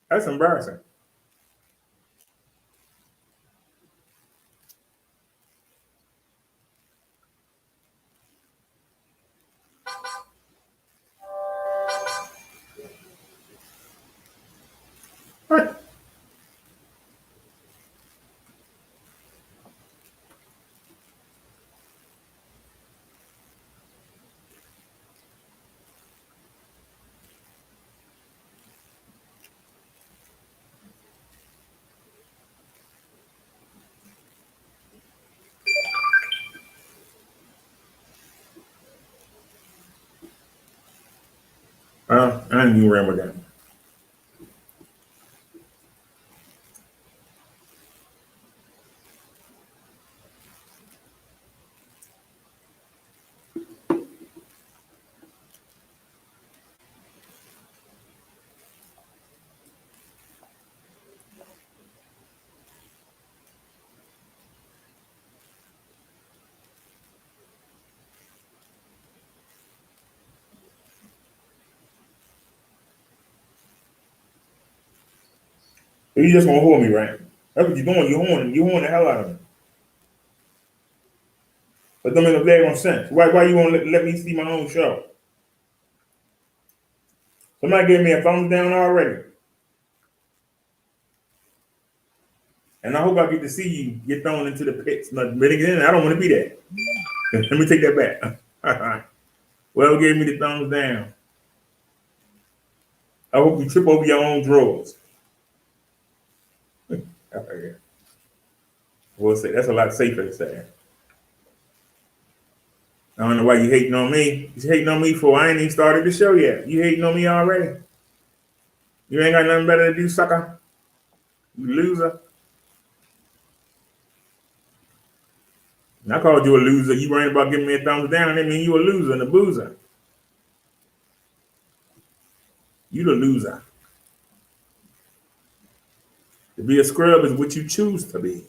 That's embarrassing. What? I didn't even remember that. You just gonna hold me, right? That's what you're doing. You're horning the hell out of me. But don't make no daggone sense. Why you won't let me see my own show? Somebody gave me a thumbs down already. And I hope I get to see you get thrown into the pits. But again, I don't want to be there. Let me take that back. Whoever gave me the thumbs down, I hope you trip over your own drawers. We'll say that's a lot safer to say. I don't know why you hating on me. You hating on me for I ain't even started the show yet. You hating on me already. You ain't got nothing better to do, sucker. You loser. And I called you a loser. You worrying about giving me a thumbs down. That mean you a loser and a boozer. You the loser. To be a scrub is what you choose to be.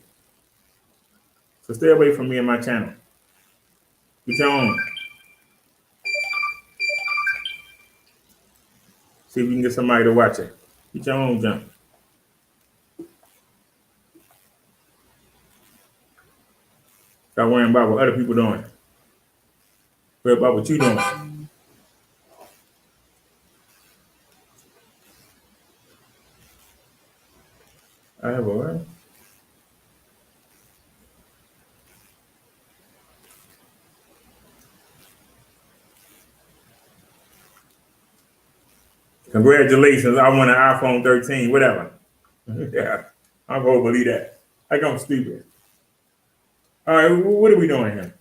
So stay away from me and my channel. Get your own. See if you can get somebody to watch it. Get your own jump. Stop worrying about what other people doing. Worry about what you doing. I have a what? Congratulations, I won an iPhone 13, whatever. Yeah, I'm gonna believe that. Like I'm stupid. All right, what are we doing here?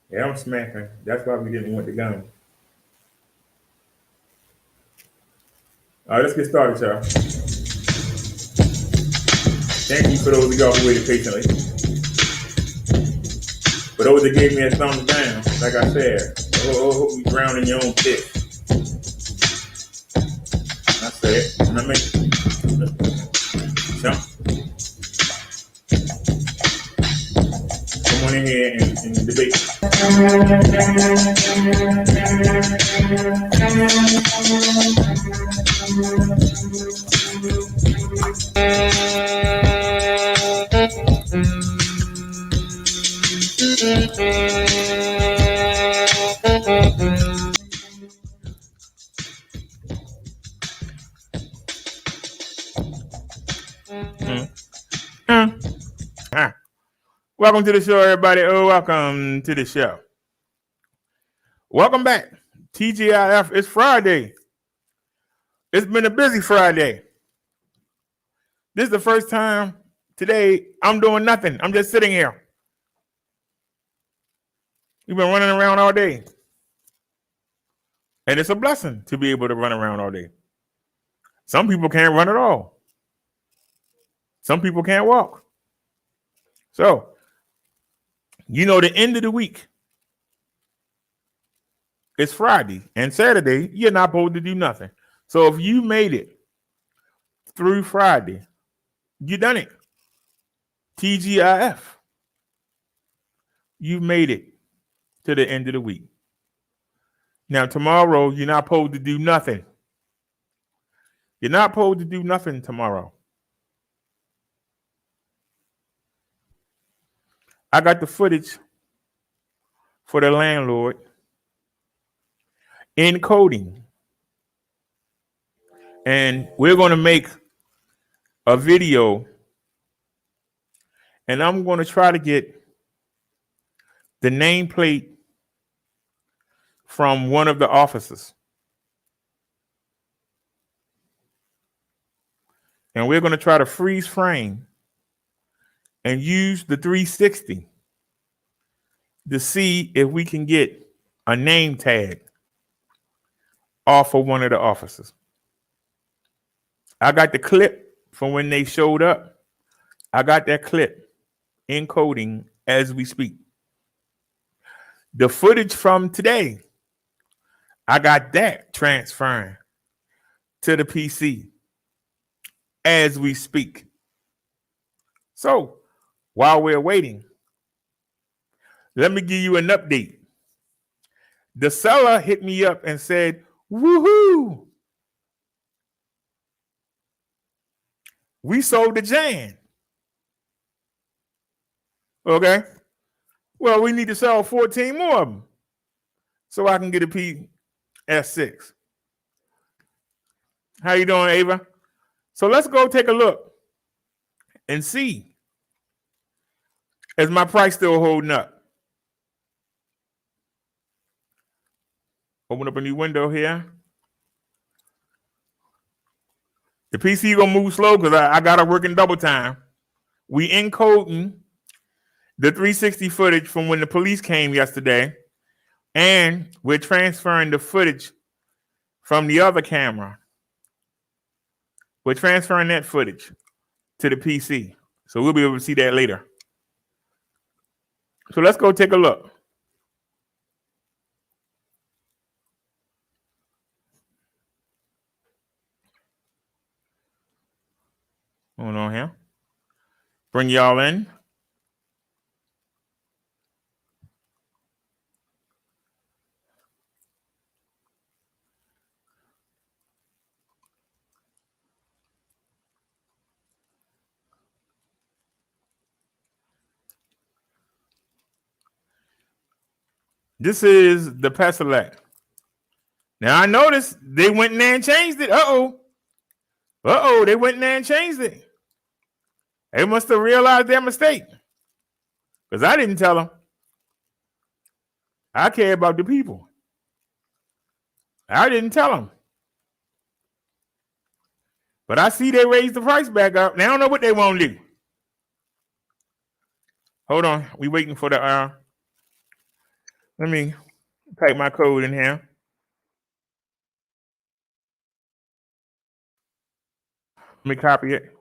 Yeah, I'm smacking. That's why we didn't want the gun. All right, let's get started, y'all. Thank you for those of y'all who waited patiently. For those that gave me a thumbs down, like I said, I hope you drown in your own pit. I said it, and I meant it. Jump. Come on in here and debate. Welcome to the show, everybody. Oh, welcome to the show. Welcome back. T.G.I.F. It's Friday. It's been a busy Friday. This is the first time today I'm doing nothing. I'm just sitting here. We've been running around all day. And it's a blessing to be able to run around all day. Some people can't run at all. Some people can't walk. So, the end of the week, it's Friday and Saturday, you're not supposed to do nothing. So if you made it through Friday, you done it. T.G.I.F. You made it to the end of the week. Now, tomorrow, you're not supposed to do nothing. You're not supposed to do nothing tomorrow. I got the footage for the landlord encoding. And we're going to make a video. And I'm going to try to get the nameplate from one of the officers. And we're going to try to freeze frame and use the 360 to see if we can get a name tag off of one of the officers. I got the clip from when they showed up. I got that clip encoding as we speak. The footage from today, I got that transferring to the PC as we speak. So while we're waiting, let me give you an update. The seller hit me up and said, woohoo, we sold the Jan. Okay. Well, we need to sell 14 more of them so I can get a PS6. How you doing, Ava? So let's go take a look and see, is my price still holding up? Open up a new window here. The PC gonna move slow because I gotta work in double time. We encoding the 360 footage from when the police came yesterday, and we're transferring the footage from the other camera. We're transferring that footage to the PC. So we'll be able to see that later. So let's go take a look. Hold on here. Bring y'all in. This is the Pesolak. Now I noticed they went in there and changed it. They went in there and changed it. They must have realized their mistake. Because I didn't tell them. I care about the people. I didn't tell them. But I see they raised the price back up. Now I don't know what they want to do. Hold on. We waiting for the let me type my code in here. Let me copy it.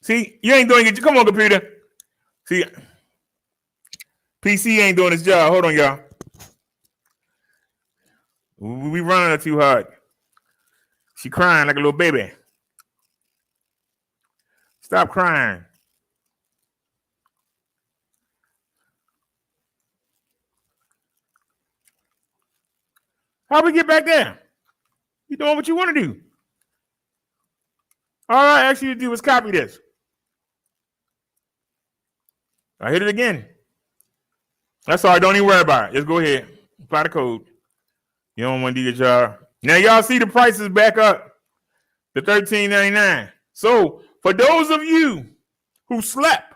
See, you ain't doing it. Come on, computer. See, PC ain't doing its job. Hold on, y'all. We running her too hard. She crying like a little baby. Stop crying. How we get back there? You doing what you want to do. All I asked you to do was copy this. I hit it again. That's all right. Don't even worry about it. Just go ahead. Apply the code. You don't want to do your job. Now, y'all see the prices back up to $13.99. So, for those of you who slept,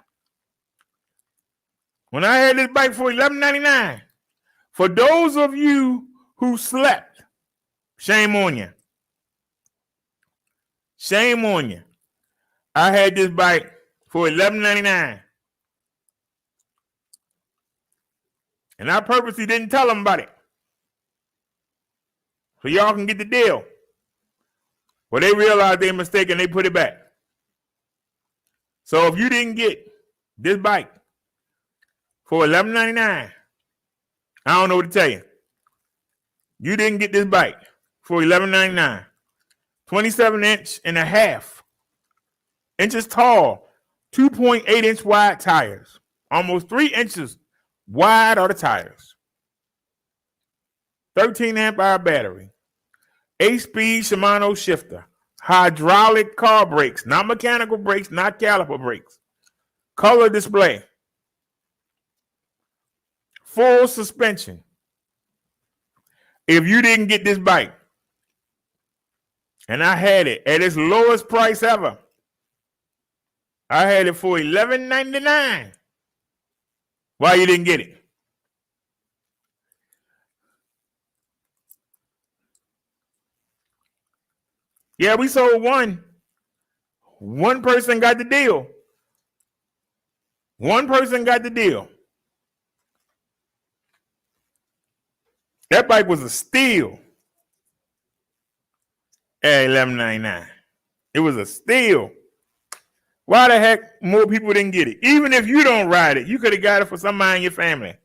when I had this bike for $11.99, for those of you who slept, shame on you. Shame on you. I had this bike for $11.99. And I purposely didn't tell them about it. so y'all can get the deal. Well, they realized their mistake and they put it back. So if you didn't get this bike for $11.99, I don't know what to tell you. You didn't get this bike for $11.99. 27.5 inches tall, 2.8-inch wide tires. Almost 3 inches wide are the tires. 13 amp hour battery. 8-speed Shimano shifter. Hydraulic car brakes, not mechanical brakes, not caliper brakes. Color display. Full suspension. If you didn't get this bike, and I had it at its lowest price ever, I had it for $11.99. Why you didn't get it? Yeah, we sold one. One person got the deal. One person got the deal. That bike was a steal at $11.99. It was a steal. Why the heck more people didn't get it? Even if you don't ride it, you could have got it for somebody in your family.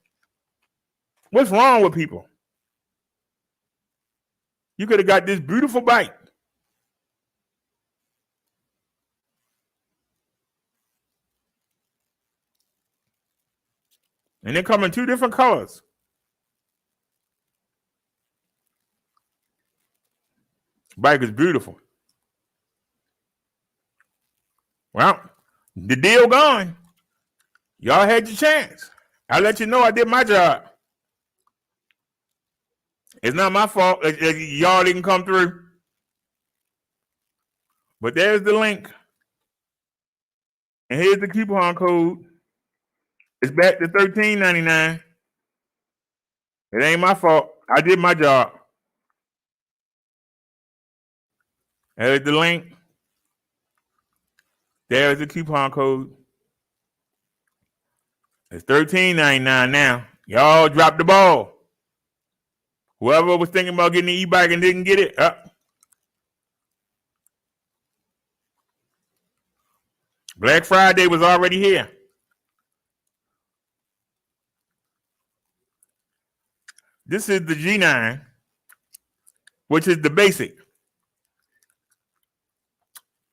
What's wrong with people? You could have got this beautiful bike. And they come in 2 different colors. Bike is beautiful. Well, the deal gone. Y'all had your chance. I'll let you know I did my job. It's not my fault that y'all didn't come through. But there's the link. And here's the coupon code. It's back to $13.99. It ain't my fault. I did my job. There's the link. There's the coupon code. It's $13.99 now. Y'all dropped the ball. Whoever was thinking about getting the e-bike and didn't get it, Black Friday was already here. This is the G9, which is the basic.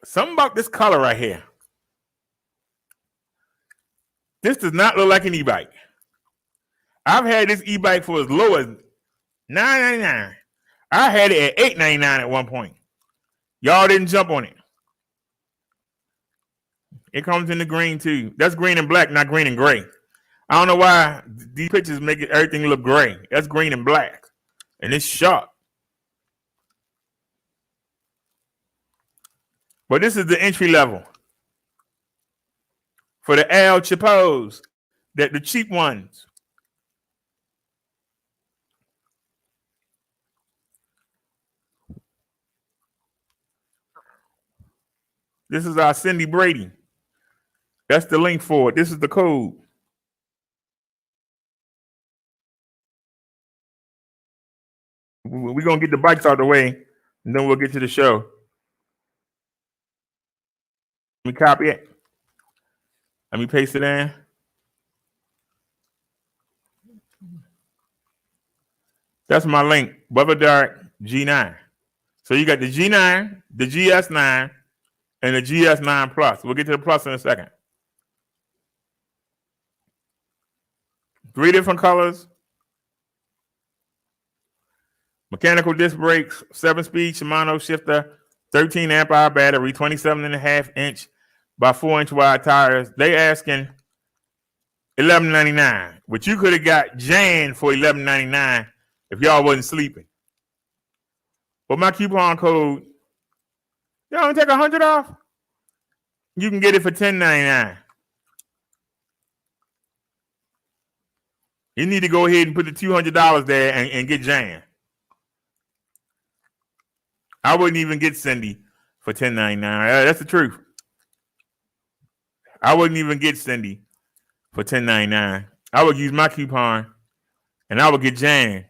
Something about this color right here. This does not look like an e-bike. I've had this e-bike for as low as $9.99. I had it at $8.99 at one point. Y'all didn't jump on it. It comes in the green too. That's green and black, not green and gray. I don't know why these pictures make everything look gray. That's green and black. And it's sharp. But this is the entry level. For the El Chapos, the cheap ones. This is our Cindy Brady. That's the link for it. This is the code. We're going to get the bikes out of the way, and then we'll get to the show. Let me copy it. Let me paste it in. That's my link, Bubba Derek G9. So you got the G9, the GS9, and the GS9 Plus. We'll get to the Plus in a second. 3 different colors. Mechanical disc brakes, 7-speed Shimano shifter, 13 amp hour battery, 27.5-inch by 4-inch wide tires. They asking $11.99, but you could have got Jan for $11.99 if y'all wasn't sleeping. But my coupon code, y'all want to take $100 off? You can get it for $10.99. You need to go ahead and put the $200 there and get Jan. I wouldn't even get Cindy for $10.99. That's the truth. I wouldn't even get Cindy for $10.99. I would use my coupon, and I would get Jan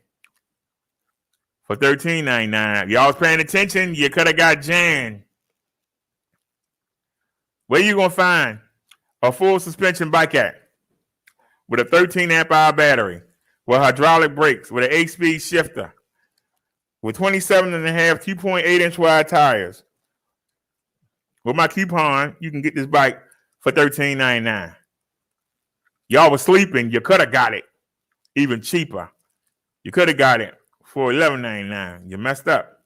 for $13.99. Y'all was paying attention, you could have got Jan. Where you gonna find a full suspension bike at? With a 13 amp hour battery, with hydraulic brakes, with an 8-speed shifter, with 27.5 2.8 inch wide tires. With my coupon, you can get this bike for $13.99. Y'all was sleeping, you could have got it even cheaper. You could have got it for $11.99. You messed up.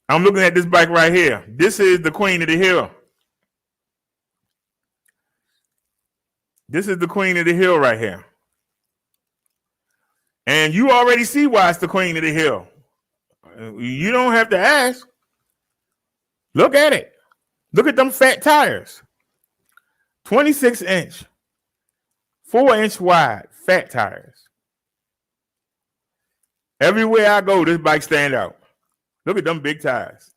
I'm looking at this bike right here. This is the Queen of the Hill. This is the Queen of the Hill right here. And you already see why it's the Queen of the Hill. You don't have to ask. Look at it. Look at them fat tires. 26 inch, 4 inch wide, fat tires. Everywhere I go, this bike stand out. Look at them big tires.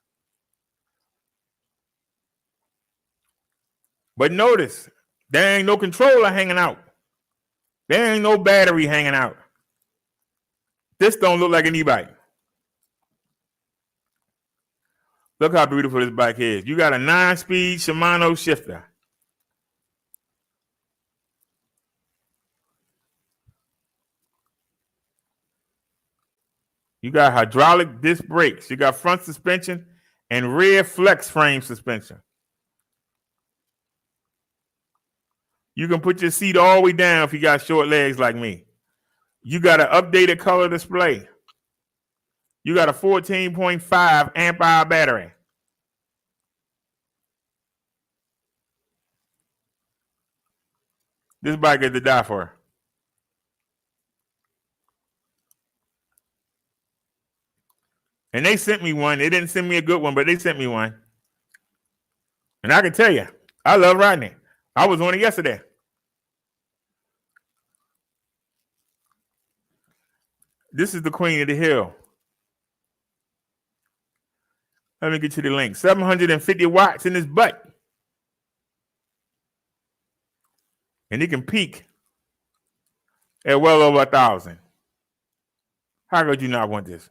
But notice, there ain't no controller hanging out. There ain't no battery hanging out. This don't look like an e-bike. Look how beautiful this bike is. You got a 9-speed Shimano shifter. You got hydraulic disc brakes. You got front suspension and rear flex frame suspension. You can put your seat all the way down if you got short legs like me. You got an updated color display. You got a 14.5 amp hour battery. This bike is to die for. And they sent me one. They didn't send me a good one, but they sent me one. And I can tell you, I love riding it. I was on it yesterday. This is the Queen of the Hill. Let me get you the link. 750 watts in this butt. And it can peak at well over 1,000. How could you not want this?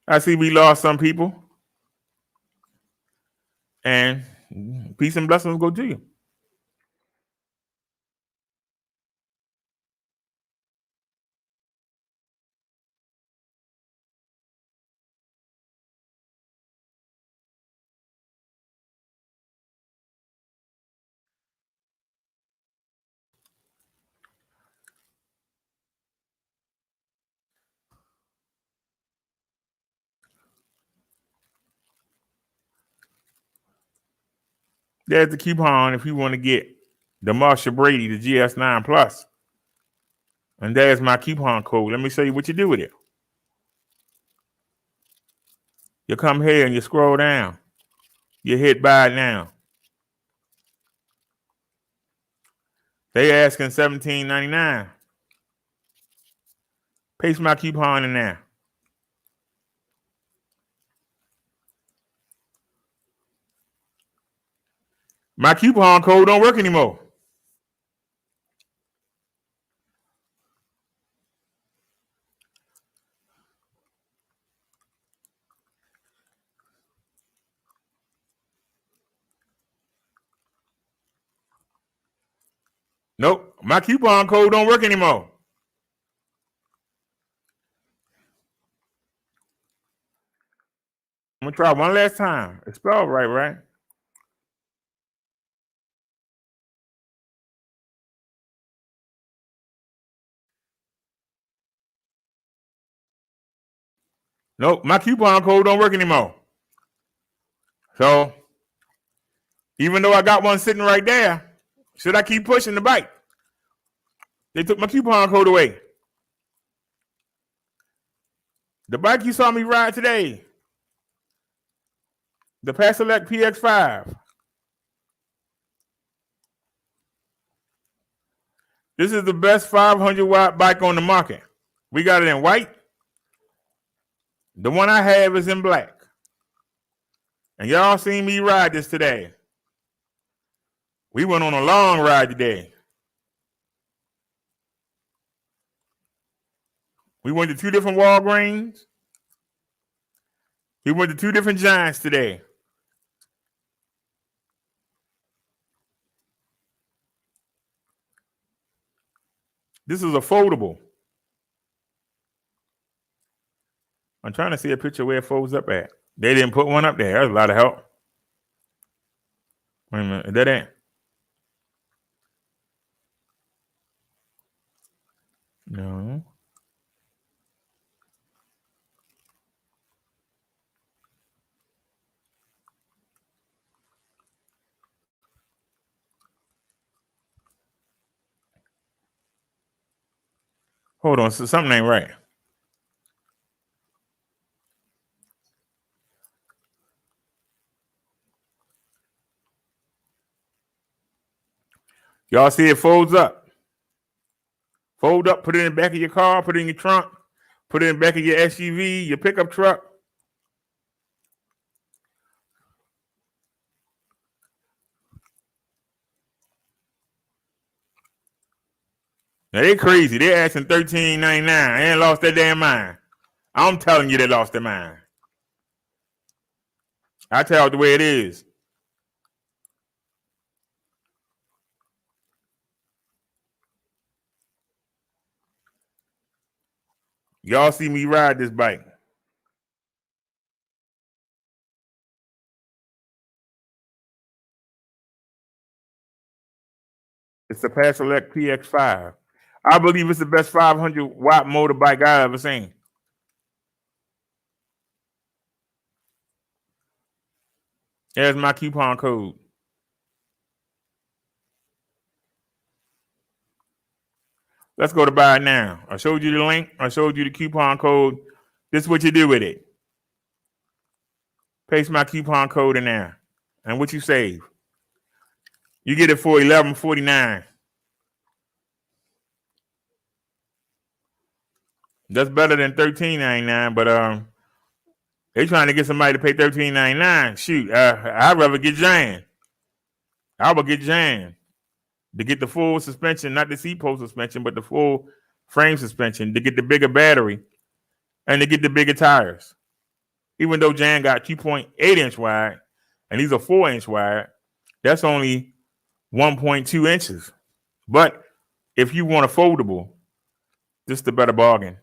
I see we lost some people. And peace and blessings go to you. There's the coupon if you want to get the Marsha Brady, the GS9 Plus. And there's my coupon code. Let me show you what you do with it. You come here and you scroll down. You hit buy it now. They asking $17.99. Paste my coupon in there. My coupon code don't work anymore. Nope, my coupon code don't work anymore. I'm gonna try one last time. It's spelled right, right? Nope, my coupon code don't work anymore. So, even though I got one sitting right there, should I keep pushing the bike? They took my coupon code away. The bike you saw me ride today, the Pasolec PX5. This is the best 500 watt bike on the market. We got it in white. The one I have is in black. And y'all seen me ride this today. We went on a long ride today. We went to 2 different Walgreens. We went to 2 different Giants today. This is a foldable. I'm trying to see a picture where it folds up at. They didn't put one up there. That's a lot of help. Wait a minute. Is that it? No. Hold on. So something ain't right. Y'all see it folds up. Fold up, put it in the back of your car, put it in your trunk, put it in the back of your SUV, your pickup truck. Now they crazy. They asking $13.99. They ain't lost their damn mind. I'm telling you, they lost their mind. I tell it the way it is. Y'all see me ride this bike. It's the Select PX5. I believe it's the best 500-watt motorbike I've ever seen. There's my coupon code. Let's go to buy it now. I showed you the link. I showed you the coupon code. This is what you do with it. Paste my coupon code in there. And what you save? You get it for $11.49. That's better than $13.99, but they trying to get somebody to pay $13.99. Shoot, I'd rather get Jan. I would get Jan to get the full suspension, not the seat post suspension, but the full frame suspension, to get the bigger battery and to get the bigger tires. Even though Jan got 2.8-inch wide and these are 4-inch wide, that's only 1.2 inches. But if you want a foldable, this is the better bargain.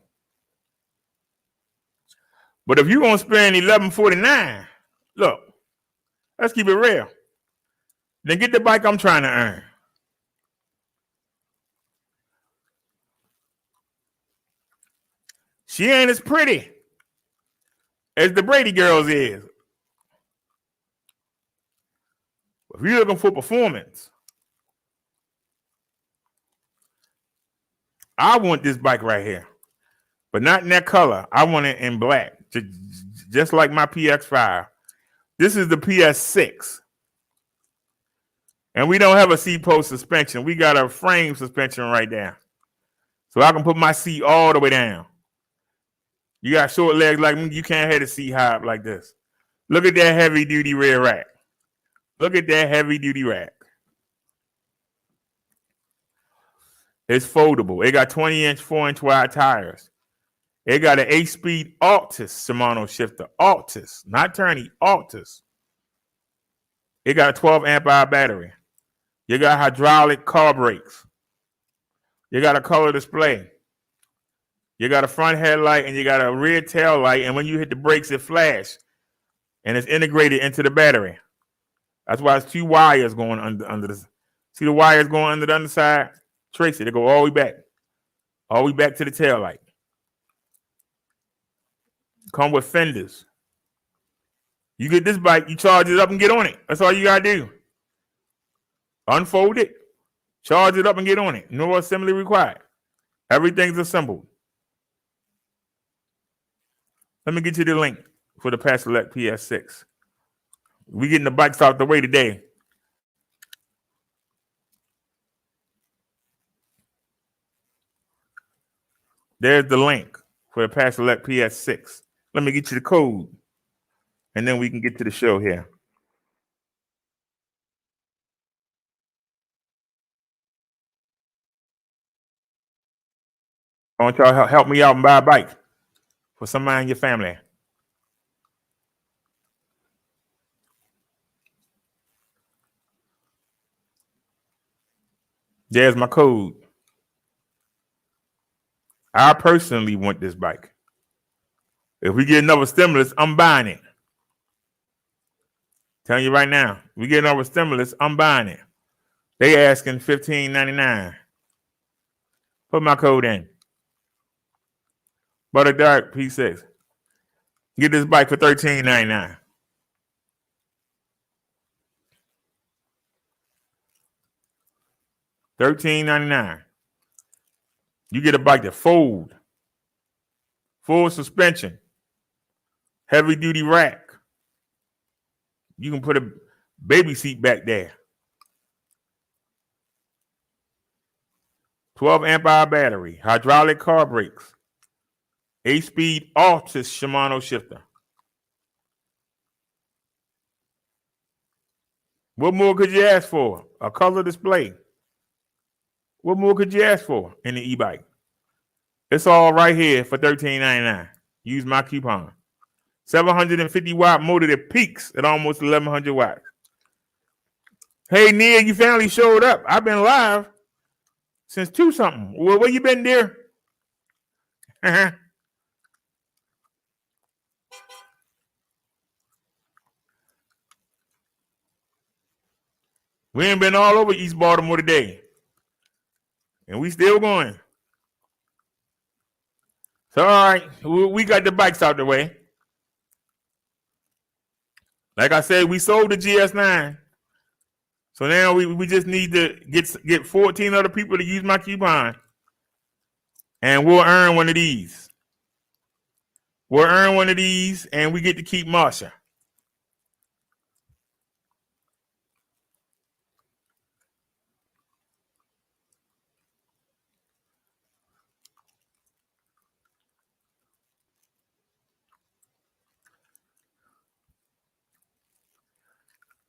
But if you're going to spend $11.49, look, let's keep it real. Then get the bike I'm trying to earn. She ain't as pretty as the Brady girls is. If you're looking for performance, I want this bike right here, but not in that color. I want it in black, just like my PX5. This is the PS6. And we don't have a seat post suspension. We got a frame suspension right there. So I can put my seat all the way down. You got short legs like me, you can't have the seat high up like this. Look at that heavy duty rear rack. Look at that heavy duty rack. It's foldable. It got 20-inch, 4-inch wide tires. It got an 8-speed Altus Shimano shifter. Altus, not Turney, Altus. It got a 12-amp hour battery. You got hydraulic car brakes. You got a color display. You got a front headlight and you got a rear tail light. And when you hit the brakes, it flashes. And it's integrated into the battery. That's why it's 2 wires going under this. See the wires going under the underside? Trace it. They go all the way back. All the way back to the tail light. Come with fenders. You get this bike, you charge it up and get on it. That's all you got to do. Unfold it, charge it up and get on it. No assembly required. Everything's assembled. Let me get you the link for the Select PS6. We getting the bikes out the way today. There's the link for the Select PS6. Let me get you the code, and then we can get to the show here. I want y'all to help me out and buy a bike for somebody in your family. There's my code. I personally want this bike. If we get another stimulus, I'm buying it. Telling you right now, we get another stimulus, I'm buying it. They asking $15.99. Put my code in. Butter Dark P6. Get this bike for $13.99. $13.99. You get a bike that folds, full suspension, heavy duty rack. You can put a baby seat back there. 12 amp hour battery, hydraulic car brakes, 8-speed Altus Shimano shifter. What more could you ask for? A color display. What more could you ask for in the e-bike? It's all right here for $13.99. Use my coupon. 750 watt motor that peaks at almost 1100 watts. Hey, Nia, you finally showed up. I've been live since 2-something. Well, where you been, dear? We ain't been all over East Baltimore today. And we still going. So, all right, we got the bikes out the way. Like I said, we sold the GS9. So now we just need to get 14 other people to use my coupon. And we'll earn one of these. We'll earn one of these, and we get to keep Marsha.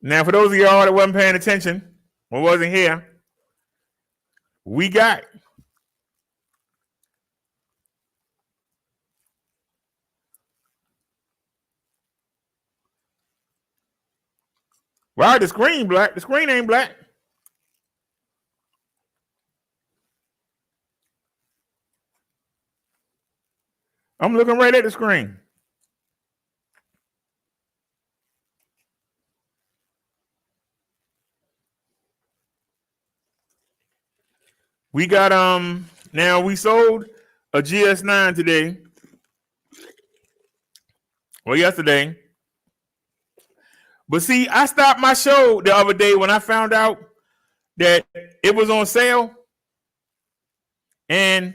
Now, for those of y'all that wasn't paying attention or wasn't here, we got why the screen black? The screen ain't black. I'm looking right at the screen. We got now we sold a GS9 today. Well, yesterday. But see, I stopped my show the other day when I found out that it was on sale. And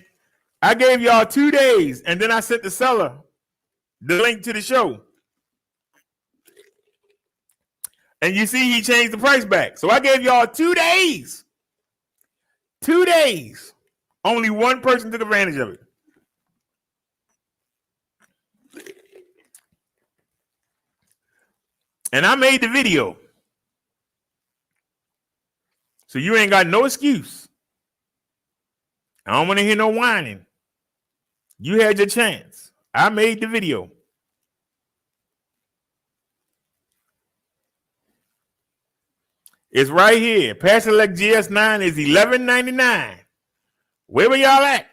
I gave y'all 2 days, and then I sent the seller the link to the show. And you see he changed the price back. So I gave y'all 2 days. 2 days. Only one person took advantage of it. And I made the video. So you ain't got no excuse. I don't want to hear no whining. You had your chance. I made the video. It's right here. Pass-Elect GS9 is $11.99. Where were y'all at?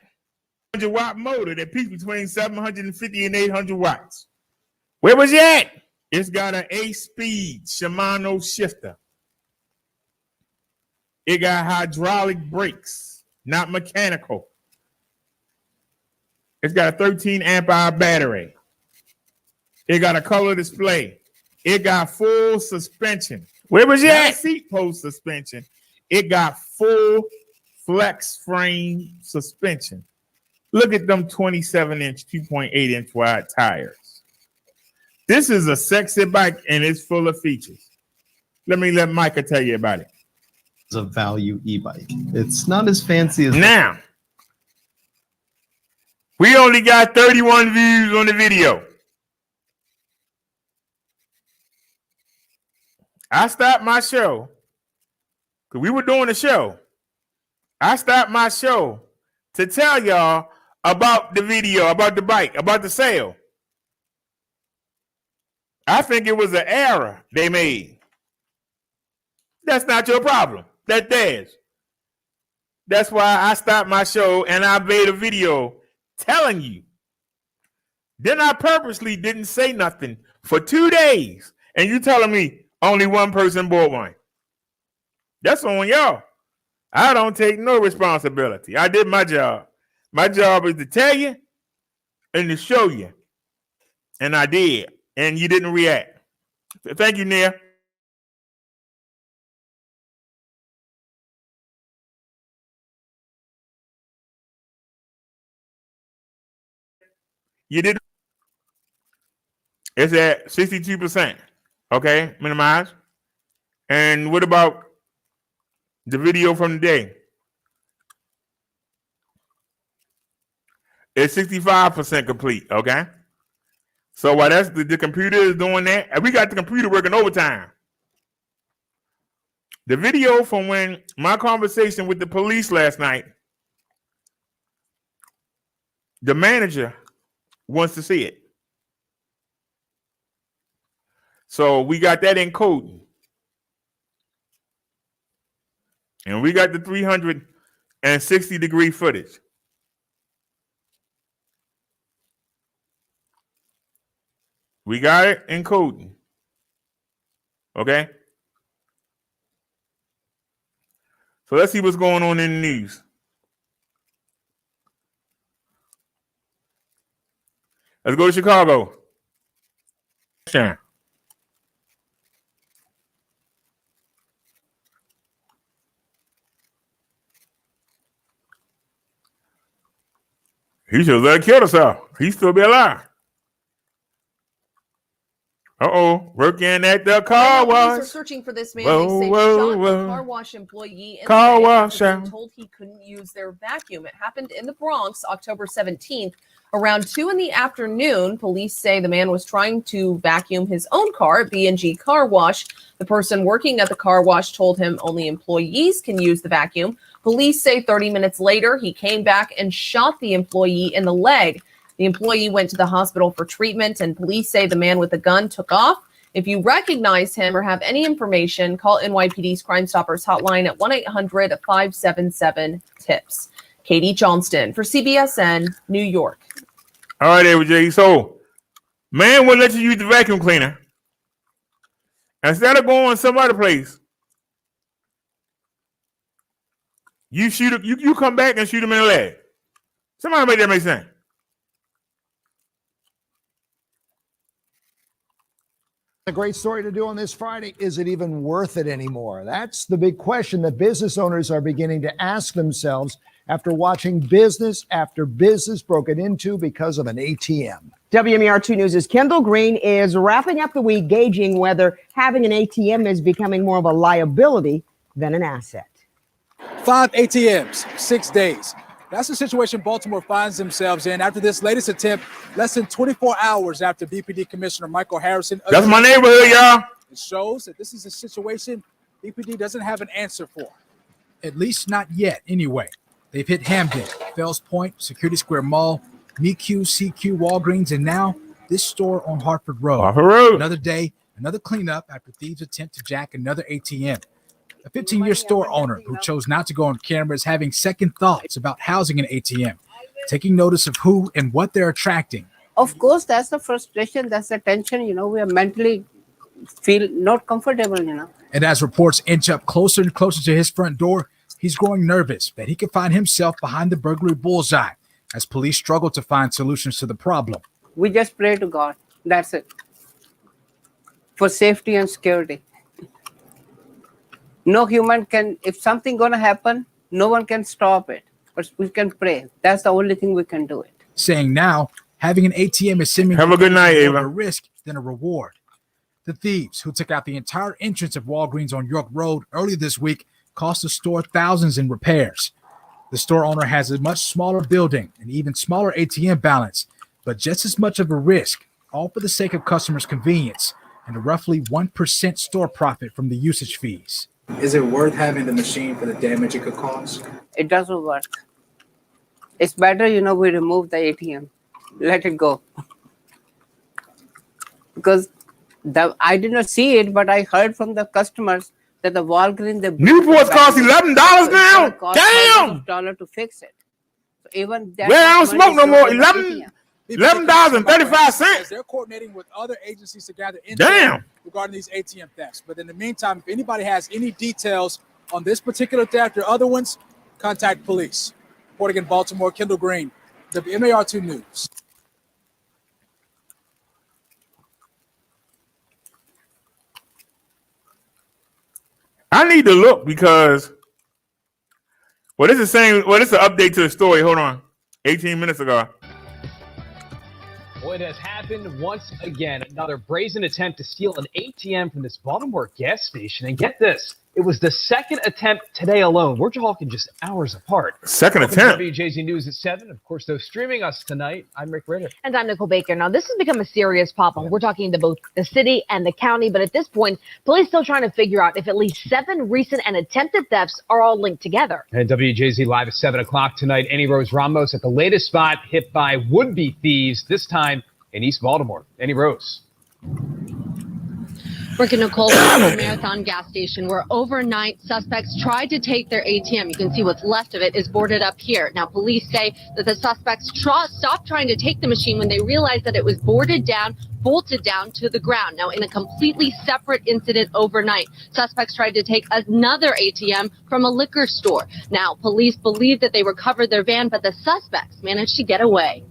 100-watt motor that peaks between 750 and 800 watts. Where was you at? It's got an 8-speed Shimano shifter. It got hydraulic brakes, not mechanical. It's got a 13 amp hour battery. It got a color display. It got full suspension. Where was you at? Seat post suspension. It got full flex frame suspension. Look at them 27-inch, 2.8-inch wide tires. This is a sexy bike, and it's full of features. Let Micah tell you about it. It's a value e-bike. It's not as fancy as... Now, we only got 31 views on the video. I stopped my show because we were doing a show. I stopped my show to tell y'all about the video, about the bike, about the sale. I think it was an error they made. That's not your problem. That's theirs. That's why I stopped my show and I made a video telling you. Then I purposely didn't say nothing for 2 days. And you telling me only one person bought one. That's on y'all. I don't take no responsibility. I did my job. My job is to tell you and to show you. And I did. And you didn't react. Thank you, Nia. You did. It's at 62%. Okay, minimize. And what about the video from the day? It's 65% complete. Okay. So while that's the computer is doing that, and we got the computer working overtime. The video from when my conversation with the police last night, the manager wants to see it. So we got that encoding. And we got the 360-degree footage. We got it encoding. Okay? So let's see what's going on in the news. Let's go to Chicago. He should have killed himself. He still be alive. Working at the car wash. Police are searching for this man. They say shot a car wash employee in car the wash. told he couldn't use their vacuum. It happened in the Bronx, October 17th. Around 2 p.m, police say the man was trying to vacuum his own car at B&G Car Wash. The person working at the car wash told him only employees can use the vacuum. Police say 30 minutes later, he came back and shot the employee in the leg. The employee went to the hospital for treatment, and police say the man with the gun took off. If you recognize him or have any information, call NYPD's Crime Stoppers hotline at 1-800-577-TIPS. Katie Johnston for CBSN, New York. All right, AJ. So, man will let you use the vacuum cleaner. Instead of going some other place, you shoot. You come back and shoot him in the leg. Somebody make that make sense. A great story to do on this Friday. Is it even worth it anymore? That's the big question that business owners are beginning to ask themselves after watching business after business broken into because of an ATM. WMER2 News' Kendall Green is wrapping up the week gauging whether having an ATM is becoming more of a liability than an asset. 5 ATMs, 6 days. That's the situation Baltimore finds themselves in after this latest attempt, less than 24 hours after BPD Commissioner Michael Harrison. That's my neighborhood, y'all. It shows that this is a situation BPD doesn't have an answer for. At least not yet, anyway. They've hit Hamden, Fells Point, Security Square Mall, MeQ, CQ, Walgreens, and now this store on Hartford Road. Another day, another cleanup after thieves attempt to jack another ATM. A 15-year store owner who chose not to go on camera is having second thoughts about housing an ATM, taking notice of who and what they're attracting. Of course, that's the frustration, that's the tension, we are mentally feel not comfortable, And as reports inch up closer and closer to his front door, he's growing nervous that he could find himself behind the burglary bullseye as police struggle to find solutions to the problem. We just pray to God. That's it. For safety and security. No human can, if something going to happen, no one can stop it. But we can pray. That's the only thing we can do it. Saying now, having an ATM is seemingly have a good night, Ava. A risk than a reward. The thieves who took out the entire entrance of Walgreens on York Road early this week cost the store thousands in repairs. The store owner has a much smaller building and even smaller ATM balance, but just as much of a risk, all for the sake of customers' convenience and a roughly 1% store profit from the usage fees. Is it worth having the machine for the damage it could cause? It doesn't work. It's better, we remove the ATM. Let it go. Because I did not see it, but I heard from the customers that the Walgreens, Newport's cost $11 now. Damn. $12 to fix it. So even that. Well, I don't smoke no more. $11.35. They're coordinating with other agencies to gather Damn. regarding these ATM thefts. But in the meantime, if anybody has any details on this particular theft or other ones, contact police. Reporting in Baltimore, Kendall Green, WMAR2 News. I need to look because this is an update to the story. Hold on. 18 minutes ago. Well, it has happened once again. Another brazen attempt to steal an ATM from this Baltimore gas station. And get this, it was the second attempt today alone. We're talking just hours apart. Second Welcome attempt. to WJZ News at 7. Of course, those streaming us tonight, I'm Rick Ritter. And I'm Nicole Baker. Now, this has become a serious problem. We're talking to both the city and the county, but at this point, police still trying to figure out if at least 7 recent and attempted thefts are all linked together. And WJZ Live at 7 o'clock tonight. Annie Rose Ramos at the latest spot hit by would-be thieves, this time in East Baltimore. Annie Rose. Rick and Nicole, at the Marathon gas station where overnight suspects tried to take their ATM. You can see what's left of it is boarded up here. Now, police say that the suspects stopped trying to take the machine when they realized that it was boarded down, bolted down to the ground. Now, in a completely separate incident overnight, suspects tried to take another ATM from a liquor store. Now, police believe that they recovered their van, but the suspects managed to get away.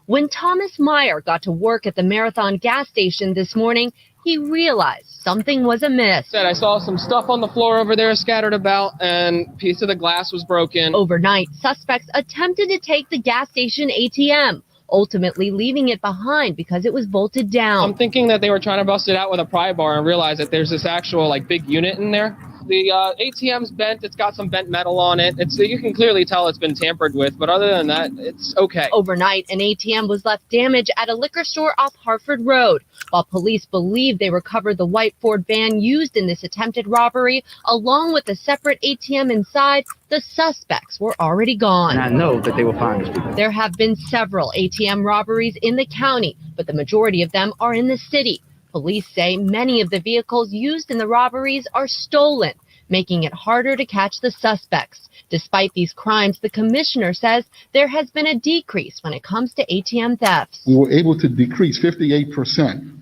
When Thomas Meyer got to work at the Marathon gas station this morning, he realized something was amiss. I saw some stuff on the floor over there scattered about, and a piece of the glass was broken. Overnight, suspects attempted to take the gas station ATM, ultimately leaving it behind because it was bolted down. I'm thinking that they were trying to bust it out with a pry bar and realize that there's this actual big unit in there. The ATM's bent. It's got some bent metal on it. You can clearly tell it's been tampered with, but other than that, it's okay. Overnight, an ATM was left damaged at a liquor store off Hartford Road. While police believe they recovered the white Ford van used in this attempted robbery, along with a separate ATM inside, the suspects were already gone. And I know that they will find us. There have been several ATM robberies in the county, but the majority of them are in the city. Police say many of the vehicles used in the robberies are stolen, making it harder to catch the suspects. Despite these crimes, the commissioner says there has been a decrease when it comes to ATM thefts. We were able to decrease 58%.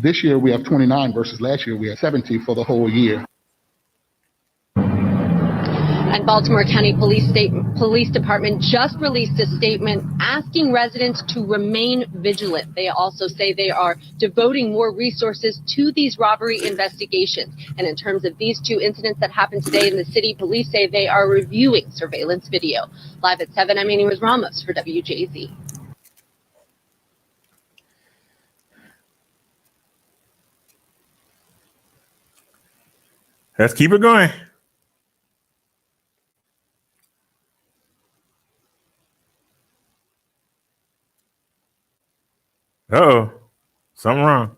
This year we have 29 versus last year we had 70 for the whole year. And Baltimore County Police Department just released a statement asking residents to remain vigilant. They also say they are devoting more resources to these robbery investigations. And in terms of these 2 incidents that happened today in the city, police say they are reviewing surveillance video. Live at 7, I'm Annie Ramos for WJZ. Let's keep it going. Uh-oh, something wrong.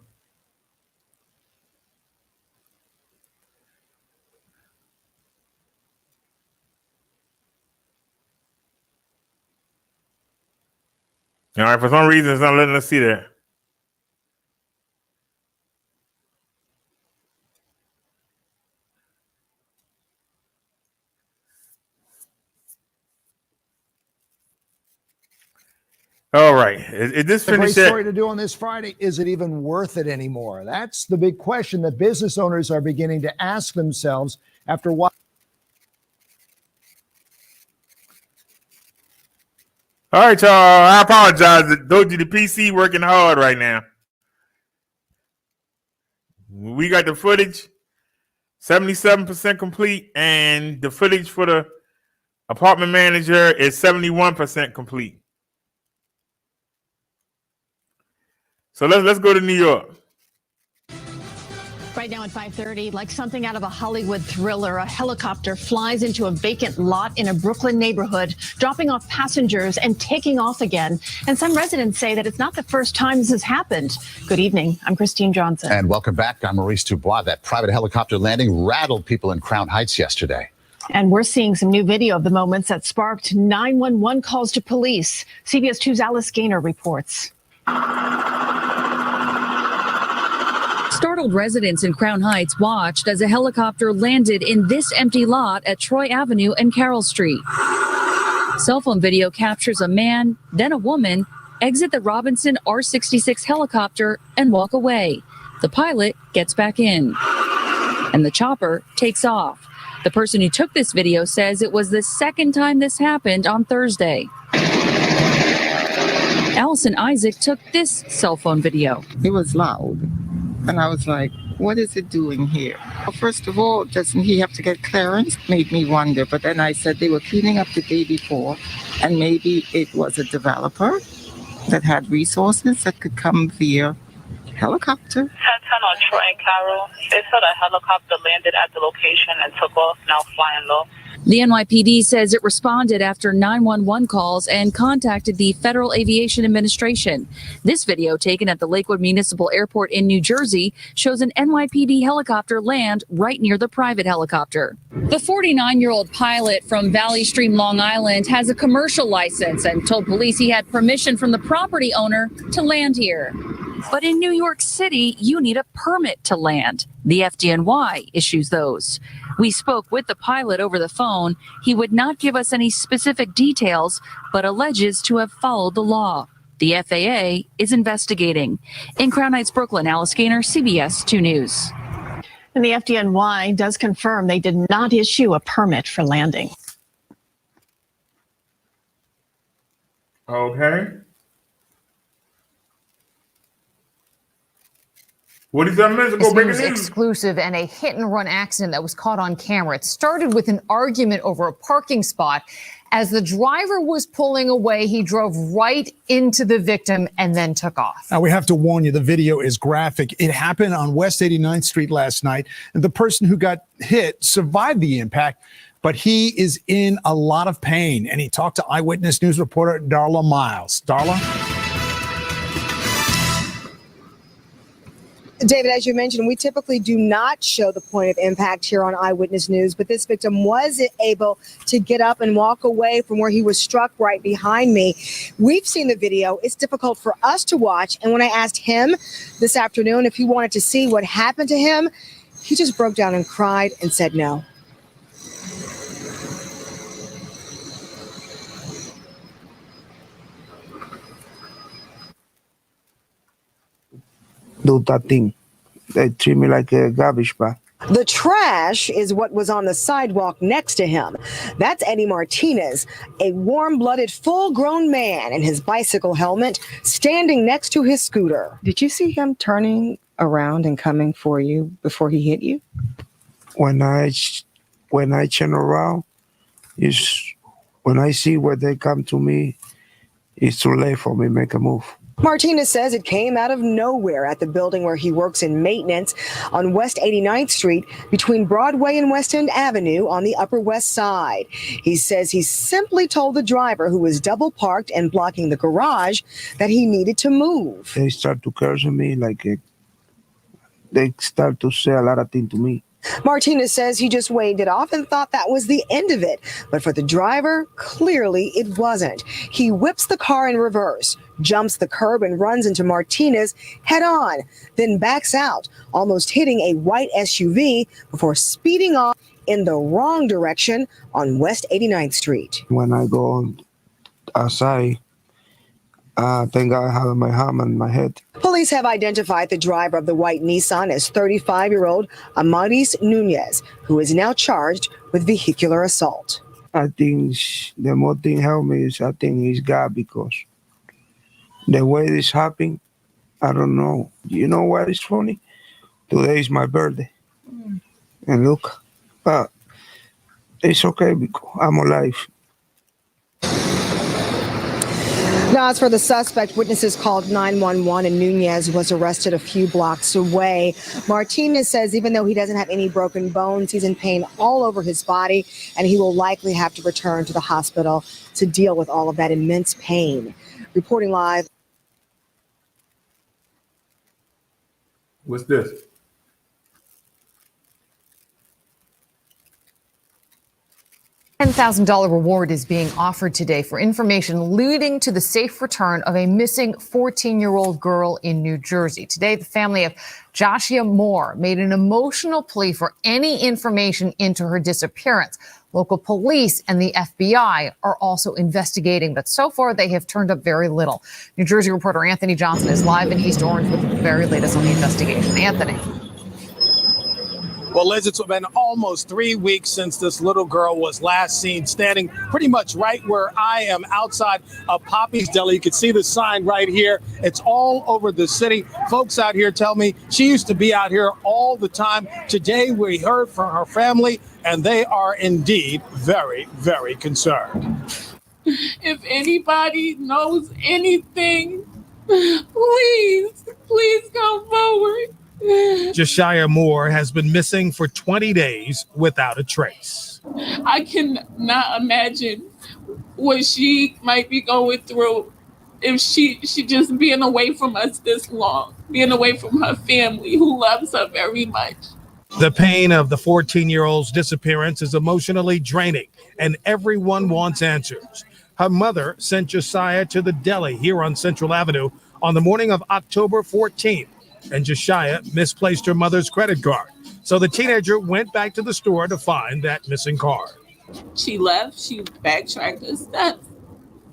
All right, for some reason, it's not letting us see that. All right. Is this a great finished story yet? to do on this Friday? Is it even worth it anymore? That's the big question that business owners are beginning to ask themselves after what. All right, y'all. I apologize. Doji, the PC working hard right now. We got the footage 77% complete, and the footage for the apartment manager is 71% complete. So let's go to New York. Right now at 5:30, like something out of a Hollywood thriller, a helicopter flies into a vacant lot in a Brooklyn neighborhood, dropping off passengers and taking off again. And some residents say that it's not the first time this has happened. Good evening. I'm Christine Johnson. And welcome back. I'm Maurice Dubois. That private helicopter landing rattled people in Crown Heights yesterday. And we're seeing some new video of the moments that sparked 911 calls to police. CBS 2's Alice Gaynor reports. Startled residents in Crown Heights watched as a helicopter landed in this empty lot at Troy Avenue and Carroll Street. Cell phone video captures a man, then a woman, exit the Robinson R-66 helicopter and walk away. The pilot gets back in, and the chopper takes off. The person who took this video says it was the second time this happened on Thursday. Allison Isaac took this cell phone video. It was loud, and I was like, what is it doing here? Well, first of all, doesn't he have to get clearance? Made me wonder, but then I said they were cleaning up the day before, and maybe it was a developer that had resources that could come via helicopter. 1010 on Troy and Carroll. They said a helicopter landed at the location and took off, now flying low. The NYPD says it responded after 911 calls and contacted the Federal Aviation Administration. This video taken at the Lakewood Municipal Airport in New Jersey shows an NYPD helicopter land right near the private helicopter. The 49-year-old pilot from Valley Stream, Long Island has a commercial license and told police he had permission from the property owner to land here. But in New York City, you need a permit to land. The FDNY issues those. We spoke with the pilot over the phone. He would not give us any specific details, but alleges to have followed the law. The FAA is investigating. In Crown Heights, Brooklyn, Alice Gaynor, CBS 2 News. And the FDNY does confirm they did not issue a permit for landing. Okay. What is that minutes ago? Breaking News news. exclusive and a hit and run accident that was caught on camera. It started with an argument over a parking spot. As the driver was pulling away, he drove right into the victim and then took off. Now, we have to warn you, the video is graphic. It happened on West 89th Street last night, and the person who got hit survived the impact, but he is in a lot of pain. And he talked to Eyewitness News reporter Darla Miles. Darla? David, as you mentioned, we typically do not show the point of impact here on Eyewitness News, but this victim was able to get up and walk away from where he was struck right behind me. We've seen the video. It's difficult for us to watch. And when I asked him this afternoon if he wanted to see what happened to him, he just broke down and cried and said no. Do that thing. They treat me like a garbage bag. The trash is what was on the sidewalk next to him. That's Eddie Martinez, a warm-blooded, full-grown man in his bicycle helmet, standing next to his scooter. Did you see him turning around and coming for you before he hit you? When I turn around, when I see where they come to me, it's too late for me to make a move. Martinez says it came out of nowhere at the building where he works in maintenance on West 89th Street between Broadway and West End Avenue on the Upper West Side. He says he simply told the driver, who was double parked and blocking the garage, that he needed to move. They start to curse me they start to say a lot of things to me. Martinez says he just waved it off and thought that was the end of it. But for the driver, clearly it wasn't. He whips the car in reverse, jumps the curb and runs into Martinez head on, then backs out, almost hitting a white SUV before speeding off in the wrong direction on West 89th Street. When I go outside, I think I have my arm on my head. Police have identified the driver of the white Nissan as 35-year-old Amadis Nunez, who is now charged with vehicular assault. I think the more thing helped me is I think it's God, because the way this happened, I don't know. You know what is funny? Today is my birthday. And look, it's okay because I'm alive. Now, as for the suspect, witnesses called 911 and Nunez was arrested a few blocks away. Martinez says even though he doesn't have any broken bones, he's in pain all over his body, and he will likely have to return to the hospital to deal with all of that immense pain. Reporting live. What's this? $10,000 reward is being offered today for information leading to the safe return of a missing 14-year-old girl in New Jersey. Today, the family of Joshua Moore made an emotional plea for any information into her disappearance. Local police and the FBI are also investigating, but so far they have turned up very little. New Jersey reporter Anthony Johnson is live in East Orange with the very latest on the investigation. Anthony. Well, Liz, it's been almost 3 weeks since this little girl was last seen standing pretty much right where I am outside of Poppy's Deli. You can see the sign right here. It's all over the city. Folks out here tell me she used to be out here all the time. Today, we heard from her family, and they are indeed very, very concerned. If anybody knows anything, please come forward. Joshua Moore has been missing for 20 days without a trace. I cannot imagine what she might be going through if she just being away from us this long, being away from her family who loves her very much. The pain of the 14-year-old's disappearance is emotionally draining, and everyone wants answers. Her mother sent Josiah to the deli here on Central Avenue on the morning of October 14th. And Joshua misplaced her mother's credit card. So the teenager went back to the store to find that missing card. She left, she backtracked her steps.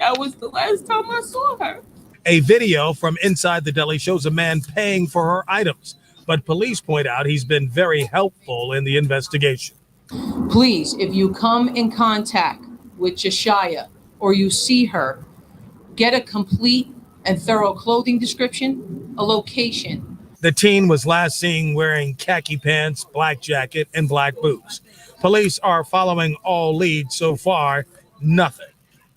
That was the last time I saw her. A video from inside the deli shows a man paying for her items, but police point out he's been very helpful in the investigation. Please, if you come in contact with Joshua or you see her, get a complete and thorough clothing description, a location. The teen was last seen wearing khaki pants, black jacket, and black boots. Police are following all leads so far, nothing.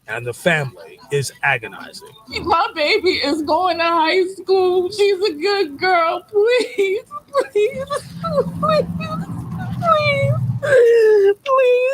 And the family is agonizing. My baby is going to high school. She's a good girl. Please, please, please, please.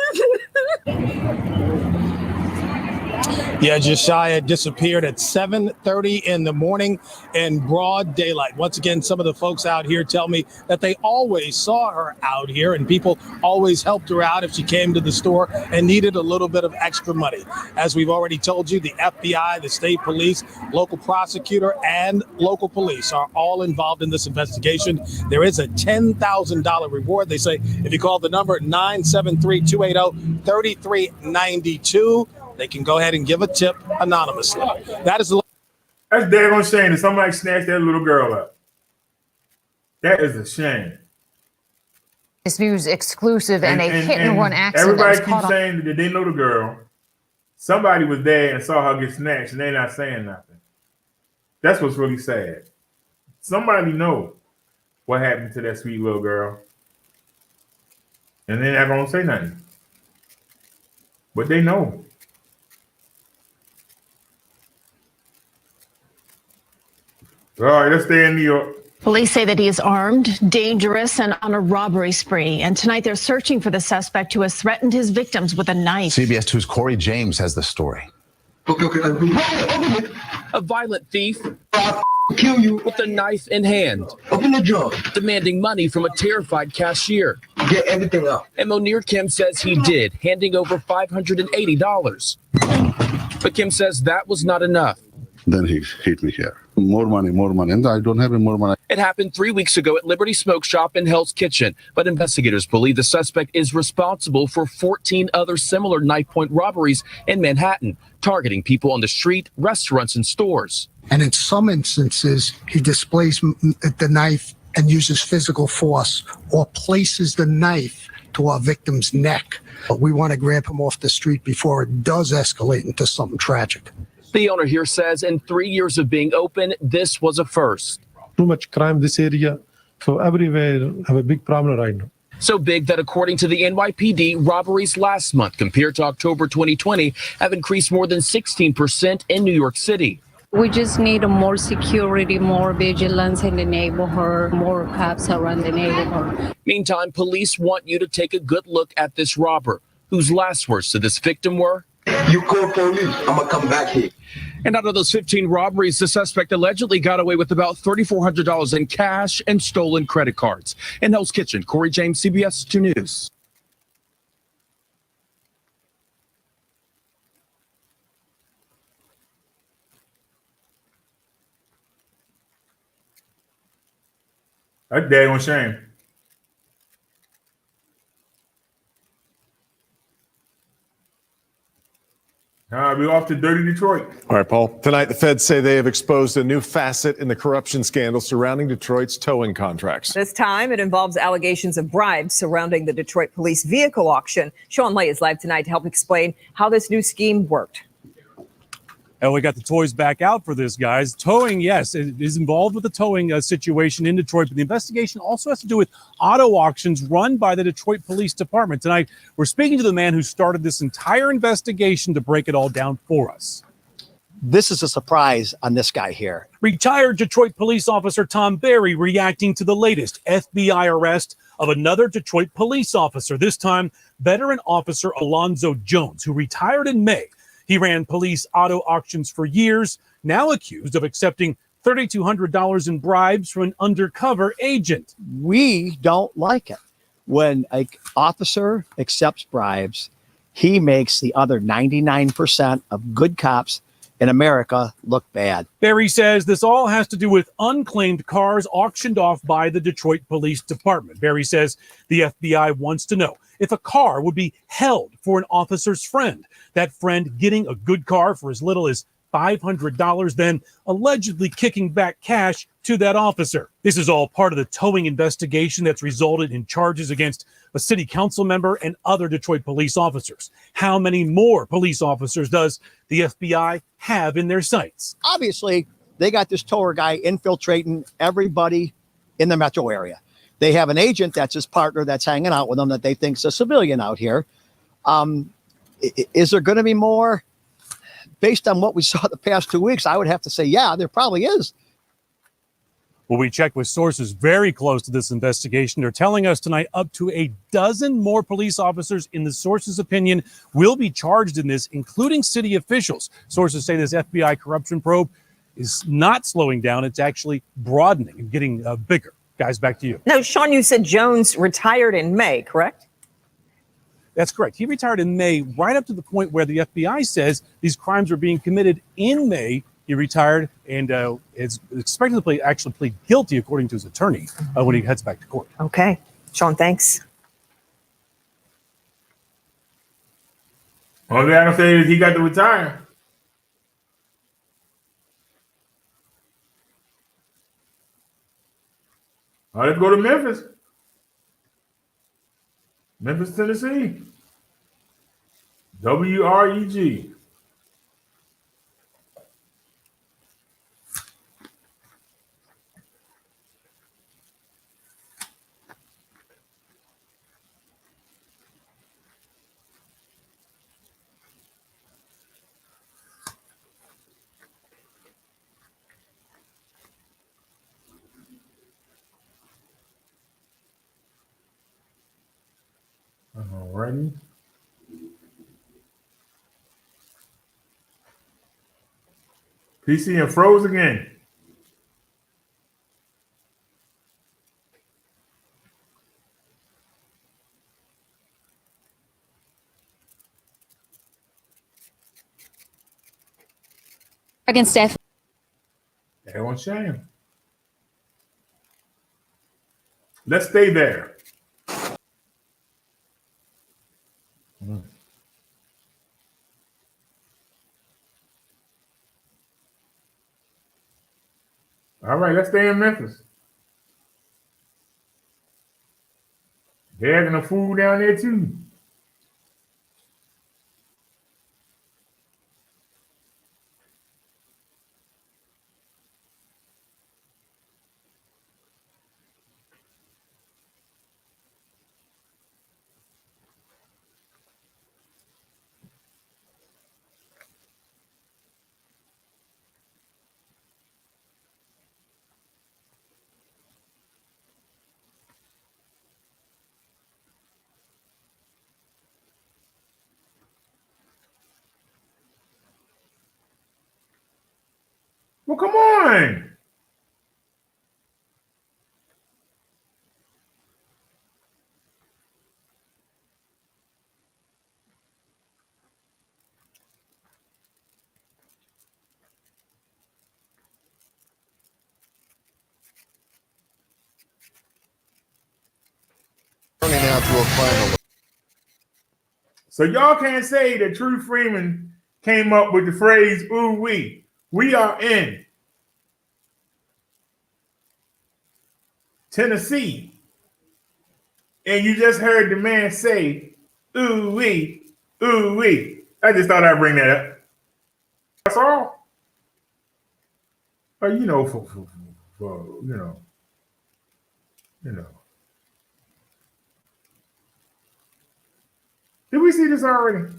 Yeah, Josiah disappeared at 7:30 in the morning in broad daylight. Once again, some of the folks out here tell me that they always saw her out here, and people always helped her out if she came to the store and needed a little bit of extra money. As we've already told you, the FBI, the state police, local prosecutor, and local police are all involved in this investigation. There is a $10,000 reward. They say if you call the number 973-280-3392, they can go ahead and give a tip anonymously. That's daggone shame that somebody snatched that little girl up. That is a shame. This news exclusive and a hit-and-run accident. Everybody keeps saying that they know the girl. Somebody was there and saw her get snatched, and they're not saying nothing. That's what's really sad. Somebody know what happened to that sweet little girl, and they're not gonna say nothing. But they know. All right, let's stay in New York. Police say that he is armed, dangerous, and on a robbery spree. And tonight they're searching for the suspect who has threatened his victims with a knife. CBS 2's Corey James has the story. A violent thief kill you with a knife in hand. Open the drawer. Demanding money from a terrified cashier. Get everything up. And Monir Kim says he did, handing over $580. But Kim says that was not enough. Then he hit me here. More money, and I don't have any more money. It happened 3 weeks ago at Liberty Smoke Shop in Hell's Kitchen, but investigators believe the suspect is responsible for 14 other similar knife point robberies in Manhattan, targeting people on the street, restaurants, and stores. And in some instances, he displays the knife and uses physical force or places the knife to our victim's neck. But we want to grab him off the street before it does escalate into something tragic. The owner here says in 3 years of being open, this was a first. Too much crime this area, so everywhere have a big problem right now. So big that according to the NYPD, robberies last month compared to October 2020 have increased more than 16% in New York City. We just need more security, more vigilance in the neighborhood, more cops around the neighborhood. Meantime, police want you to take a good look at this robber, whose last words to this victim were, "You call police, I'm gonna come back here." And out of those 15 robberies, the suspect allegedly got away with about $3,400 in cash and stolen credit cards. In Hell's Kitchen, Corey James, CBS 2 News. That's daggone shame. We're off to dirty Detroit. All right, Paul. Tonight, the feds say they have exposed a new facet in the corruption scandal surrounding Detroit's towing contracts. This time, it involves allegations of bribes surrounding the Detroit police vehicle auction. Sean Lay is live tonight to help explain how this new scheme worked. And we got the toys back out for this, guys. Towing, yes, it is involved with the towing situation in Detroit, but the investigation also has to do with auto auctions run by the Detroit Police Department. Tonight, we're speaking to the man who started this entire investigation to break it all down for us. This is a surprise on this guy here. Retired Detroit police officer Tom Berry reacting to the latest FBI arrest of another Detroit police officer, this time veteran officer Alonzo Jones, who retired in May. He ran police auto auctions for years, now accused of accepting $3,200 in bribes from an undercover agent. We don't like it. When an officer accepts bribes, he makes the other 99% of good cops in America look bad. Berry says this all has to do with unclaimed cars auctioned off by the Detroit Police Department. Berry says the FBI wants to know if a car would be held for an officer's friend, that friend getting a good car for as little as $500, then allegedly kicking back cash to that officer. This is all part of the towing investigation that's resulted in charges against a city council member and other Detroit police officers. How many more police officers does the FBI have in their sights? Obviously, they got this tower guy infiltrating everybody in the metro area. They have an agent that's his partner that's hanging out with them that they think's a civilian out here. Is there going to be more? Based on what we saw the past 2 weeks, I would have to say, yeah, there probably is. Well, we checked with sources very close to this investigation. They're telling us tonight up to a dozen more police officers, in the source's opinion, will be charged in this, including city officials. Sources say this FBI corruption probe is not slowing down. It's actually broadening and getting bigger. Guys, back to you. Now, Sean, you said Jones retired in May, correct? That's correct. He retired in May, right up to the point where the FBI says these crimes are being committed in May. He retired and is expected to actually plead guilty, according to his attorney, when he heads back to court. Okay. Sean, thanks. All I can say is he got to retire. All right, let's go to Memphis. Memphis, Tennessee. WREG. All righty. PC and froze again. Against Steph. That one shame. Let's stay there. All right, let's stay in Memphis. They're having a food down there too. Well, come on. to a crime alert. So y'all can't say that True Freeman came up with the phrase "ooh wee." We are in Tennessee, and you just heard the man say "ooh wee, ooh wee." I just thought I'd bring that up. That's all. But you know, for you know. Did we see this already?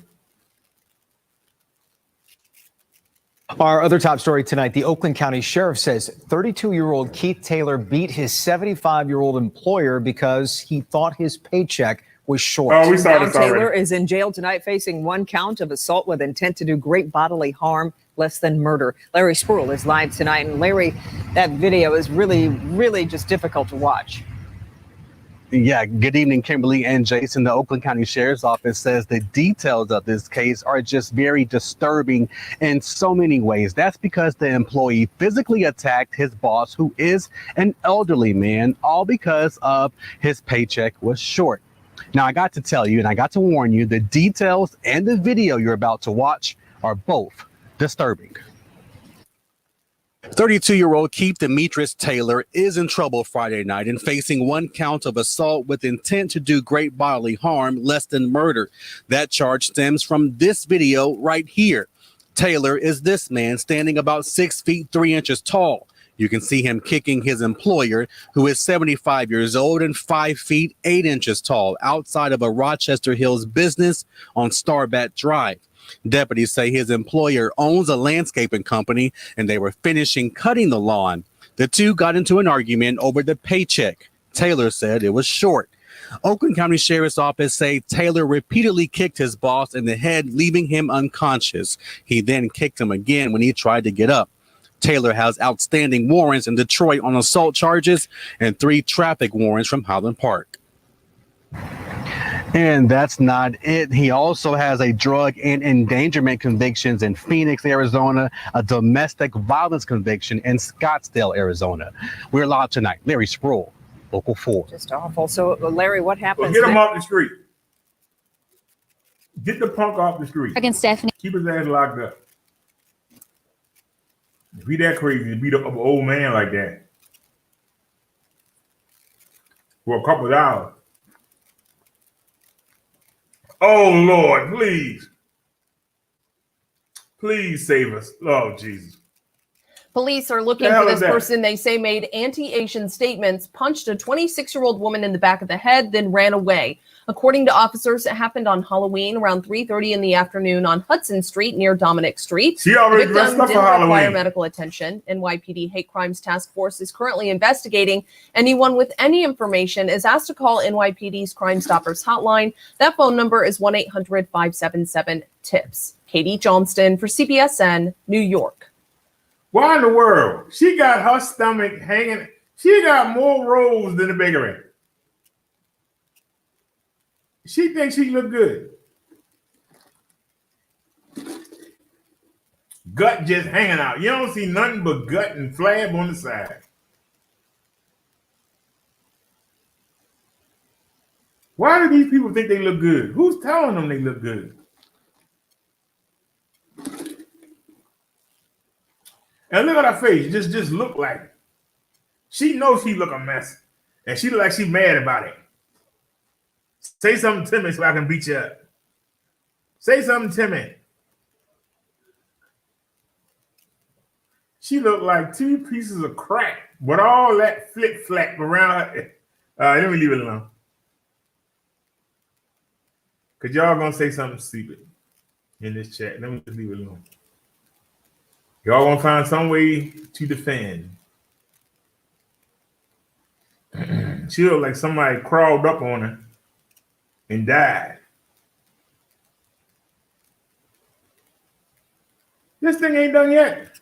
Our other top story tonight, the Oakland County Sheriff says 32-year-old Keith Taylor beat his 75-year-old employer because he thought his paycheck was short. Oh, we saw this already. Taylor is in jail tonight facing one count of assault with intent to do great bodily harm, less than murder. Larry Spruill is live tonight. And Larry, that video is really, really just difficult to watch. Yeah, good evening, Kimberly and Jason. The Oakland County Sheriff's Office says the details of this case are just very disturbing in so many ways. That's because the employee physically attacked his boss, who is an elderly man, all because of his paycheck was short. Now, I got to tell you, and I got to warn you, the details and the video you're about to watch are both disturbing. 32-year-old Keith Demetrius Taylor is in trouble Friday night and facing one count of assault with intent to do great bodily harm, less than murder. That charge stems from this video right here. Taylor is this man standing about 6 feet 3 inches tall. You can see him kicking his employer, who is 75 years old and 5 feet 8 inches tall, outside of a Rochester Hills business on Starbat Drive. Deputies say his employer owns a landscaping company and they were finishing cutting the lawn. The two got into an argument over the paycheck. Taylor said it was short. Oakland County Sheriff's Office say Taylor repeatedly kicked his boss in the head, leaving him unconscious. He then kicked him again when he tried to get up. Taylor has outstanding warrants in Detroit on assault charges and 3 traffic warrants from Highland Park. And that's not it. He also has a drug and endangerment convictions in Phoenix, Arizona, a domestic violence conviction in Scottsdale, Arizona. We're live tonight. Larry Spruill, Local 4. Just awful. So, Larry, what happens? Well, get him off the street. Get the punk off the street. Against Stephanie. Keep his ass locked up. If he that crazy to beat up an old man like that for a couple of hours. Oh, Lord, please. Please save us. Oh, Jesus. Police are looking for this person they say made anti-Asian statements, punched a 26-year-old woman in the back of the head, then ran away. According to officers, it happened on Halloween around 3:30 in the afternoon on Hudson Street near Dominic Street. She already dressed up for Halloween. Require medical attention. NYPD Hate Crimes Task Force is currently investigating. Anyone with any information is asked to call NYPD's Crime Stoppers hotline. That phone number is 1-800-577-TIPS. Katie Johnston for CBSN, New York. Why in the world? She got her stomach hanging. She got more rolls than the bakery. She thinks she look good. Gut just hanging out. You don't see nothing but gut and flab on the side. Why do these people think they look good? Who's telling them they look good? And look at her face. Just look like it. She knows she look a mess. And she look like she mad about it. Say something to me so I can beat you up. Say something to me. She looked like 2 pieces of crack with all that flip-flap around her. Let me leave it alone. Because y'all going to say something stupid in this chat. Let me just leave it alone. Y'all going to find some way to defend. She looked like somebody crawled up on her and died. This thing ain't done yet.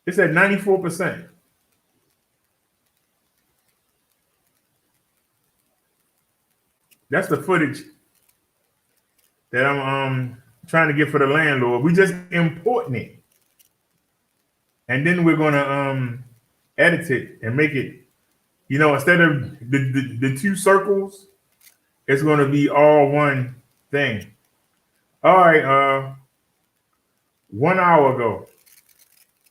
It's at 94%. That's the footage that I'm trying to get for the landlord. We just importing it. And then we're gonna edit it and make it, instead of the 2 circles It's going to be all one thing. All right, 1 hour ago.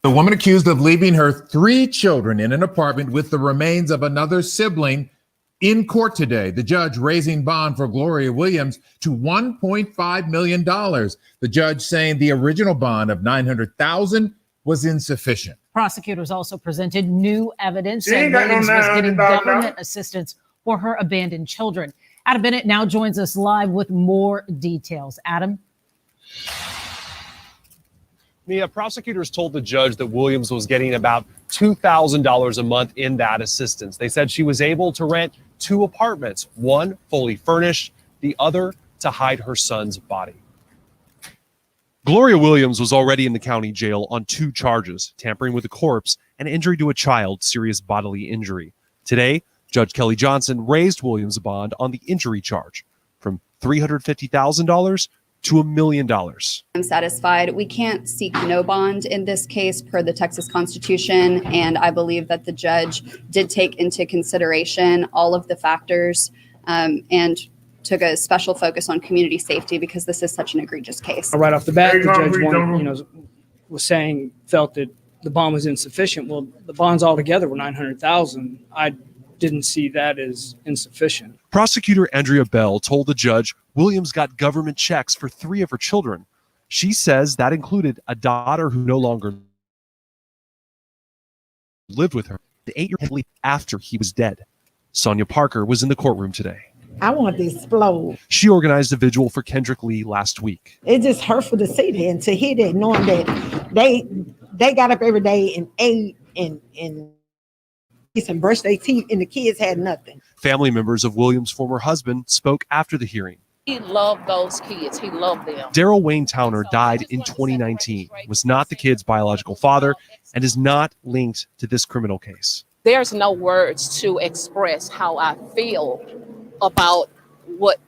The woman accused of leaving her 3 children in an apartment with the remains of another sibling in court today. The judge raising bond for Gloria Williams to $1.5 million. The judge saying the original bond of $900,000 was insufficient. Prosecutors also presented new evidence She that ain't got no Williams was getting $900,000. government assistance for her abandoned children. Adam Bennett now joins us live with more details. Adam? Mia, prosecutors told the judge that Williams was getting about $2,000 a month in that assistance. They said she was able to rent 2 apartments, one fully furnished, the other to hide her son's body. Gloria Williams was already in the county jail on 2 charges, tampering with a corpse and injury to a child, serious bodily injury. Today, Judge Kelly Johnson raised Williams' bond on the injury charge from $350,000 to $1 million. I'm satisfied. We can't seek no bond in this case per the Texas Constitution, and I believe that the judge did take into consideration all of the factors and took a special focus on community safety because this is such an egregious case. Right off the bat, the judge was saying, felt that the bond was insufficient. Well, the bonds altogether were $900,000. I didn't see that as insufficient. Prosecutor Andrea Bell told the judge Williams got government checks for 3 of her children. She says that included a daughter who no longer lived with her, the 8-year-old after he was dead. Sonia Parker was in the courtroom today. I want to explode. She organized a vigil for Kendrick Lee last week. It's just hurtful to see that and to hear that, knowing that they got up every day and ate and brushed their teeth and the kids had nothing. Family members of Williams' former husband spoke after the hearing. He loved those kids. He loved them. Daryl Wayne Towner died in 2019, was not the kid's biological father, and is not linked to this criminal case. There's no words to express how I feel about what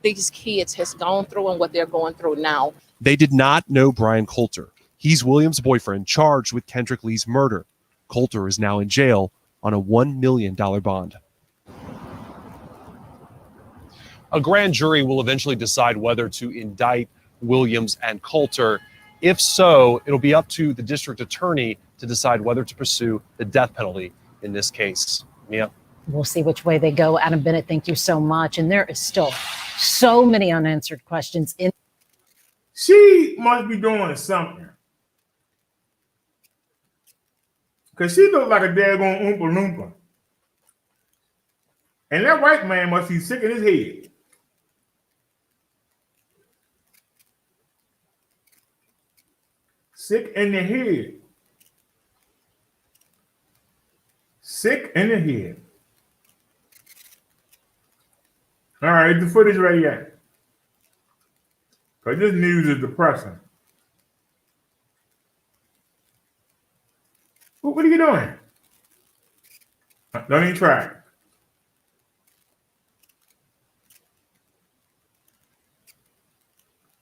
these kids has gone through and what they're going through now. They did not know Brian Coulter. He's Williams' boyfriend charged with Kendrick Lee's murder. Coulter is now in jail on a $1 million bond. A grand jury will eventually decide whether to indict Williams and Coulter. If so, it'll be up to the district attorney to decide whether to pursue the death penalty in this case. Mia? We'll see which way they go. Adam Bennett, thank you so much. And there is still so many unanswered questions. She must be doing something. Because she looks like a daggone Oompa Loompa. And that white man must be sick in his head. Sick in the head. Sick in the head. All right, is the footage ready yet? Because this news is depressing. What are you doing? Don't even try it.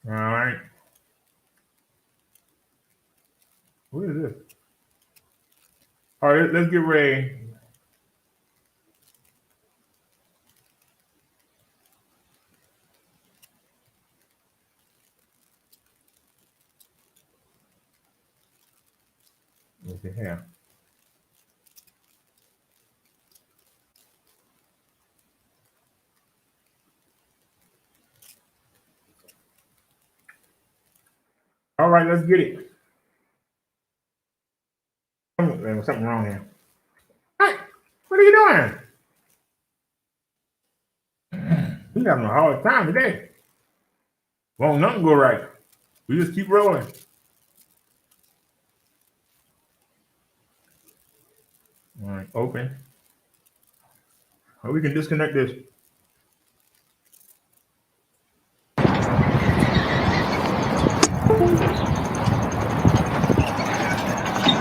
All right. What is this? All right, let's get ready. What's it here? All right, let's get it. There's something wrong here. Hey, what are you doing? He's having a hard time today. Won't nothing go right. We just keep rolling. All right, open. Or we can disconnect this.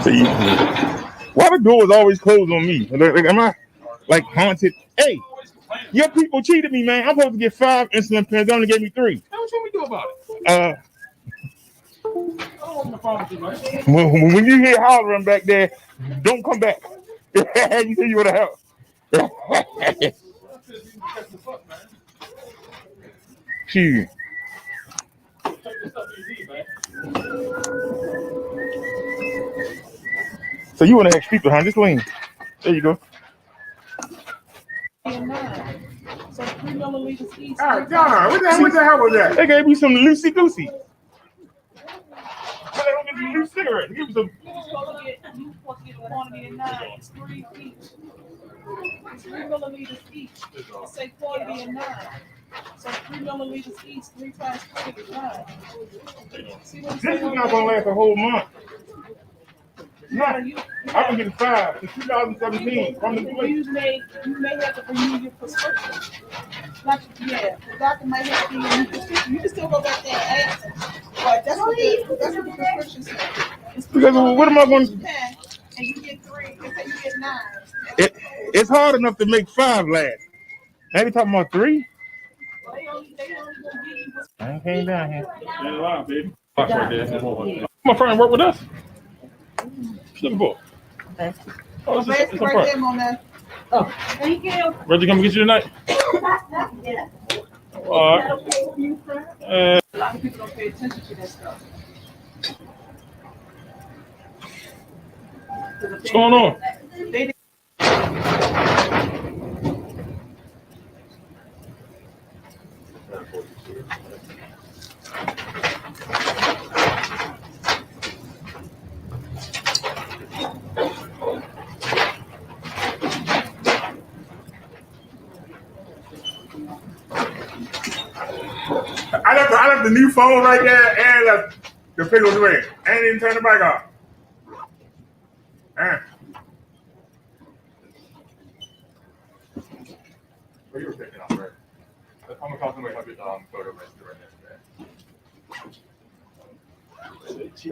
See, why the door is always closed on me? Like, am I like haunted? Hey, your people cheated me, man. I'm supposed to get 5 insulin pens. They only gave me 3. What you want me to do about it? When you hear hollering back there, don't come back. You say you want to help. Shoot. So you want to have street behind this lane. There you go. So 3 milliliters each. Oh, God, what the hell was that? They gave me some loosey goosey. They don't give me loose cigarettes. Give me some. You supposed to get a quantity of 9. It's 3 each. It's 3 milliliters each. It say quantity of 9. So 3 milliliters each. 3 times 3 is 9. See what I'm This saying? is not gonna last a whole month. No, I've been getting 5 since 2017 from the police. You may have to renew your prescription. The doctor might have to give you a new prescription. You can still go back there and ask them. But that's what the prescription says. Because what am I going to? And you get 3, and say you get 9. It's hard enough to make 5 last. Now you talking about 3? They only gonna give you what's. I ain't came down here. Baby. My friend work with us. What's looking for? Oh, this is some part. Oh, thank you. Reggie come get you tonight? Yeah. All right. A lot of people don't pay attention to that stuff. What's going on? I left the new phone right there and left the pig was away. I ain't even turn the bike off. What you were taking off, right? I'm gonna call somebody help you photo register right next to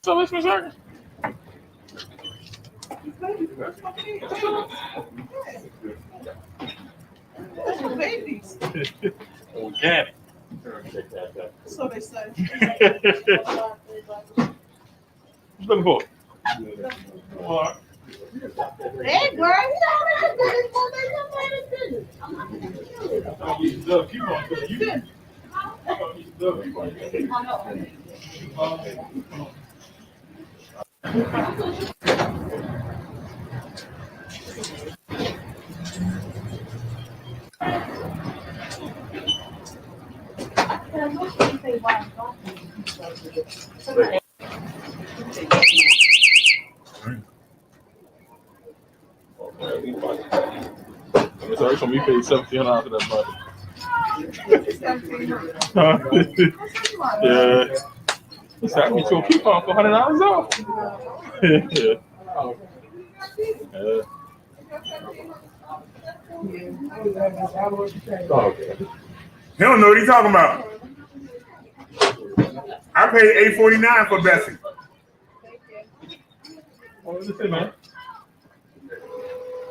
So let's reserve. Babies. Organic. So they say. What's looking for? Hey, girl, Sorry, so we paid $1,700 for that body. Yeah. It's like me to a coupon for $100 off. Yeah. He don't know what he's talking about. I paid $8.49 for Bessie. What does it say, man?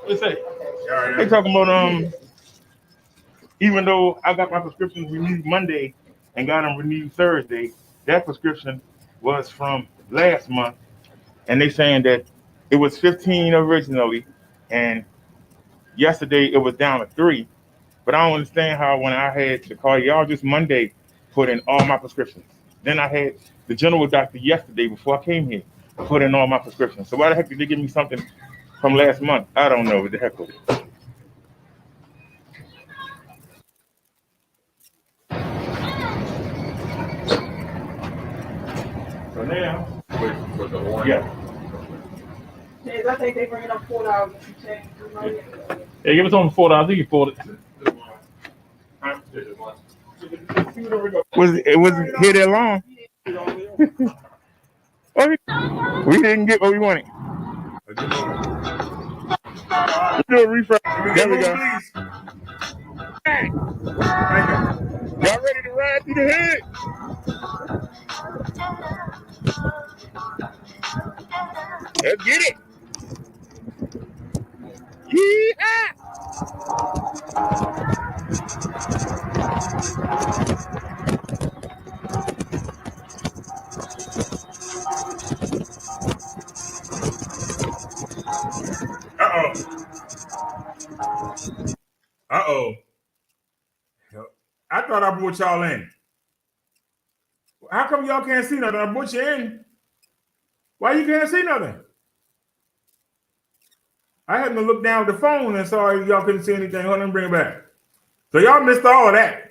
What does it say? They talking about even though I got my prescription renewed Monday and got them renewed Thursday, that prescription was from last month, and they saying that it was 15 originally, and yesterday it was down to 3. But I don't understand how when I had the cardiologist Monday put in all my prescriptions. Then I had the general doctor yesterday before I came here put in all my prescriptions. So why the heck did they give me something from last month? I don't know what the heck was it. So now, with the orange. Yeah. Yes, I think they bring it up $4. Yeah, give it to him $4. I think he bought it. Was it here that long? We didn't get what we wanted. Let's do a refresh. There we go. Y'all ready to ride through the hood? Let's get it. Yeehaw! Uh-oh. I thought I brought y'all in. How come y'all can't see nothing? I brought you in. Why you can't see nothing? I happened to look down at the phone and saw y'all couldn't see anything. Hold on, bring it back. So y'all missed all of that.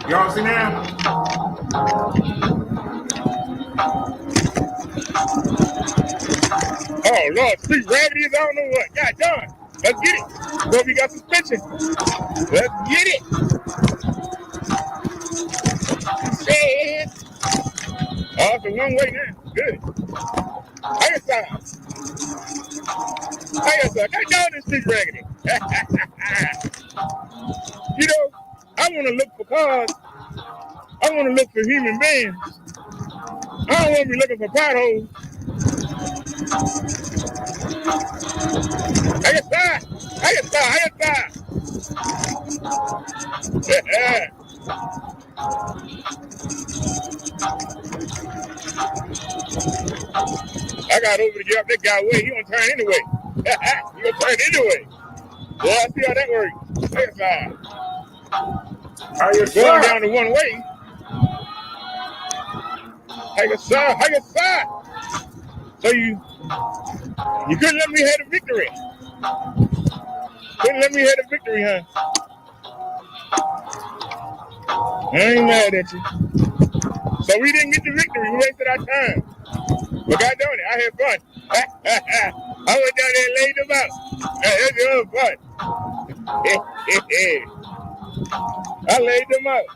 Y'all see now? Oh, Lord, street raggedy is I don't know what. God darn. Let's get it. So we got suspension. Let's get it. Shit. Oh, it's a one way now. Good. I guess God darn this street raggedy. You know, I want to look for cars. I want to look for human beings. I don't want to be looking for potholes. I guess I got over to get up that guy way. He gonna turn anyway. He gonna turn anyway. Yeah, I see how that works. Going down the one way. So you couldn't let me have the victory. Couldn't let me have the victory, huh? I ain't mad at you. So we didn't get the victory. We wasted our time. But God darn it, I had fun. I went down there and laid them out. It was fun. I laid them out.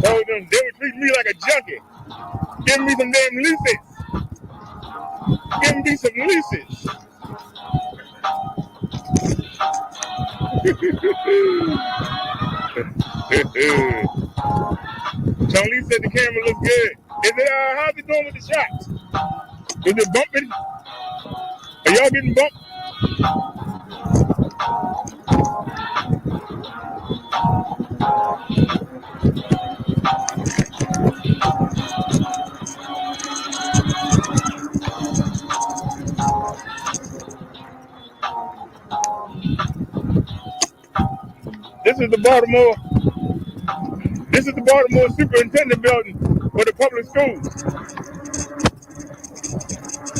Told them they would treat me like a junkie. Give me some damn leases. Give me some leases. Tony said the camera looks good. Is it how's it doing with the shots? Is it bumping? Are y'all getting bumped? This is the Baltimore Superintendent Building for the public schools.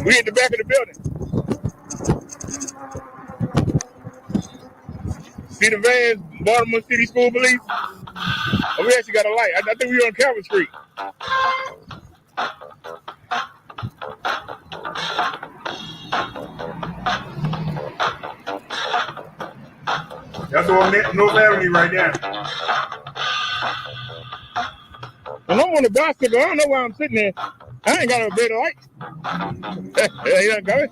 We at the back of the building. See the vans, Baltimore City School Police? Oh, we actually got a light. I think we on Calvin Street. That's on North Avenue right now. And I'm on the bicycle. I don't know why I'm sitting there. I ain't got a better light. You not coming?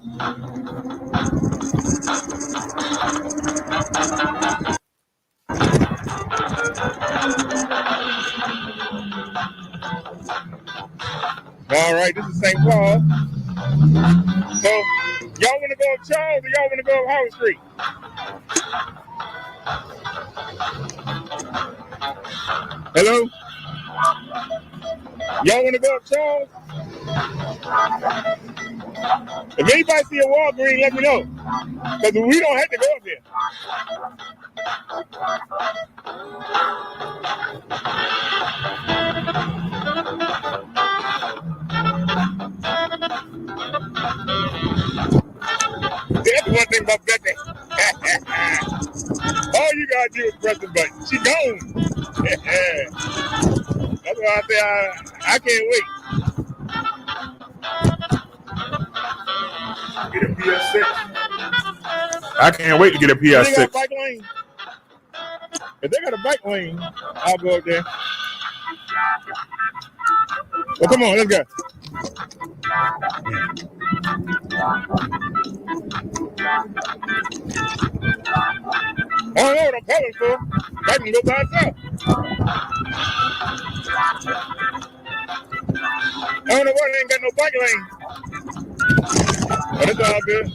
All right, this is St. Paul. So, y'all want to go up Charles or y'all want to go up Howard Street? Hello? Y'all want to go up Charles? If anybody see a Walgreens, let me know. Because we don't have to go up there. That's one thing about Bethany. All you gotta do is press the button. She gone. That's why I say I can't wait. Get a PS6. I can't wait to get a PS6. They got a bike lane. If they got a bike lane, I'll go up there. Well, come on, let's go. I don't know what I'm calling for. I can go by itself. I don't know why they ain't got no bike lane. But it's all good.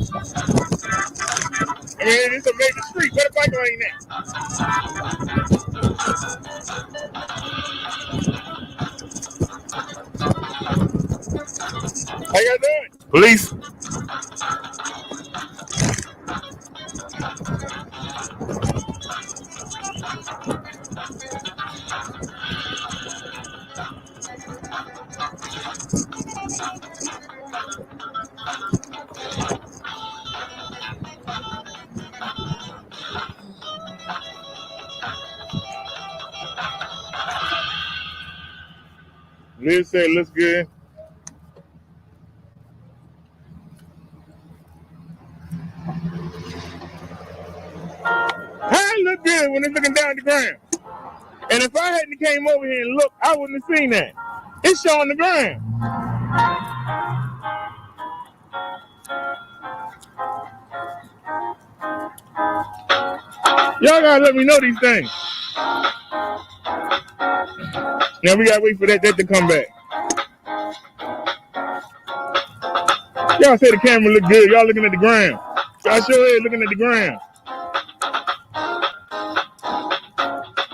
I mean, it's a major street. Where the bike lane at? How y'all doing? Police. Liz said it looks good. How it look good when it's looking down the ground? And if I hadn't came over here and looked, I wouldn't have seen that. It's showing the ground. Y'all gotta let me know these things. Now we gotta wait for that to come back. Y'all say the camera look good. Y'all looking at the ground. Y'all sure is looking at the ground.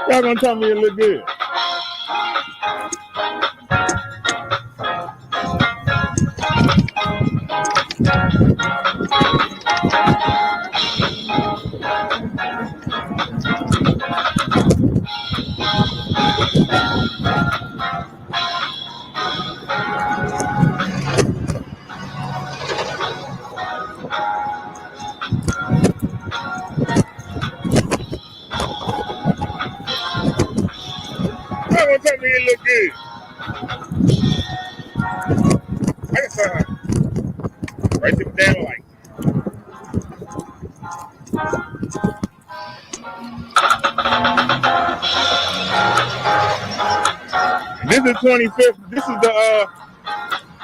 Y'all gonna tell me it look good. Y'all gonna tell me it look good. I can tell her. Right to the damn light. This is 25th. This is the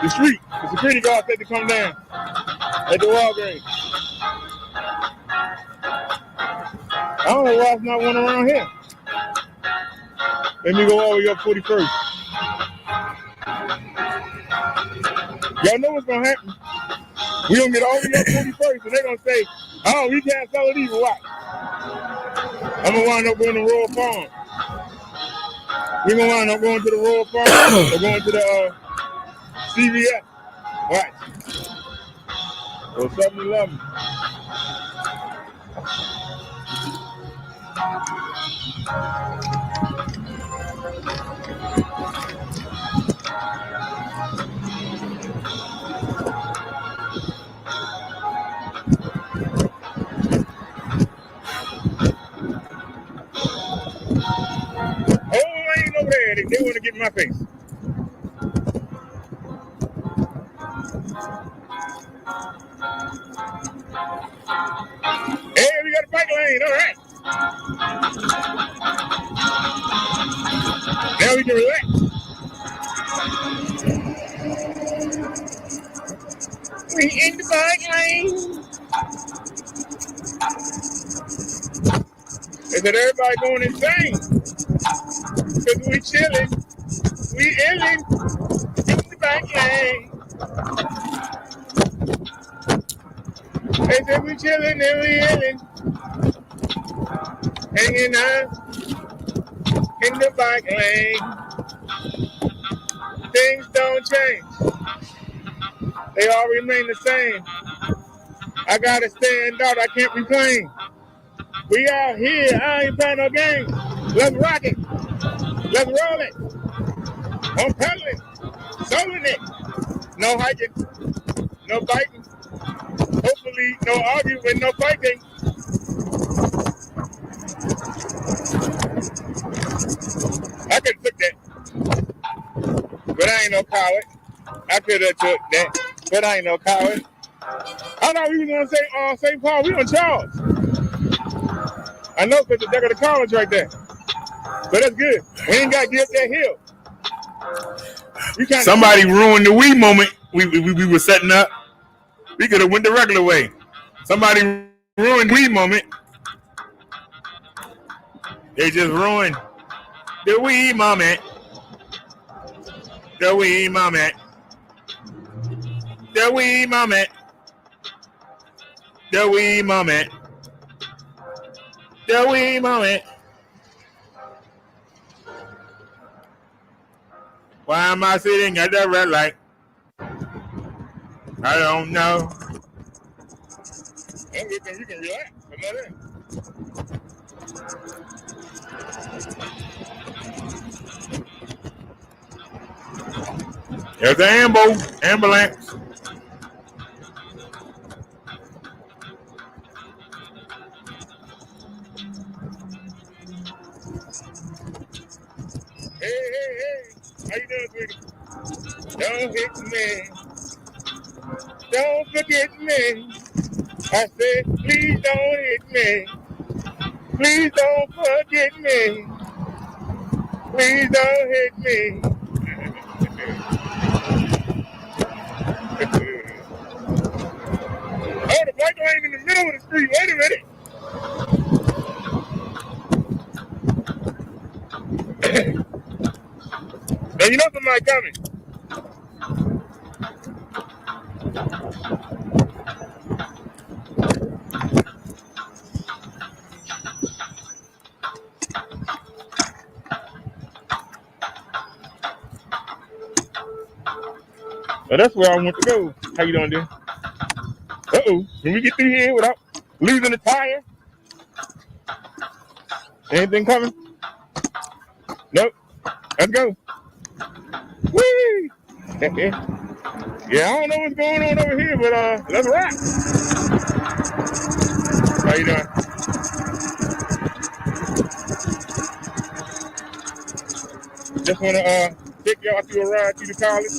street. The security guard said to come down at the Walgreens. I don't know why it's not one around here. Let me go all the way up 41st. Y'all know what's gonna happen. We gonna get all the way up 41st, and they're gonna say, "Oh, we can't sell it either." Why? I'm gonna wind up going to Royal Farm. We're gonna wind up going to the Royal Farm or going to the CVS. Right. Or 7-Eleven. Oh, I ain't over there. They want to get in my face. Hey, we got a bike lane. All right. Now we can relax. We in the bike lane. They said everybody going insane. Because we chilling. We illin' in the bike lane. They said we chilling and we illin'. Hanging out in the bike lane. Things don't change. They all remain the same. I gotta stand out, I can't complain. We out here, I ain't playing no games. Let's rock it. Let's roll it. I'm pedaling, soling it. No hiking, no biking. Hopefully, no arguing, no fighting. I could have took that, but I ain't no coward. I could have took that, but I ain't no coward. I thought we was gonna say St. Paul. We on Charles. I know because they got the college right there. But that's good. We ain't got to get up that hill. Somebody ruined the Wii moment we were setting up. We could have went the regular way. Somebody ruined the Wii moment. They just ruined the Wii moment. The Wii moment. The Wii moment. The Wii moment. the wee moment. Why am I sitting at the red light? I don't know. You can relax. There's the ambulance. Hey. How you doing, sweetie? Don't hit me. Don't forget me. I said, please don't hit me. Please don't forget me. Please don't hit me. Oh, the bike lane in the middle of the street. Wait a minute. Now you know somebody coming. Well, that's where I want to go. How you doing, dude? Uh-oh. Can we get through here without losing the tire? Anything coming? Nope. Let's go. Whee! Yeah, I don't know what's going on over here, but let's rock. How you doing? Just want to take y'all through a ride through the college.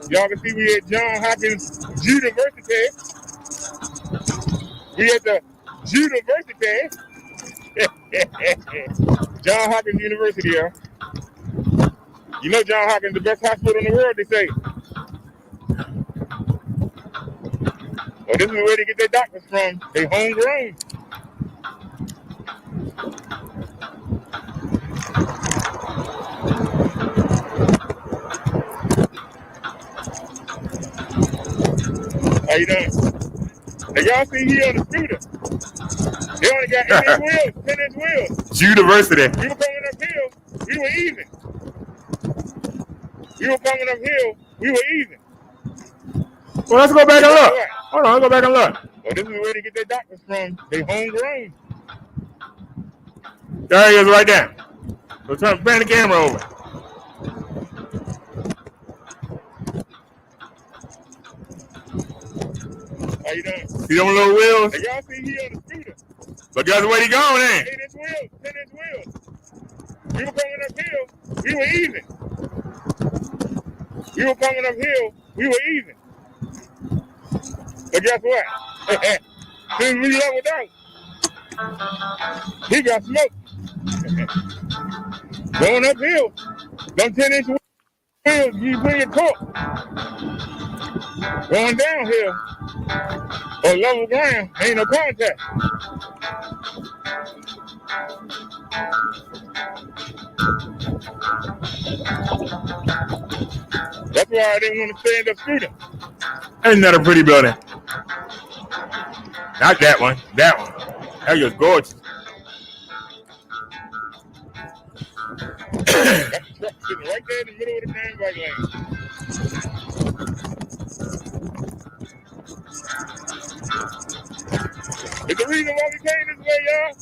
Y'all can see we at John Hopkins University. We at the University. John Hopkins University, yeah. You know John Hopkins, the best hospital in the world, they say. Well, this is where they get their doctors from. They homegrown. How you doing? Now y'all see he on the scooter. They only got 8-inch wheels, 10-inch wheels. University. We were coming uphill, we were even. We were even. Well, let's go back and look. Hold on, let's go back and look. Well, this is where they get their doctors from. They homegrown. There he is right there. So bring the camera over. How you doing? See them little wheels? Hey, y'all see he on the scooter. But guess where he going in? 8-inch wheels, 10-inch wheels. We were coming uphill, we were even. We were even. But guess what? Since we leveled out, he got smoked. Going uphill, them 10-inch wheels, you bring your torque. Going downhill, on level ground, ain't no contact. That's why I didn't want to stand up scooter. Ain't that a pretty building? Not that one. That one. That was gorgeous. That's the truck sitting right there in the middle of the damn bike lane. It's the reason why we came this way, y'all.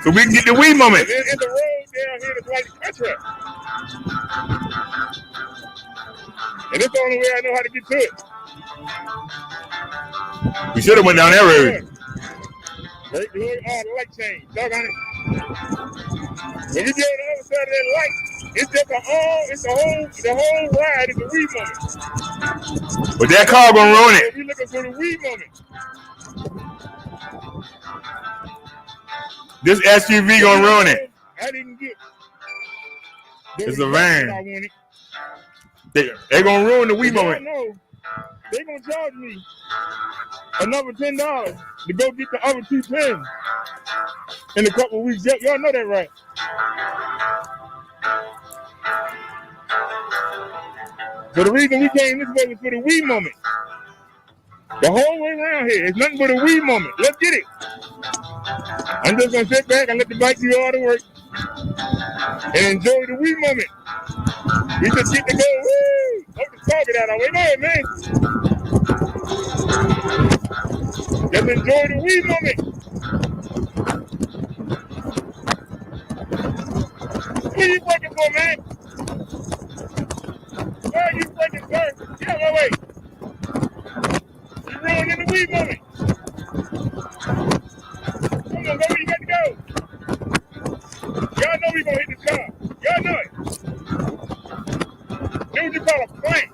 So we can get the Wii moment. And then in the road down here, it's like a contract. And it's the only way I know how to get to it. We should have went down that road. Right, the light change. Dog on it. When we get on the other side of that light, it's just the whole ride is a Wii moment. But that car gonna ruin it. If you're looking for the Wii moment. This SUV gonna ruin it. I didn't get. It's a van. They're gonna ruin the Wii moment. No, they're gonna charge me another $10 to go get the other 2 pins in a couple of weeks. Y'all know that, right? So the reason we came this way was for the Wii moment. The whole way around here, it's nothing but a wee moment. Let's get it. I'm just gonna sit back and let the bike do all the work and enjoy the wee moment. We just get to go, woo! Hope the target out our way. Go ahead, man. Just enjoy the wee moment. What are you working for, man? Why are you working, sir? Get out of my way. You're ruining the wee moment. Come on, go where you got to go. Y'all know we gonna hit this car. Y'all know it. Do what you call a plank.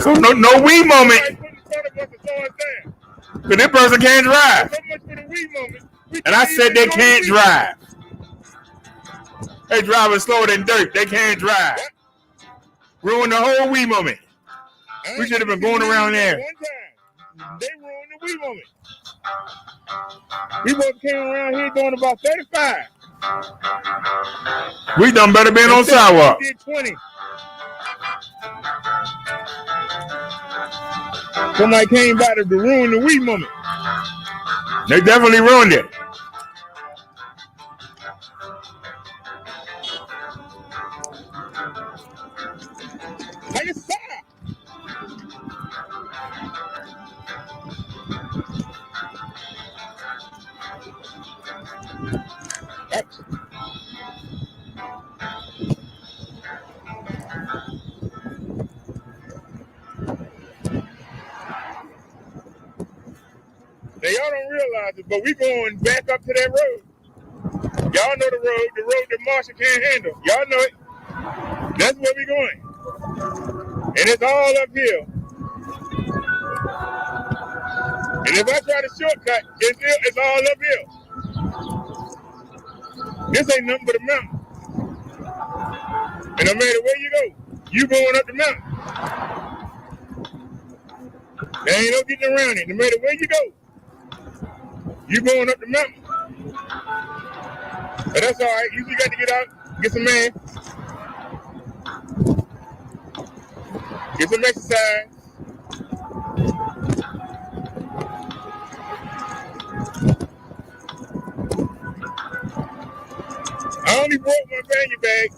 So no wee moment. Because this person can't drive. And I said they can't drive. They driving slower than dirt. They can't drive. Ruin the whole wee moment. We should have been going around there. They ruined the wee moment. We both came around here doing about 35. We done better been on sidewalk. We did 20. Somebody came by to ruin the wee moment. They definitely ruined it. How you stop? Now y'all don't realize it, but we going back up to that road. Y'all know the road that Marshall can't handle. Y'all know it. That's where we going. And it's all uphill. And if I try to shortcut, it's all uphill. This ain't nothing but a mountain. And no matter where you go, you going up the mountain. There ain't no getting around it. No matter where you go, you going up the mountain. But that's all right. You just got to get out, get some man, get some exercise. I only broke my banjo bag.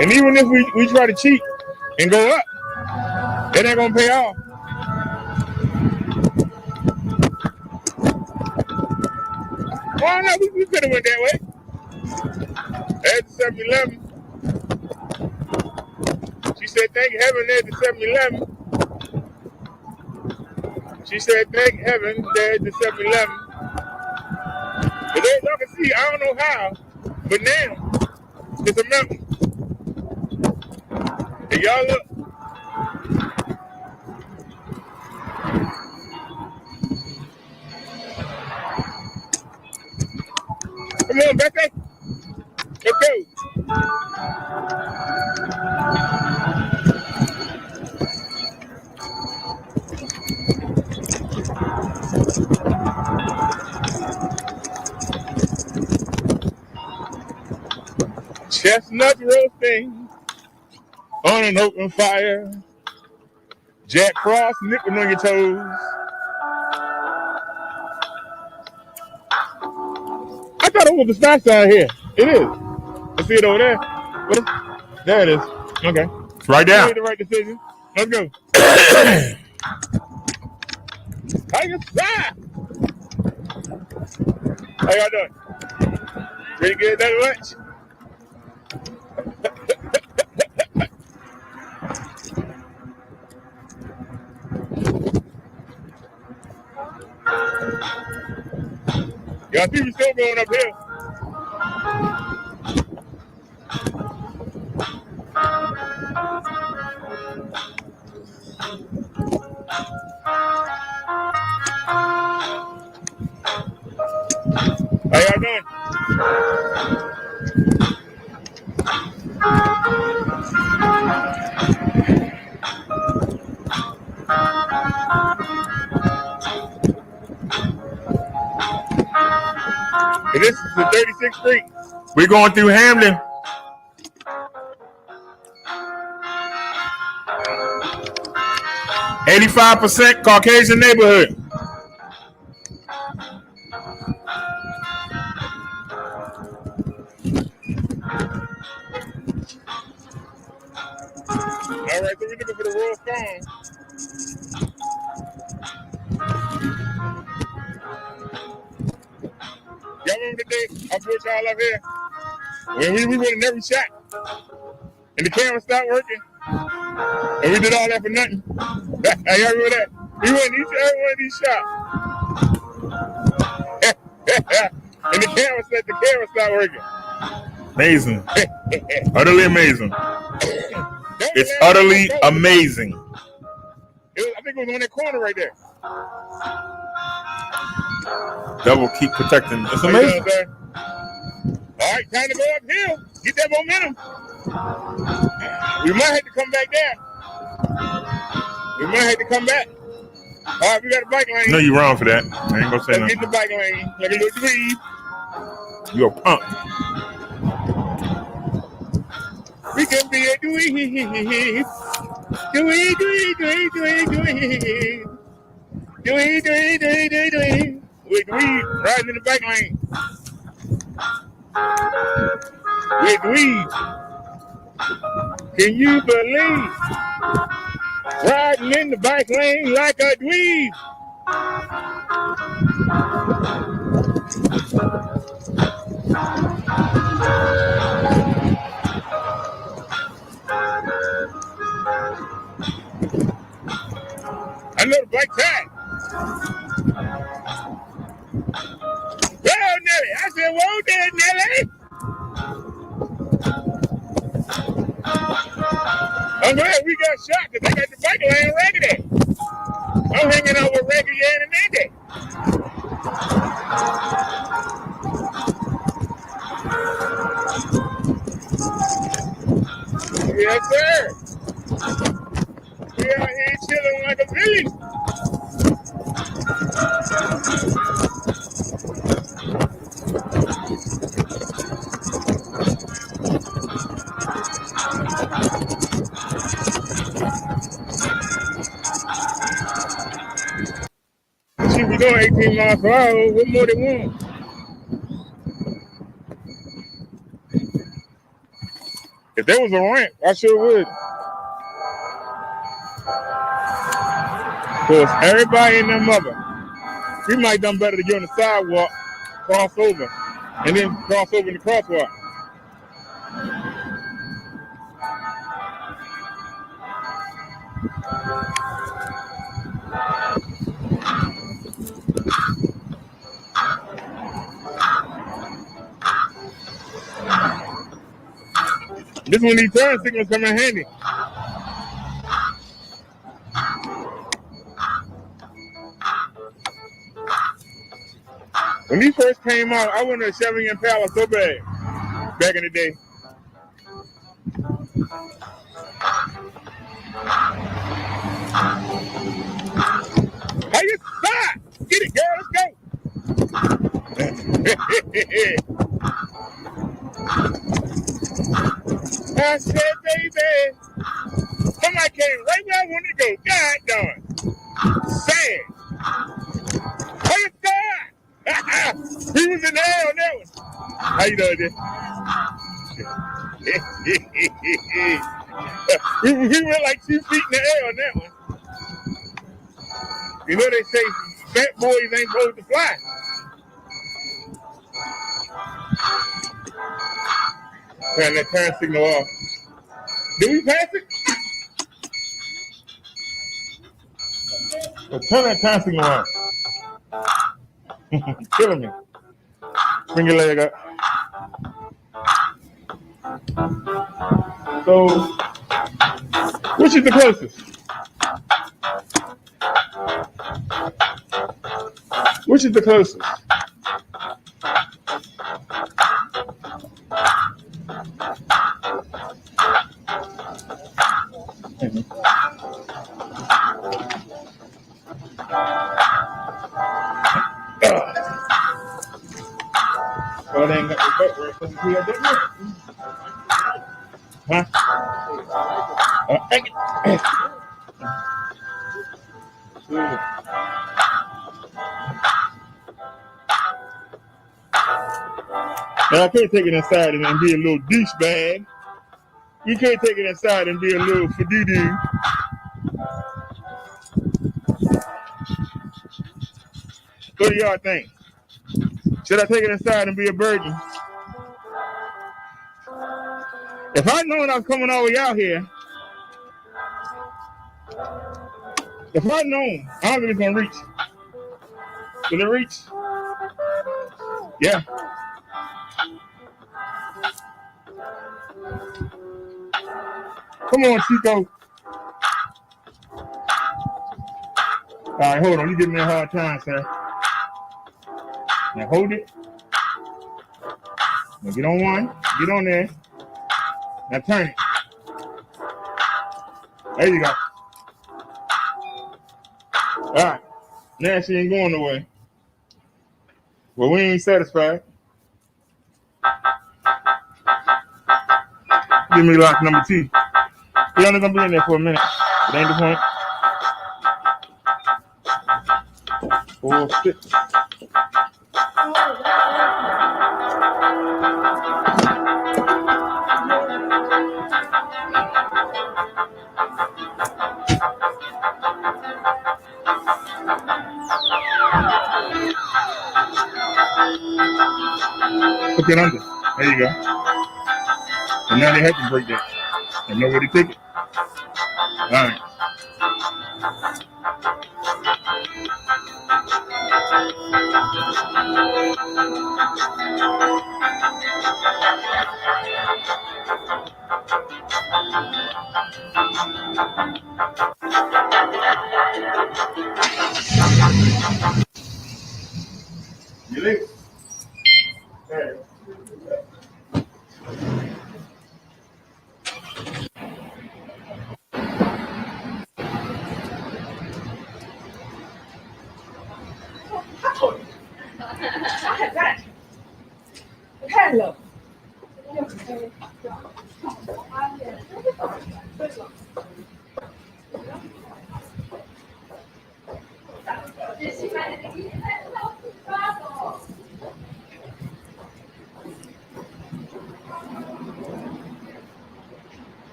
And even if we try to cheat and go up, it ain't gonna pay off. Oh no, we could have went that way. At the 7-Eleven. She said, thank heaven there's the 7-Eleven. She said, thank heaven there's the 7-Eleven. But as y'all can see, I don't know how, but now it's a mountain. And y'all look. Come on, back up. Let's go. Chestnuts roasting on an open fire. Jack Frost nipping on your toes. I thought it was a stop sign here. It is. I see it over there. There it is. Okay. It's right there. You made the right decision. Let's go. How you stop? How y'all doing? Pretty good, that much? Y'all see me still going uphill. How y'all doing? This is the 36th Street. We're going through Hamden. %85 Caucasian neighborhood. All right, so we're looking for the Royal Farm. Y'all remember the day I put y'all up here? When we went in every shot and the camera stopped working and we did all that for nothing. Y'all remember that? We went in every one of these shots. And the camera said the camera stopped working. Amazing. Utterly amazing. It's utterly amazing. I think it was on that corner right there. Devil keep protecting. It's amazing. All right, time to go uphill. Get that momentum. We might have to come back there. We might have to come back. All right, we got a bike lane. No, you're wrong for that. I ain't gonna say nothing. Get the bike lane. Like a little dweeb. You're a punk. We can be a dweeb. Dweeb, dweeb, dweeb, dweeb, dweeb. Dweeb, dweeb, dweeb, dweeb, dweeb. With dweeb riding in the bike lane. With dweeb. Can you believe? Riding in the bike lane like a dweeb. I know the bike tag. Whoa, Nelly. I said, whoa there, Nelly. I'm glad we got shot because they got the bike lane raggedy. I'm hanging out with Reggie and Andy. Yes, sir. We out here chilling like a village. She be going 18 miles per hour. What more they want? If there was a ramp, I sure would. Of course, everybody and their mother. We might done better to get on the sidewalk, cross over, and then cross over in the crosswalk. This one, these turn signals come in handy. When these first came out, I wanted a Chevy Impala so bad back in the day. How you stop? Get it, girl. Let's go. I said, baby, somebody came right where I wanted to go. God darn. Sad. How you stop? He was in the air on that one. How you doing, dude? We went like 2 feet in the air on that one. You know they say fat boys ain't supposed to fly. Turn that turn signal off. Did we pass it? Well, turn that turn signal off. Killing me. Bring your leg up. So, which is the closest? Which is the closest? Well, they ain't got the butt right because we had that money. Huh? And I can't take it inside and be a little douchebag. You can't take it inside and be a little fadoo-doo. What do y'all think? Should I take it inside and be a burden? If I'd known I was coming all the way out here, if I'd known, I don't think it's gonna reach. Will it reach? Yeah. Come on, Chico. All right, hold on. You giving me a hard time, sir. Now hold it. Now get on one. Get on there. Now turn it. There you go. All right. Now she ain't going away. Well, we ain't satisfied. Give me lock number 2. He only gonna be in there for a minute. It ain't the point. 4, 6. Put it under. There you go. And now they have to break that. And nobody take it. All right. You late? Hey. Hello.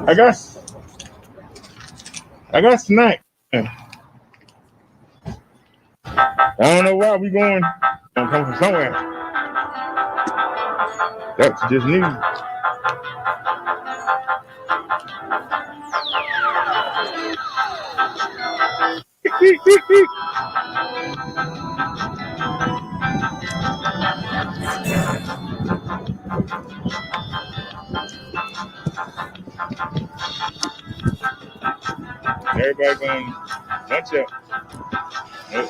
I got sniped. I don't know why we going. I'm coming from somewhere. That's just news. Everybody going lunch up. Nope.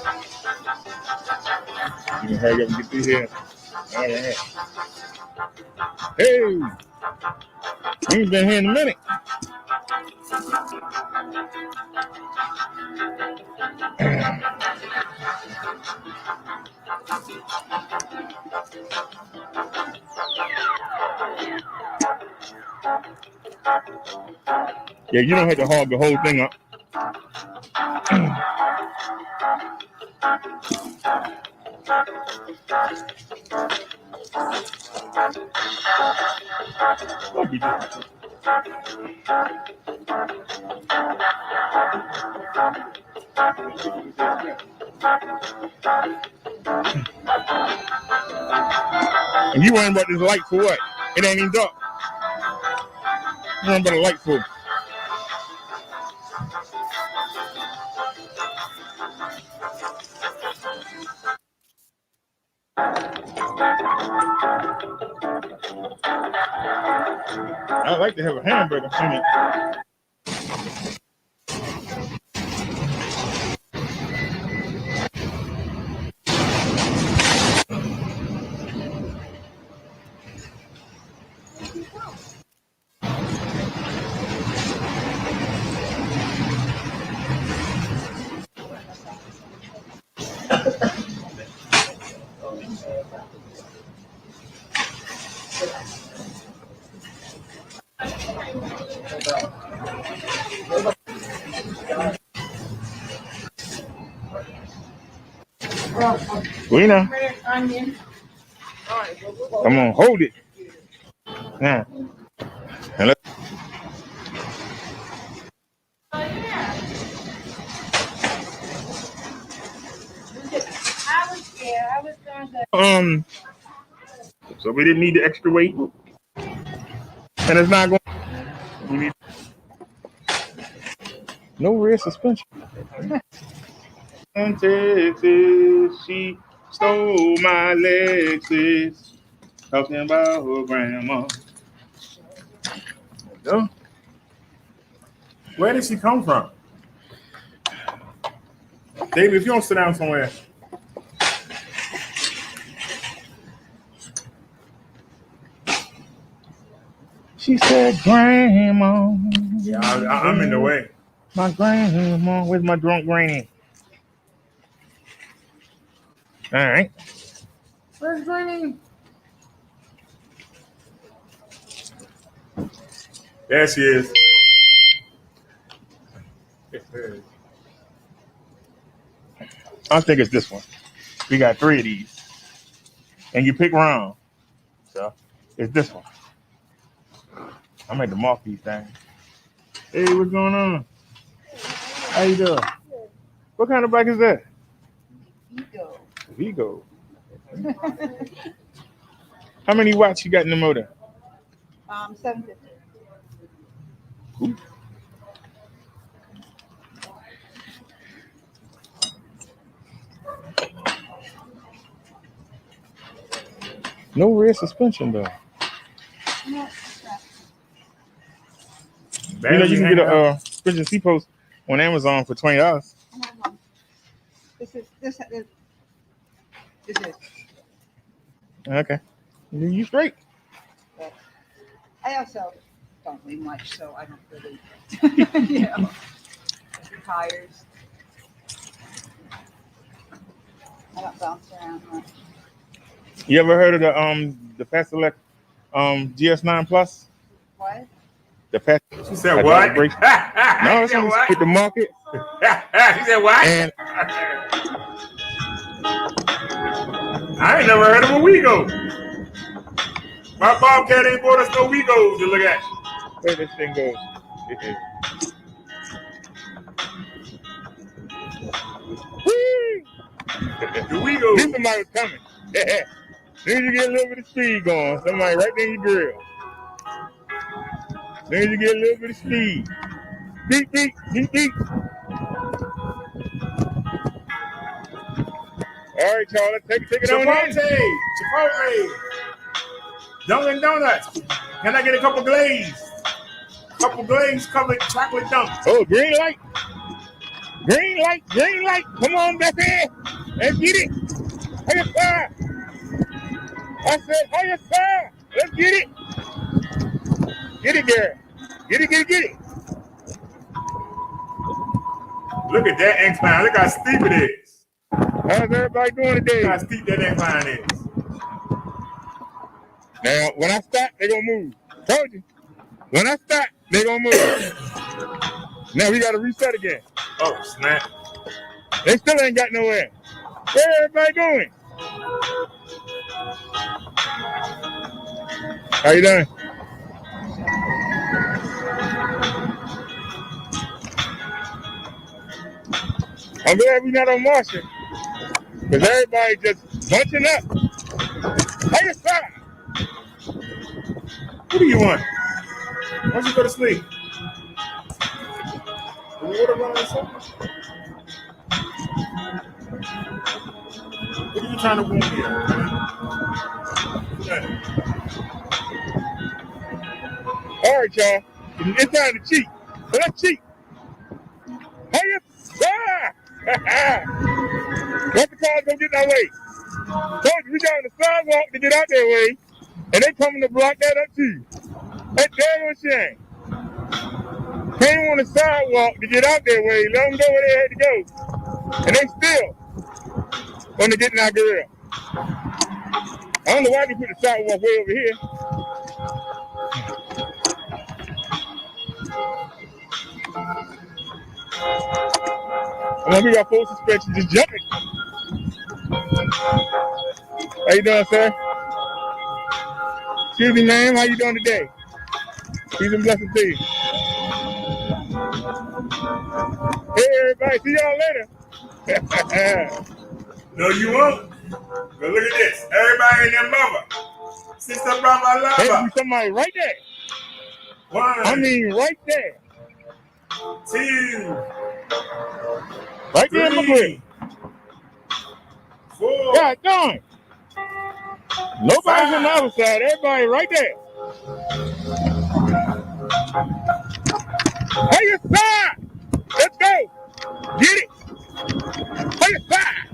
You can hurry up and get through here. All right. Hey, we ain't been here in a minute. Yeah, you don't have to hog the whole thing up. And you worrying about this light for what? It ain't even dark. You worrying about the light for? I like to have a hamburger. Lena, come on, hold it. Yeah. And let's so we didn't need the extra weight, and it's not going. We need no rear suspension. And Texas, she stole my Lexus. Talking about her grandma. No. Where did she come from? David, if you don't sit down somewhere. She said, Grandma. Yeah, I'm in the way. My grandma. Where's my drunk granny? All right. Where's Granny? There she is. I think it's this one. We got 3 of these. And you pick round. So it's this one. I'm at the mark these things. Hey, what's going on? How you doing? What kind of bike is that? Vigo. How many watts you got in the motor? 750. Cool. No rear suspension though. You know you can get a Christian C post on Amazon for $20. This is. Okay. You straight. I also don't weigh much, so I don't really, you know, tires. I don't bounce around much. You ever heard of the Fast Select GS9 Plus? What? The Fast. She said what? No, it's on with the market. She said what? And I ain't never heard of a Wego. My Bobcat ain't bought us no Wegos to look at. Where this thing goes? The Wego. Knew somebody was coming. Then you get a little bit of speed going. Somebody right there in your grill. Then you get a little bit of speed. Beep, beep, beep, beep. All right, Charlie, take it on in. Chipotle. Dunkin' Donuts. Can I get a couple glazed? Couple glazed covered chocolate dunks. Oh, green light. Green light, green light. Come on, Becky. Let's get it. Higher side. I said higher side. Let's get it. Get it, girl. Get it, get it, get it. Look at that incline. Look how steep it is. How's everybody doing today? Look how steep that incline is. Now, when I stop, they're going to move. Told you. When I stop, they gonna move. Now we gotta reset again. Oh, snap. They still ain't got nowhere. Where everybody going? How you doing? I'm glad we're not on Martian. Because everybody just bunching up. How you stop? What do you want? Why don't you go to sleep? The water running or something? What are you trying to warn me of? All right, y'all. It's time to cheat. So let's cheat. How you stop? Let the cars go get that way. Told you, we got on the sidewalk to get out that way, and they coming to block that up too. That damn shame. Came on the sidewalk to get out that way, let them go where they had to go. And they still want to get in our grill. I don't know why they put the sidewalk way over here. We got full suspension, just jumping. How you doing, sir? Excuse me, ma'am. How you doing today? Peace and blessings to you. Hey, everybody. See y'all later. No, you won't. But look at this. Everybody in their mother. Sister, brother, lover. There's be somebody right there. One. I mean, right there. Two. Right there in my grill. 4. God darn. Nobody's on the other side. Everybody right there. Hey, you side. Let's go. Get it. Hey, you side.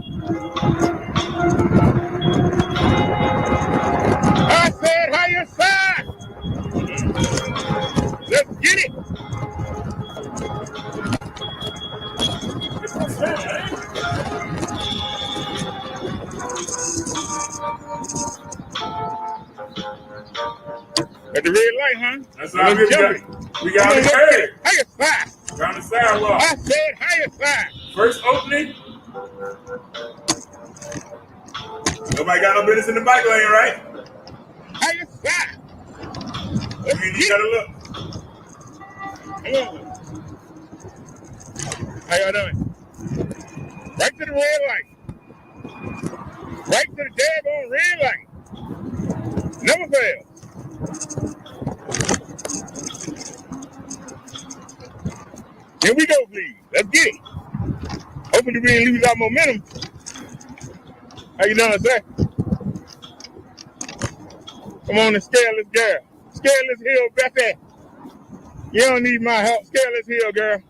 I said, how you side? Let's get it. At the red light, huh? That's all we got. We got on the curb. How you side? On the sidewalk. I said, how you side? First opening. Nobody got no business in the bike lane, right? How you side? I mean, you gotta look. Come on. How y'all doing? Right to the red light. Right to the daggone red light. Never fails. Here we go, please. Let's get it. Hopefully we didn't lose our momentum. How you doing, sir? Come on and scale this girl. Scale this hill, Bethany. You don't need my help. Scale this hill, girl.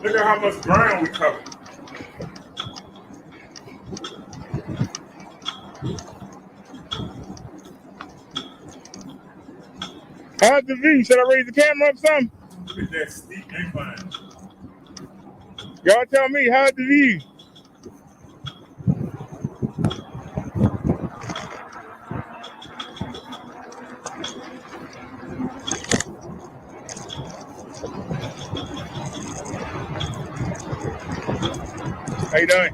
Look at how much ground we covered. How's the view? Should I raise the camera up some? Look at that steep incline. Y'all tell me, how's the view? How you doing?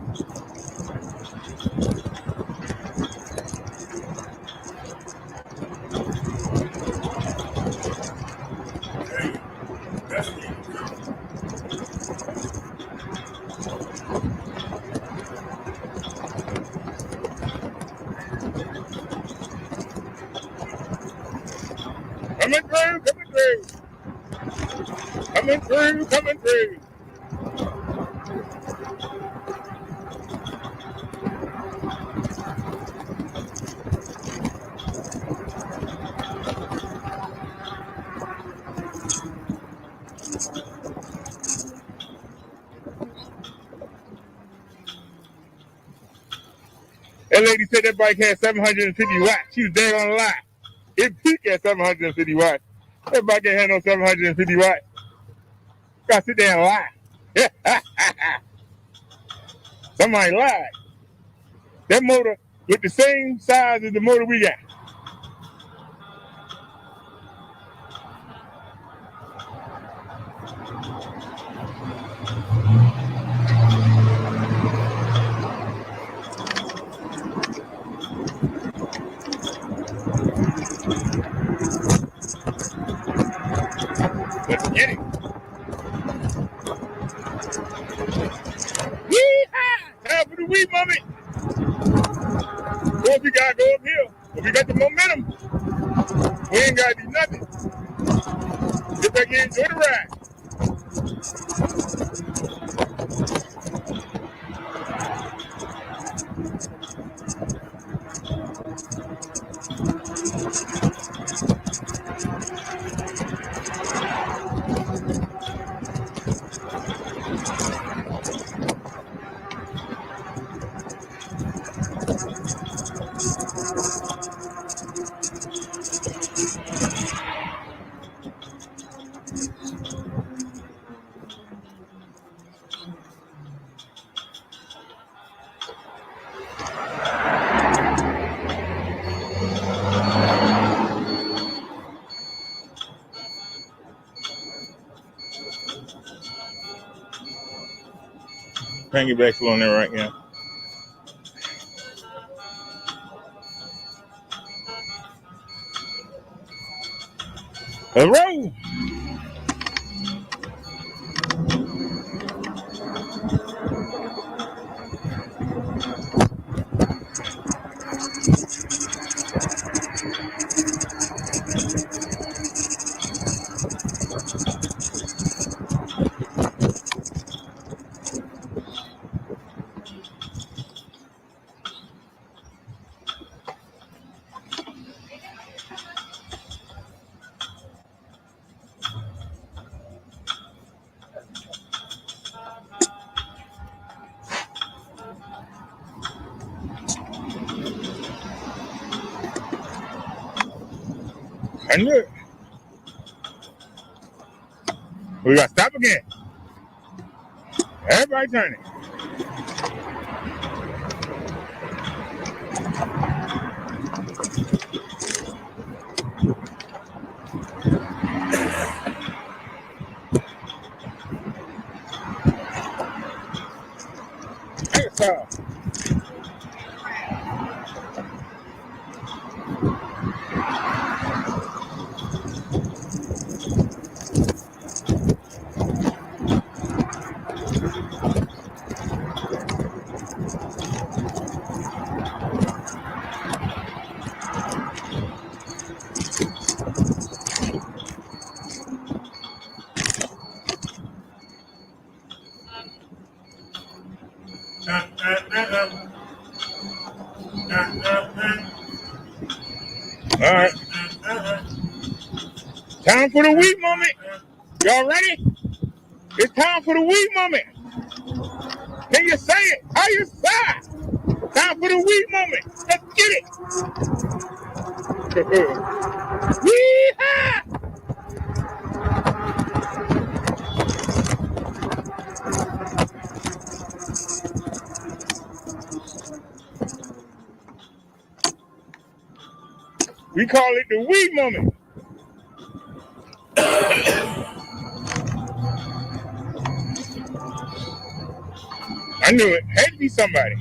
That's Coming through, coming through. Coming through, coming through. That lady said that bike had 750 watts. She was dead on the lie. It peaked at 750 watts. That bike ain't had no 750 watts. Gotta sit there and lie. Somebody lied. That motor with the same size as the motor we got. Let's get it. Yee-haw! Time for the weed moment. Go if we gotta go uphill. If we got the momentum, we ain't gotta do nothing. Get back in, enjoy the ride. Can't get back slow on there right now. Hello. I knew it. We got to stop again. Everybody turning. Exercise. All right. Time for the weed moment. Y'all ready? It's time for the weed moment. Can you say it? How you say? Time for the weed moment. Let's get it. Yee-haw! We call it the weed moment. I knew it. Had to be somebody.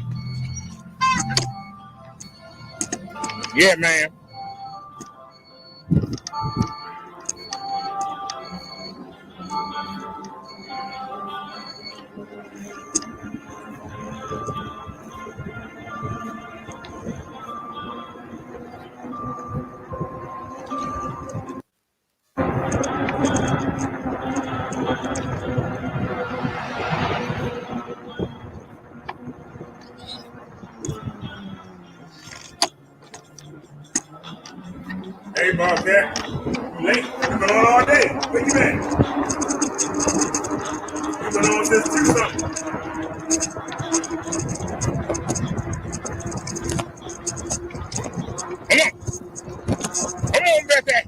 Yeah, man. Hey, Bobcat. You late? You've been on all day. Where you been? You've been on since 2-something. Come on. Come on, Bobcat.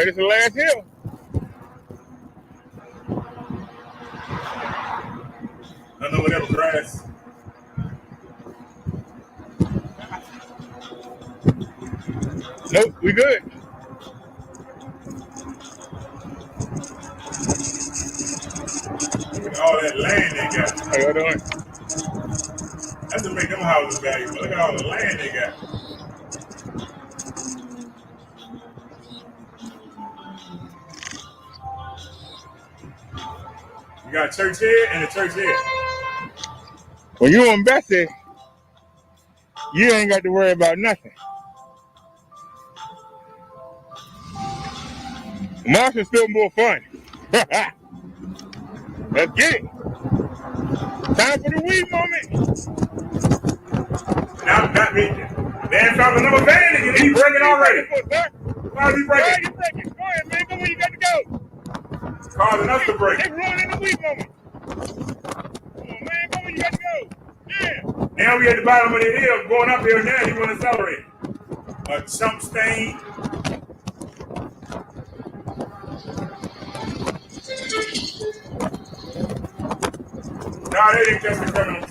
Like it's the last hill. I know whatever grass. Nope, we good. Look at all that land they got. How y'all doing? That's to make them houses valuable. Look at all the land they got. You got a church here and a church here. When you on Bessie, you ain't got to worry about nothing. Marshall's still more fun. Let's get it. Time for the weed moment. Now, not me. Man found another van again. He's breaking already. Why is he breaking? Go ahead, man. Go where you got to go. Causing us to break. It's ruining the weed moment. Come on, man. Go where you got to go. Yeah. Now we at the bottom of the hill. Going up here now. You want to accelerate. A chump stain. Nah, they didn't catch the criminal.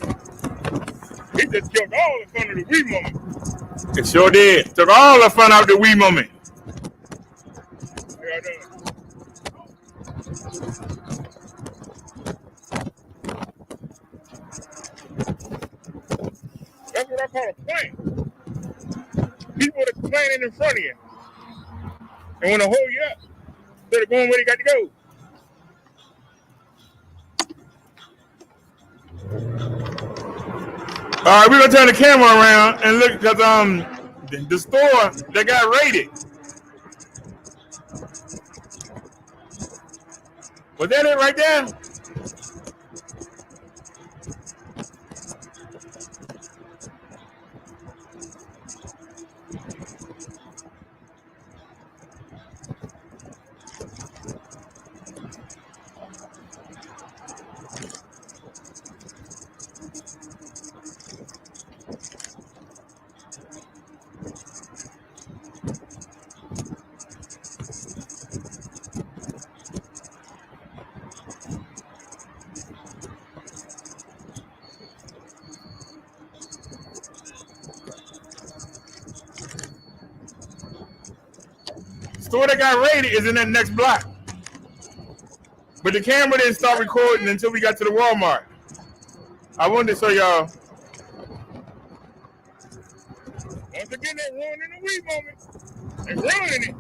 He just killed all the fun of the weed moment. It sure did. Took all the fun out of the weed moment. How y'all doing? That's what I call a plant. People that are planning in front of you and want to hold you up instead of going where they got to go. All right, we're gonna turn the camera around and look because the store that got raided. Was that it right there? Store that got raided is in that next block. But the camera didn't start recording until we got to the Walmart. I wanted to show y'all. Once again, they're ruining the weed moment. They're ruining it.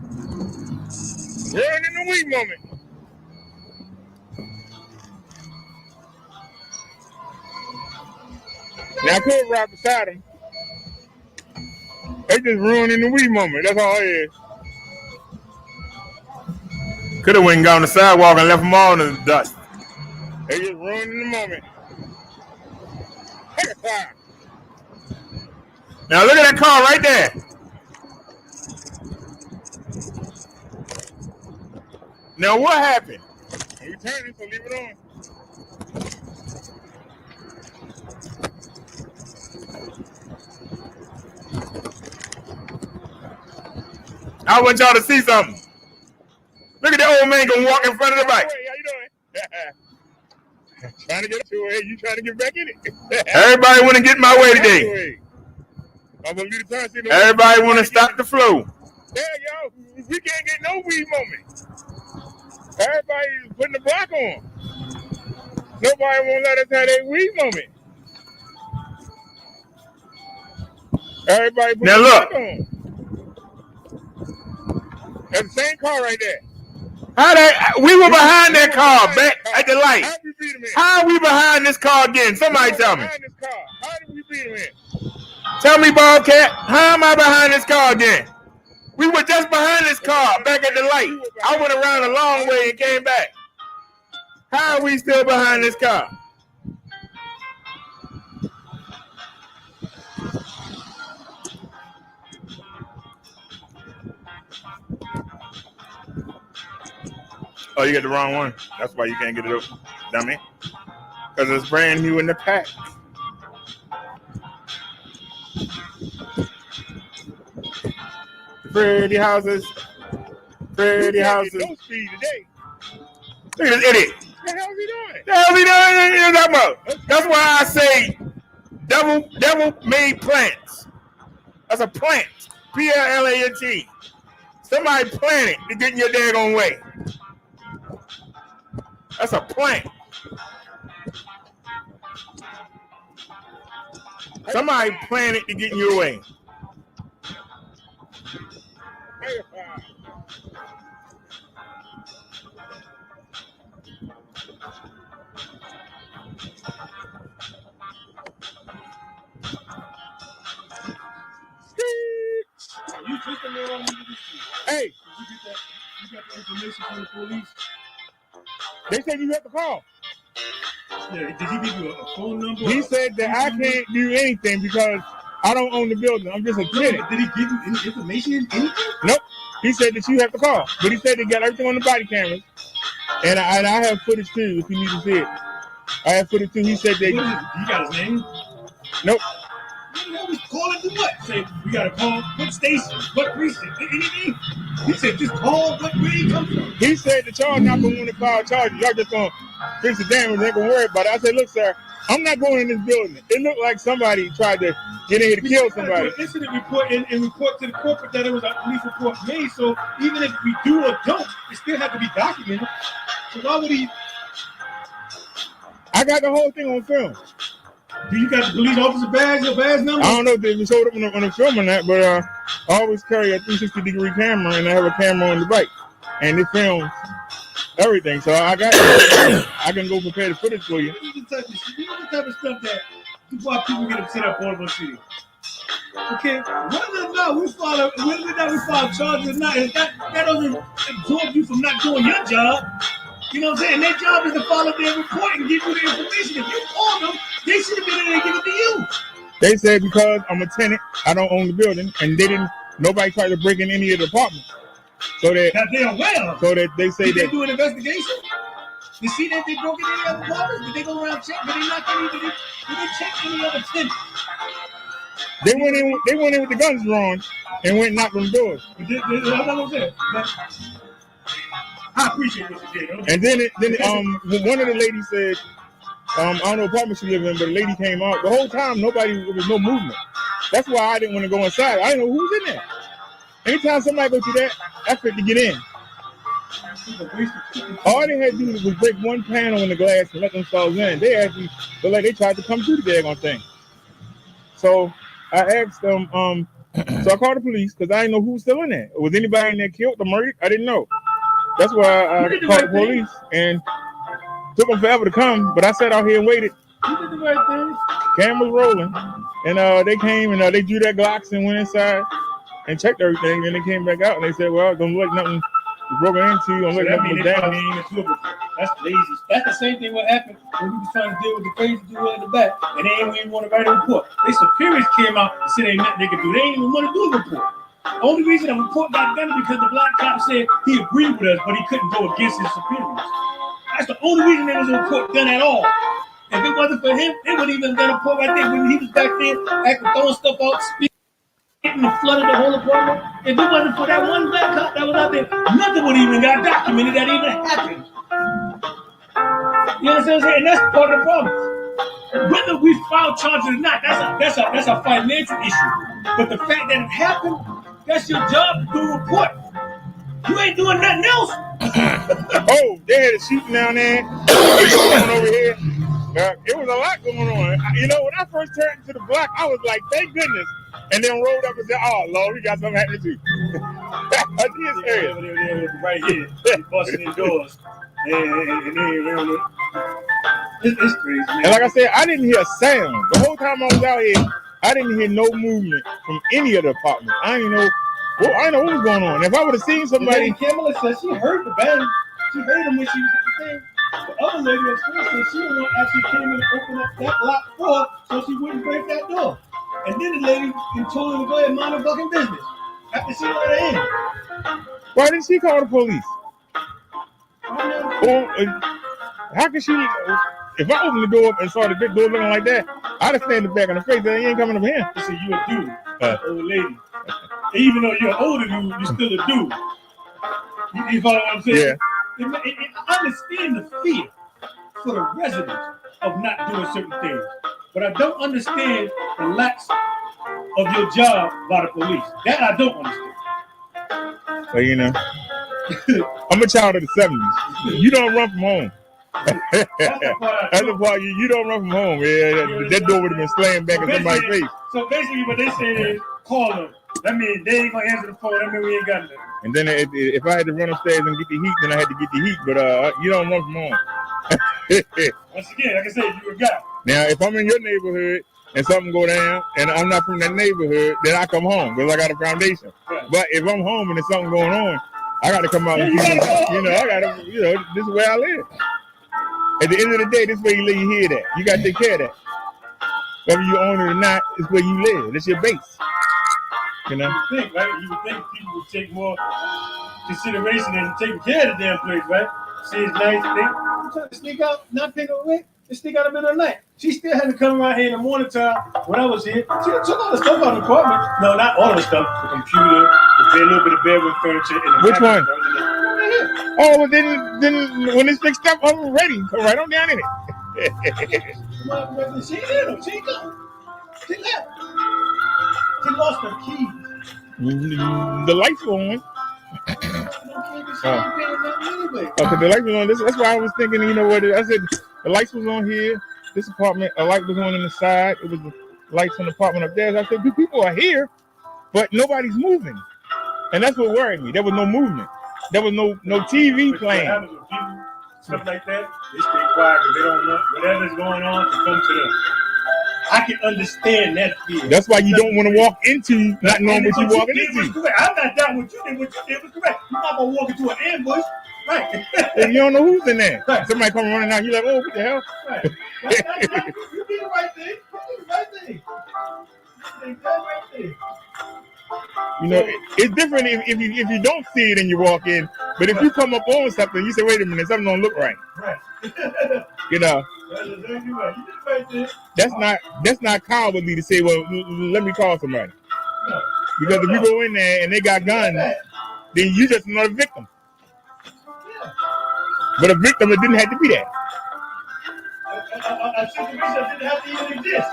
Ruining the weed moment. Now I could ride beside them. They just ruining the weed moment. That's all it is. Could have went and gone on the sidewalk and left them all in the dust. They just ruining the moment. Take a time. Now look at that car right there. Now what happened? We turning, so leave it on. I want y'all to see something. Look at that old man gonna walk in front of the bike. How you doing? Trying to get to it. You trying to get back in it. Everybody want to get my way today. Everybody want to stop the flow. Yeah, yo, we can't get no weed moment. Everybody's putting the block on. Nobody won't let us have that weed moment. Everybody putting Now the look. block on. That's the same car right there. We were behind that car back at the light. How are we behind this car again? Somebody tell me. How did we beat him in? Tell me, Bobcat, how am I behind this car again? We were just behind this car back at the light. I went around a long way and came back. How are we still behind this car? Oh, you got the wrong one. That's why you can't get it up, dummy. Because it's brand new in the pack. Pretty houses. Pretty houses. No speed today. Look at this idiot. What the hell is he doing? The hell he doing? You talking about? That's why I say devil made plants. That's a plant. Plant. Somebody plant it to get in your daggone way. That's a plant. Somebody plant it to get in your way. Hey, You got the information from the police? they said you have to call. Yeah, did he give you a phone number? He said that I can't do anything because I don't own the building. I'm just a tenant. Did he give you any information? Anything? Nope. He said that you have to call. But he said they got everything on the body cameras. And I have footage too, if you need to see it. I have footage too. He said they. You got his name? Nope. What was calling to what? Say, we got to call what station, what precinct, anything? He said, just call where he comes from. He said that y'all not going to want to file charges. Y'all just going to fix the damage. They ain't going to worry about it. I said, look, sir, I'm not going in this building. It looked like somebody tried to get in here to kill somebody. Do an incident report and report to the corporate that it was a police report made. So even if we do or don't, it still has to be documented. So why would he? I got the whole thing on film. Do you got the police officer badge or badge number? I don't know if they showed up on the film or not, but I always carry a 360-degree camera, and I have a camera on the bike, and it films everything. So I got I can go prepare the footage for you. You know the type of stuff that why people get upset at Baltimore City. Okay, whether or not we file charges or not, that doesn't absorb you from not doing your job. You know what I'm saying? Their job is to follow their report and give you the information. If you call them, they should have been there to give it to you. They said because I'm a tenant, I don't own the building, and nobody tried to break in any of the apartments. So that they're aware of. So that they say Did that they do an investigation? You see that they broke in any other apartments? Did they go around check? Did they not did they check any other tenants? They went in with the guns drawn and went and knocked on the doors. That's what I'm saying. I appreciate what you did. Okay. And then one of the ladies said, I don't know what apartment she lived in, but the lady came out. The whole time, there was no movement. That's why I didn't want to go inside. I didn't know who was in there. Anytime somebody go through that effort to get in, all they had to do was break one panel in the glass and let themselves in. They actually looked like they tried to come through the daggone thing. So I asked them, so I called the police because I didn't know who was still in there. Was anybody in there killed or murdered? I didn't know. That's why I called the police and took them forever to come. But I sat out here and waited. You did the right thing. Cameras rolling. And they came and they drew their Glocks and went inside and checked everything. And they came back out and they said, well, don't look like nothing was broken into. Don't look like nothing was damaged. That's lazy. That's the same thing what happened when we was trying to deal with the crazy dude in the back. And they ain't even want to write a report. Their superiors came out and said ain't nothing they could do. They ain't even want to do a report. The only reason the report got done is because the black cop said he agreed with us, but he couldn't go against his superiors. That's the only reason there was a report done at all. If it wasn't for him, they would even done a report right there when he was back there acting, throwing stuff out, spitting and flooded the whole apartment. If it wasn't for that one black cop that was out there, nothing would even got documented that even happened. You understand what I'm saying? And that's part of the problem. Whether we file charges or not, that's a financial issue. But the fact that it happened, that's your job to do a report. You ain't doing nothing else. Oh, they had a shooting down there. Over here. It was a lot going on. You know, when I first turned into the block, I was like, thank goodness. And then rolled up and said, oh, Lord, we got something happening too. I did serious. Right here, busting in doors. And it's crazy, man. And like I said, I didn't hear a sound. The whole time I was out here, I didn't hear no movement from any of the apartments. I didn't know what was going on. If I would have seen somebody... Kamala said she heard the bang. She heard him when she was at the thing. The other lady upstairs said she the one actually came in and opened up that locked door so she wouldn't break that door. And then the lady told her to go ahead and mind her fucking business after she let her in. Why didn't she call the police? How can she... If I opened the door up and saw the big door looking like that, I'd have stand the back in the face. That ain't coming up here. She said, you a dude, old lady. Even though you're older, you're still a dude. You follow what I'm saying? Yeah. I understand the fear for the residents of not doing certain things, but I don't understand the lack of your job by the police. That I don't understand. Well, you know, I'm a child of the 70s. You don't run from home. That's the part you don't run from home. Yeah, that door would have been slammed back in somebody's face. So basically, what they say is call them. That means they ain't gonna answer the phone. That means we ain't got nothing. And then if I had to run upstairs and get the heat, then I had to get the heat. But you don't run from home. Once again, like I said, you a guy. Now, if I'm in your neighborhood and something go down and I'm not from that neighborhood, then I come home because I got a foundation. Right. But if I'm home and there's something going on, I got to come out and I got to, this is where I live. At the end of the day, this is where you lay your head at. You got to take care of that. Whether you own it or not, it's where you live. It's your base. You know? You would think, right? You would think people would take more consideration in taking care of the damn place, right? See, it's nice. They trying to sneak out, not paying no rent. They sneak out a bit of the night. She still had to come around here in the morning time when I was here. She took all the stuff out of the apartment. No, not all the stuff. The computer, a little bit of bedroom furniture. And the Which one? Right oh, well, then when it's fixed up, I'm ready. Come right on down in it. She ain't there, though. She ain't come. She left. She lost her keys. The lights were on. Okay, the lights was on. That's why I was thinking, you know what? I said the lights was on here. This apartment, a light was on the side. It was the lights on the apartment up there. I said, people are here, but nobody's moving. And that's what worried me. There was no movement. There was no TV playing. What happens with people, stuff like that, they stay quiet because they don't want whatever's going on to come to them. I can understand that fear. That's why you don't want to walk into not knowing what you're walking into. I'm not down with you. What you did was correct. You're not going to walk into an ambush. Right. And you don't know who's in there. Right. Somebody come running out, you're like, oh, what the hell? Right. You did the right thing. You did the right thing. You did the right thing. You know, it's different if you don't see it and you walk in, but if you come up on something, you say, wait a minute, something don't look right. Right. You know. That's exactly right. You did the right thing. That's not cowardly to say, well, let me call somebody. No. Because if you go in there and they got guns, then you just another victim. Yeah. But a victim, it didn't have to be that. I think the reason didn't have to even exist.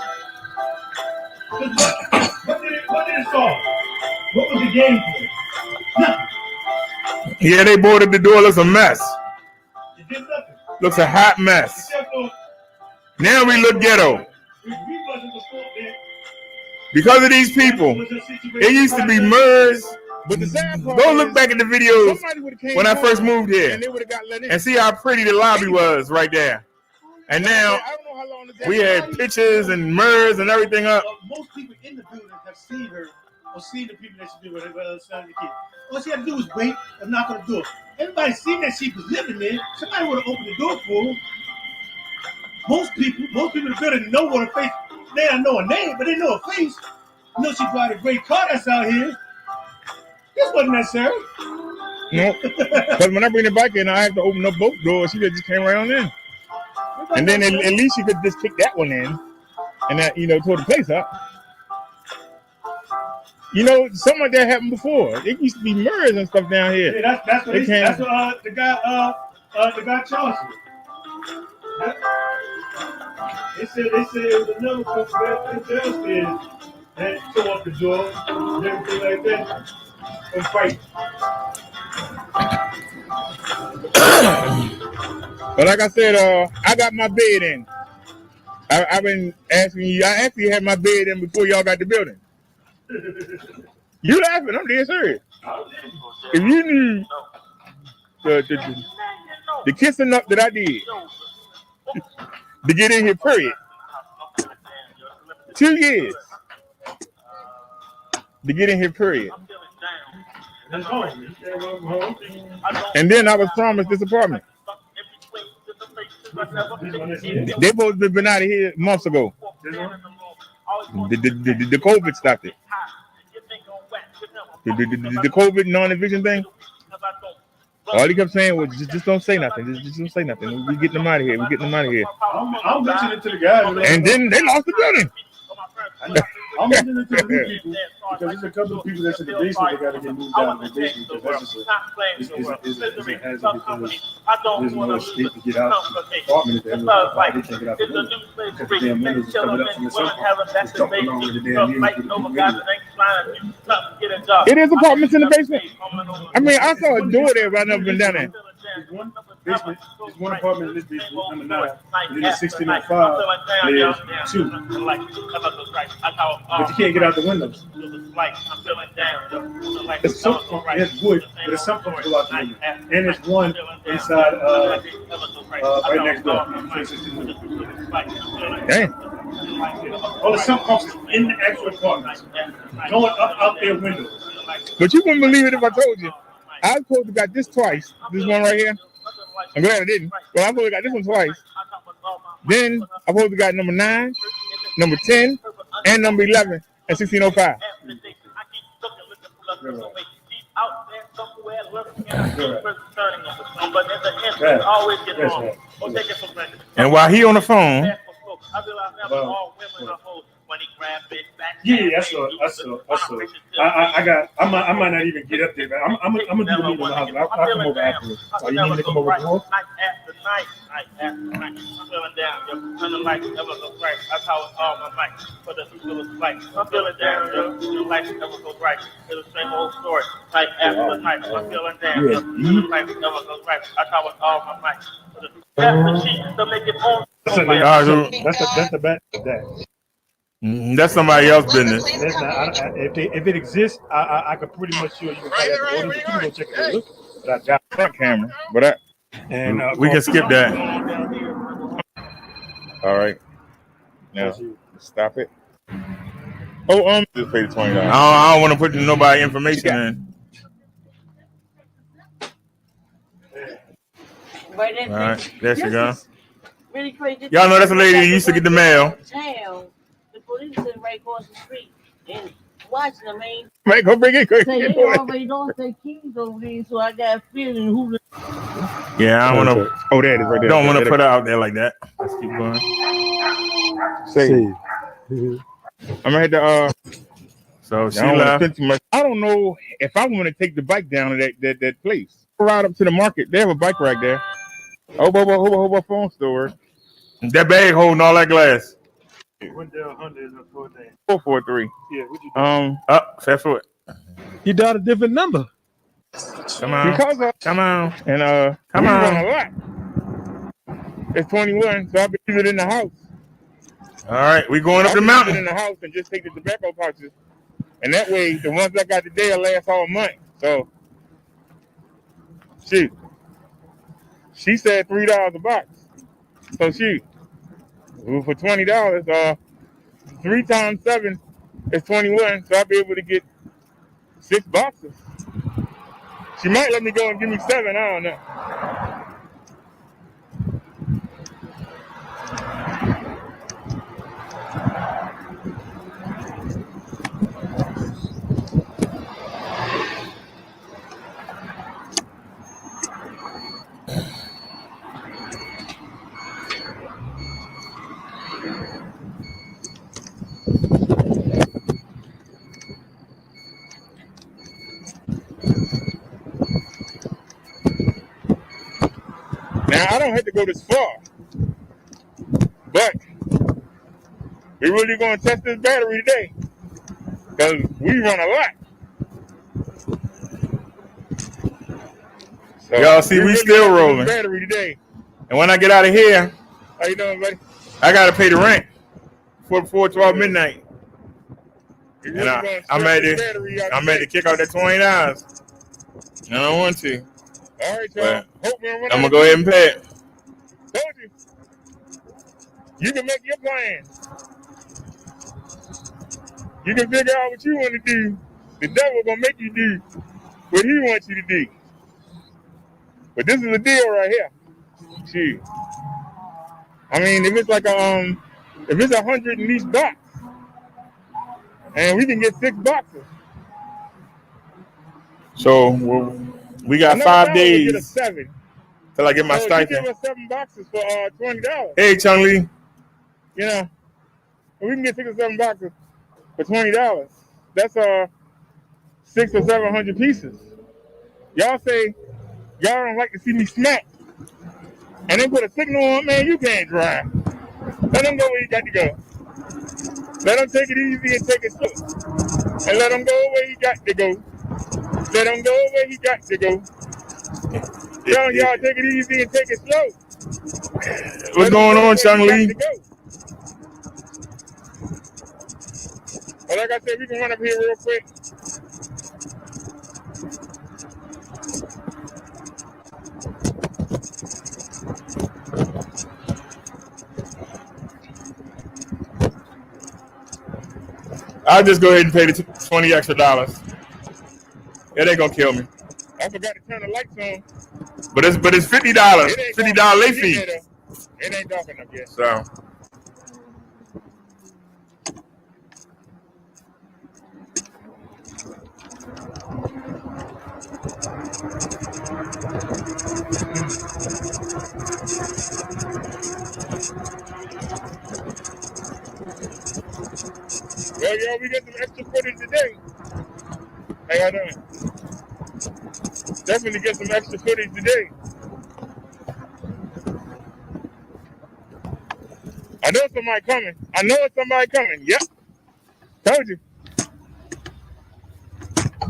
What did it solve? What was the game for? Nothing. Yeah, they boarded the door. Looks a mess. It did nothing. Looks a hot mess. Now we look ghetto. Because of these people, it used to be MERS. But the sad part go look back at the videos when I first moved here and see how pretty the lobby was right there. And now we had pictures and MERS and everything up. Most people in the building have seen her or seen the people that she did with her son and the kid. All she had to do was wait and knock on the door. Everybody seen that she was living there. Somebody would have opened the door for her. Most people in the building know what her face. They don't know her name, but they know her face. You know she drives a great car that's out here. This wasn't necessary. No, because when I bring the bike in, I have to open up both doors. She just came right on in, and then at least she could just kick that one in, and that tore the place up. You know, something like that happened before. It used to be MERS and stuff down here. Yeah, that's what the guy charged me. They said it was another couple downstairs that tore up the door and everything like that and fight. But like I said, I got my bed in. I've been asking you. I actually had my bed in before y'all got the building. You laughing? I'm dead serious. If you knew the kissing up that I did to get in here, period. 2 years to get in here, period. And then I was promised this apartment. They both been out of here months ago. The COVID stopped it. The COVID non-eviction thing. All he kept saying was, just don't say nothing. Just don't say nothing. We're getting them out of here. We're getting them out of here. I'm listening to the guys. And then they lost the building. I'm listening to the new people because there's a couple of people that's in the basement that got to get moved out of the basement because that's just a hazard because there's no escape to get out of the apartment. They can't get out the window because the damn windows is covered up from the sun. It's jumping along with the damn music with the window. It is apartments in the basement. I mean, I saw a door there, but I've never been down there. There's one basement, there's one apartment in this basement, number 9, and then in 1605, there's 2. But you can't get out the windows. There's some, there's wood, but there's some folks go out the window. And there's one inside, right next door. Damn. Oh, there's some folks in the actual apartments going up out their windows. But you wouldn't believe it if I told you. I was supposed to got this twice. This one right here. I'm glad I didn't. But I supposed to got this one twice. Then I supposed to got number 9, number 10, and number 11 at 1605. And while he on the phone, yeah, I saw. I might not even get up there, but I'm gonna do the meeting in the house. I'll come over afterwards. Oh, you need me to come over before? That's the bad. That's somebody else's business. That's not, if it exists, I could pretty much sure you can probably have to go check it out. But I got front camera, but we can skip that. All right. Now stop it. Oh, just pay the $20. I don't want to put nobody information in. All right, there she goes. Really crazy. Y'all know that's a lady who used to get the mail. The police is right across the street and watching them. Right, go bring it quick. Say they already lost their keys over there, so I got a feeling who. Yeah, I don't want to. Oh, there it is right there. Don't want to put it out there like that. Let's keep going. Say. I'm gonna hit the. So she left. I don't know if I want to take the bike down to that place. Right up to the market. They have a bike rack there. Oh, phone store. That bag holding all that glass. 443. Yeah, what you fast forward. You dialed a different number. Come on. Come on. And come on. A lot. It's 21, so I'll be using it in the house. All right, we going up the mountain. In the house and just take the tobacco pouches. And that way, the ones I got today will last all month. So, shoot. She said $3 a box. So shoot. For $20, 3 times 7 is 21. So I'll be able to get 6 boxes. She might let me go and give me 7. I don't know. Now, I don't have to go this far, but we're really going to test this battery today because we run a lot. So y'all see, we still rolling. Battery today. And when I get out of here, how you doing, buddy? I got to pay the rent before 12 midnight. And I'm ready to kick out that $20. I don't want to. All right, y'all. I'm gonna go ahead and pay it. Told you. You can make your plan. You can figure out what you want to do. The devil gonna make you do what he wants you to do. But this is the deal right here. Shoot. I mean, if it's like if it's 100 in each box, and we can get 6 boxes. So we got 5 days till I get my stipend. You give us 7 boxes for $20. Hey, Chung Lee. You know, we can get 6 or 7 boxes for $20. That's 600 or 700 pieces. Y'all say y'all don't like to see me smack, and they put a signal on, man, you can't drive. Let them go where you got to go. Let them take it easy and take it slow. And let them go where he got to go. Let him go where he got to go. Y'all take it easy and take it slow. What's going on, Chung Lee? But like I said, we can run up here real quick. I'll just go ahead and pay the $20 extra. It ain't gonna kill me. I forgot to turn the lights on. But it's $50. $50 late fee. It ain't dark enough yet. So. Well, y'all, we got some extra footage today. How y'all doing? Definitely get some extra footage today. I know somebody coming. I know it's somebody coming. Yep. Told you.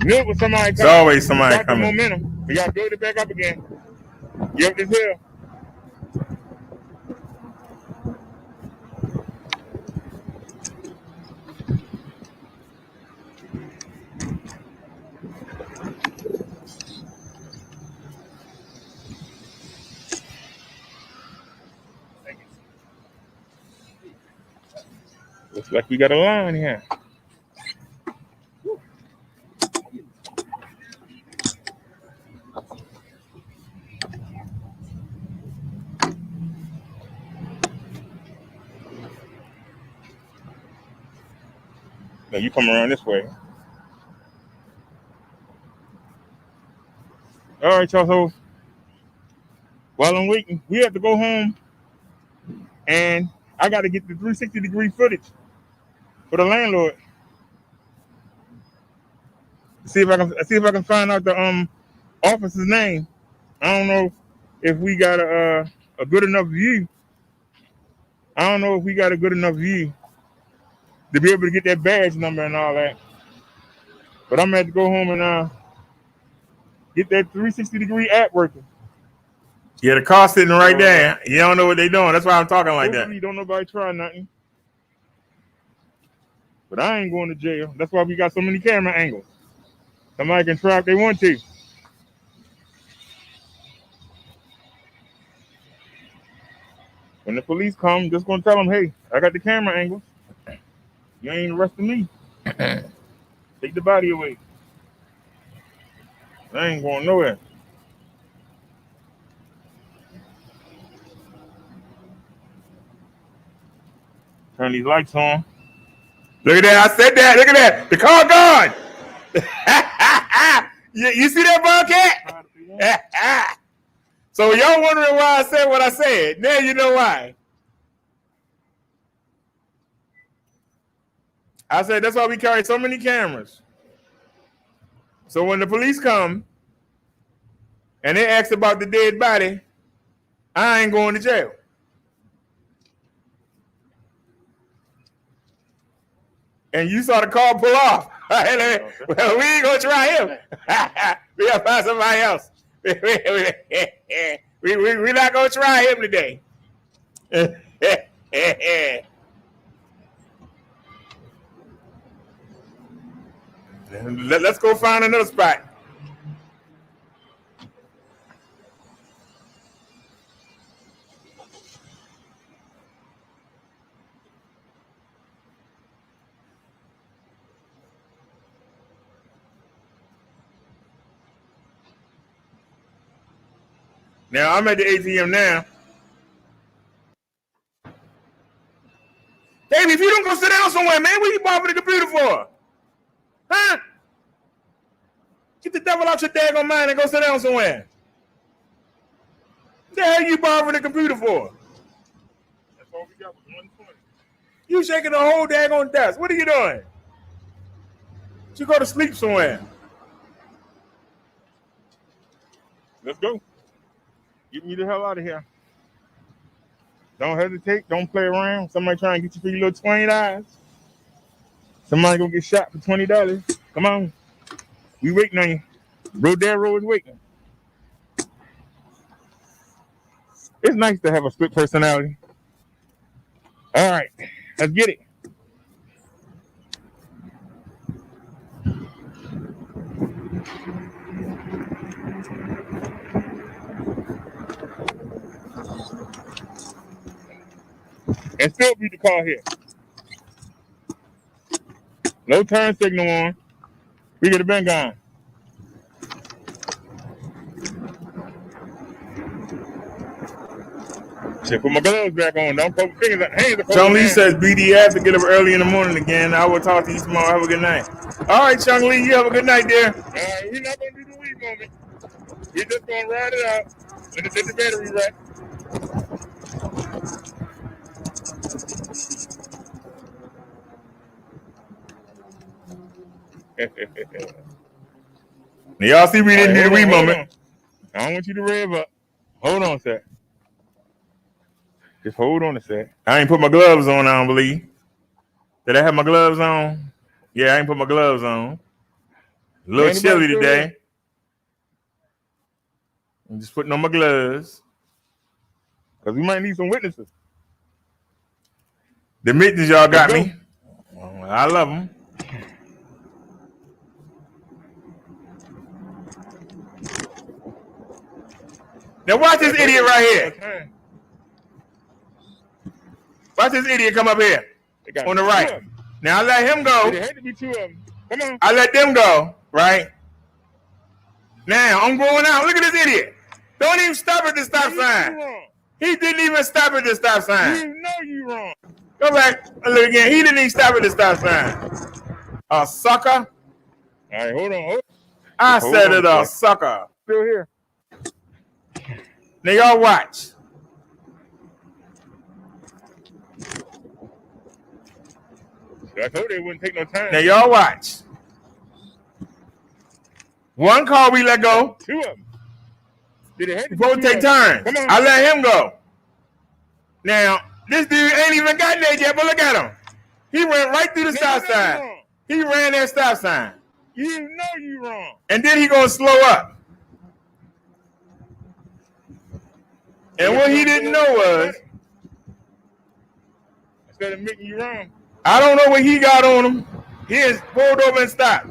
Knew it was somebody coming. It's always somebody Start coming. the momentum. We gotta build it back up again. Get up this hill. Looks like we got a line here. No, you come around this way. All right, y'all. So while I'm waiting, we have to go home, and I got to get the 360-degree footage for the landlord. See if I can find out the officer's name. I don't know if we got a good enough view. I don't know if we got a good enough view to be able to get that badge number and all that. But I'm gonna have to go home and get that 360-degree app working. Yeah, the car sitting right there. You don't know what they're doing. That's why I'm talking like that. Hopefully don't nobody try nothing. But I ain't going to jail. That's why we got so many camera angles. Somebody can try if they want to. When the police come, I'm just gonna tell them, hey, I got the camera angles. You ain't arresting me. Take the body away. I ain't going nowhere. Turn these lights on. Look at that. I said that. Look at that. The car gone. you see that, Bobcat? So y'all wondering why I said what I said. Now you know why. I said that's why we carry so many cameras. So when the police come and they ask about the dead body, I ain't going to jail. And you saw the car pull off. Well, we ain't gonna try him. We gotta find somebody else. We're not gonna try him today. Let's go find another spot. Now I'm at the ATM now. Baby, if you don't go sit down somewhere, man, what you borrowing the computer for? Huh? Get the devil out your daggone mind and go sit down somewhere. What the hell you borrowing the computer for? That's all we got was 120. You shaking the whole daggone desk. What are you doing? you go to sleep somewhere? Let's go. Get me the hell out of here. Don't hesitate. Don't play around. Somebody trying to get you for your little $20. Somebody gonna get shot for $20. Come on. We waiting on you. Rodero is waiting. It's nice to have a split personality. All right. Let's get it. And still beat the car here. No turn signal on. We could have been gone. Shit, put my gloves back on. Don't poke fingers at hands. Chung Lee says BD has to get up early in the morning again. I will talk to you tomorrow. Have a good night. All right, Chung Lee, you have a good night, dear. All right, we're not going to do the weed moment. We're just going to ride it out. Let the battery right. Now, y'all see we didn't do the weed moment. I don't want you to rev up. Hold on a sec. Just hold on a sec. I ain't put my gloves on, I don't believe. Did I have my gloves on? Yeah, I ain't put my gloves on. A little chilly today. I'm just putting on my gloves. Because we might need some witnesses. The mittens y'all got me. Well, I love them. Now watch this idiot right here. Watch this idiot come up here on the right. Now I let him go. There had to be two of them. Come on. I let them go, right? Now I'm going out. Look at this idiot. Don't even stop at the stop sign. He didn't even stop at the stop sign. You know you wrong. Go back and look again. He didn't even stop at the stop sign. A sucker. All right, hold on. I said it, a sucker. Still here. Now y'all watch. I told they wouldn't take no time. Now y'all watch. One car we let go. Two of them. Did it have to both take turns. Come on. I let him go. Now, this dude ain't even got there yet, but look at him. He ran right through the stop sign. He ran that stop sign. You know you wrong. And then he gonna slow up. And what he didn't know was, instead of making you wrong, I don't know what he got on him. He is pulled over and stopped.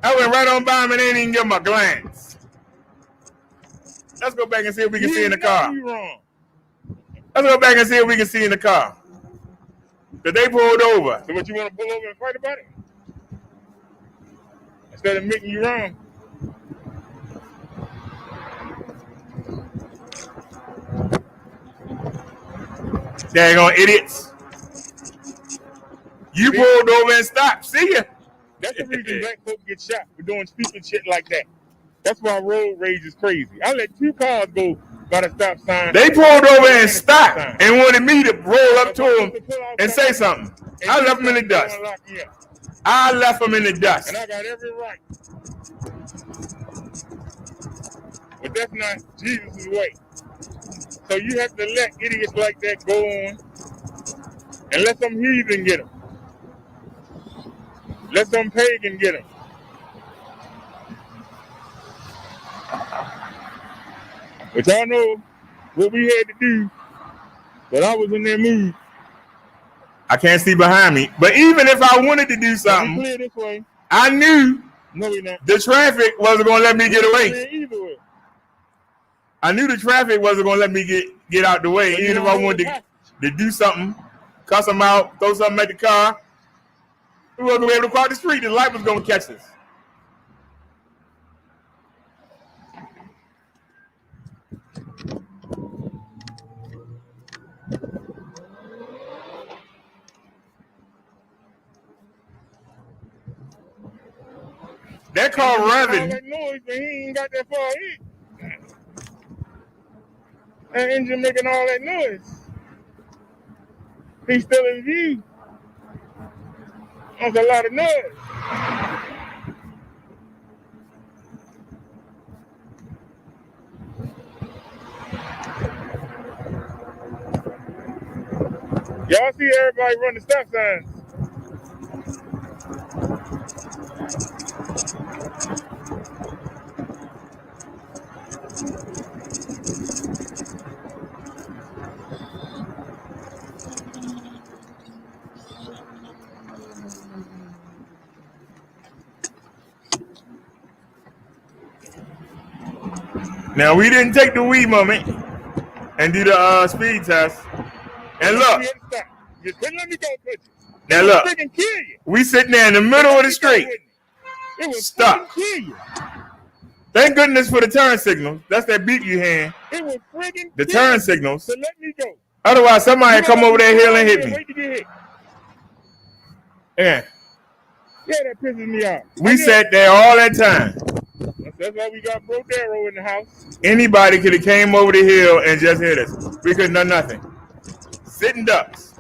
I went right on by him and didn't even give him a glance. Let's go back and see if we can see in the car. You wrong. Let's go back and see if we can see in the car. That they pulled over. So what, you want to pull over and fight about it? Instead of making you wrong. Daggone idiots. You pulled over and stopped. See ya. That's the reason black folks get shot for doing stupid shit like that. That's why road rage is crazy. I let two cars go by the stop sign. They pulled over and stopped and wanted me to roll up to them and say something. I left them in the dust. I left them in the dust. And I got every right. But that's not Jesus' way. So you have to let idiots like that go on and let some heathen get them. Let some pagan get them. But y'all know what we had to do, but I was in that mood. I can't see behind me. But even if I wanted to do something, clear this way. I knew no, we're not. The traffic wasn't going to let me get away. Either way. I knew the traffic wasn't going to let me get out the way. Even if I wanted to do something, cuss them out, throw something at the car, we weren't going to be able to cross the street. The light was going to catch us. That car revving. That noise, but he ain't got that far in. That engine making all that noise. He's still in view. That's a lot of noise. Y'all see everybody run the stop signs. Now we didn't take the Wii moment and do the speed test. And look, you couldn't let me go, could you? now look, Freaking kill you. we sitting there in the middle of the street. It was Stop. kill you. Thank goodness for the turn signals. That's that beep you hear. It was friggin' The turn signals. to let me go. Otherwise, somebody come over that hill and hit me. Wait to get hit. Yeah. Yeah, that pisses me off. We sat there all that time. That's why we got Brodero in the house. Anybody could have came over the hill and just hit us. We could have done nothing. Sitting ducks.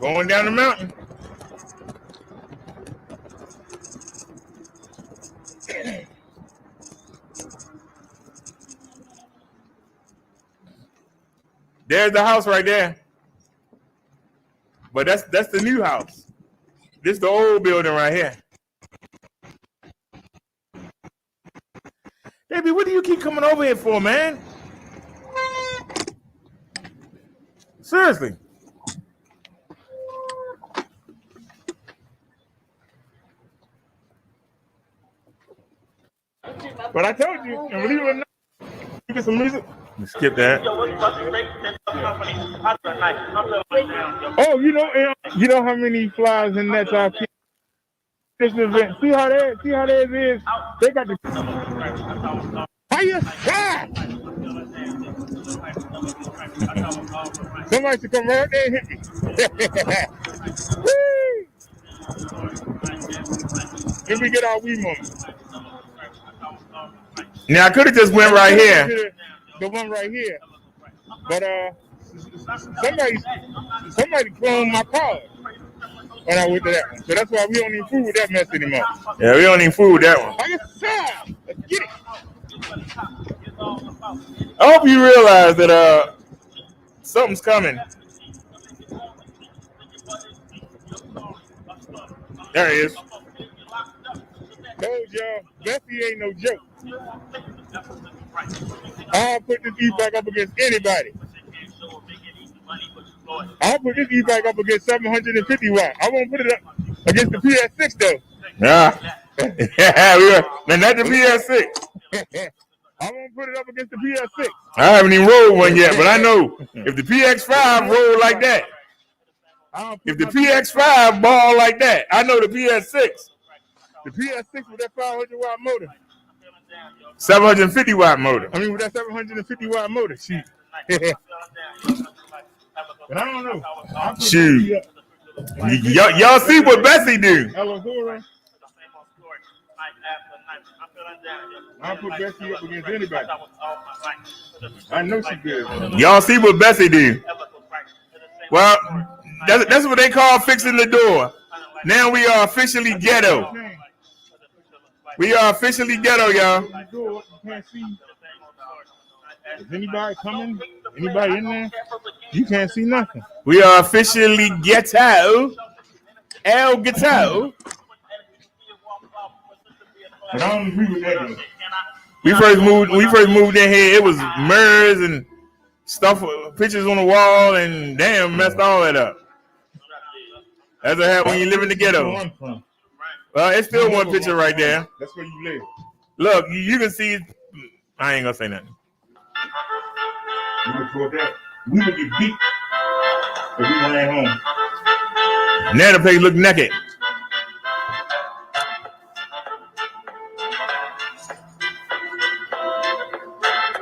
Going down the mountain. There's the house right there. But that's the new house. This is the old building right here. Baby, what do you keep coming over here for, man? Seriously. But I told you, and believe it or not, you get some music. Skip that. Oh, you know how many flies and nets I've killed this event. See how theirs is? They got the how you shot? Somebody should come right there and hit me. Then we get our Wii moment. Now I could have just went right here. The one right here. But somebody cloned my card when I went to that one. So that's why we don't even fool with that mess anymore. Yeah, we don't even fool with that one. Let's get it. I hope you realize that something's coming. There he is. Told y'all, Bessie ain't no joke. I'll put this e-bike up against anybody. I'll put this e-bike up against 750 watts. I won't put it up against the PS6 though. Yeah. Man, not the PS6. I won't put it up against the PS6. I haven't even rolled one yet, but I know if the PX5 roll like that, if the PX5 ball like that, I know the PS6. The PS6 with that 500 watt motor. 750 watt motor. I mean, with that 750 watt motor, shoot. But I don't know. Shoot. Y'all see what Bessie do. I'll put Bessie up against anybody. I know she good. Y'all see what Bessie do. Well, that's what they call fixing the door. Now we are officially ghetto. We are officially ghetto, y'all. You can't see. Is anybody coming? Anybody in there? You can't see nothing. We are officially ghetto. El ghetto. But I don't agree with that. We first moved in here. It was mirrors and stuff, pictures on the wall, and damn, messed all that up. That's what happens when you live in the ghetto. Well, it's still one picture right there. That's where you live. Look, you can see. I ain't gonna say nothing. You report that. We would get beat if we ran home. Now the place look naked.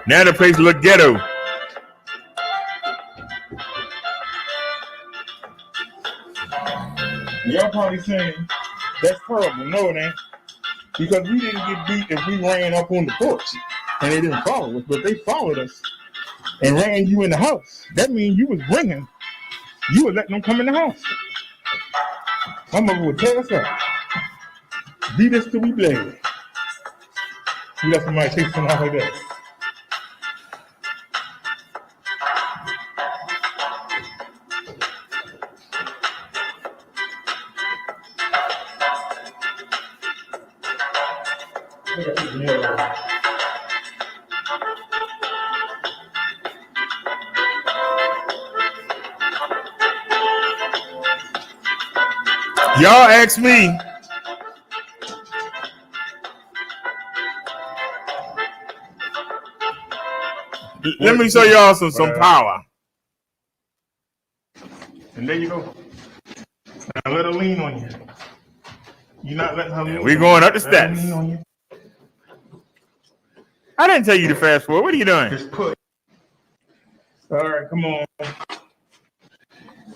Now the place look ghetto. Y'all probably saying that's horrible. No, it ain't. Because we didn't get beat if we ran up on the porch and they didn't follow us, but they followed us and ran you in the house. That means you was bringing, you were letting them come in the house. My mother would tear us up. Beat us till we bled. You let somebody take something out like that. Y'all ask me. Let me show y'all some power. And there you go. Now let her lean on you. You're not letting her lean. We going up the Let her steps. lean on you. I didn't tell you to fast forward. What are you doing? Just push. All right, come on.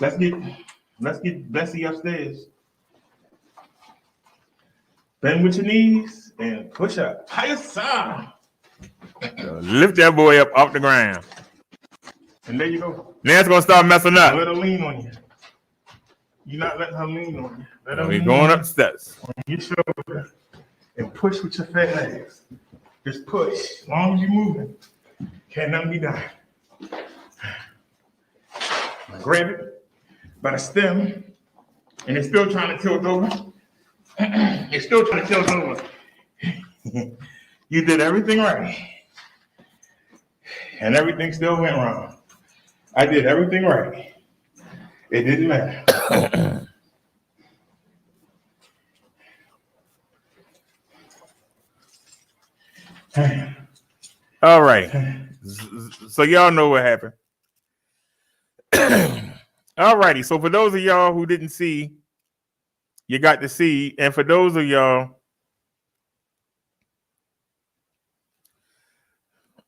Let's get Bessie upstairs. Bend with your knees and push up. Higher side. Lift that boy up off the ground. And there you go. Now it's gonna start messing up. Now let her lean on you. You're not letting her lean on you. Let her We're lean going on up you. the steps. On your shoulder. And push with your fat legs. Just push. As long as you're moving. Can't nothing be done. Now grab it by the stem. And it's still trying to tilt over. It's still trying to tilt over. You did everything right. And everything still went wrong. I did everything right. It didn't matter. All right. So y'all know what happened. All righty. So for those of y'all who didn't see, you got to see. And for those of y'all,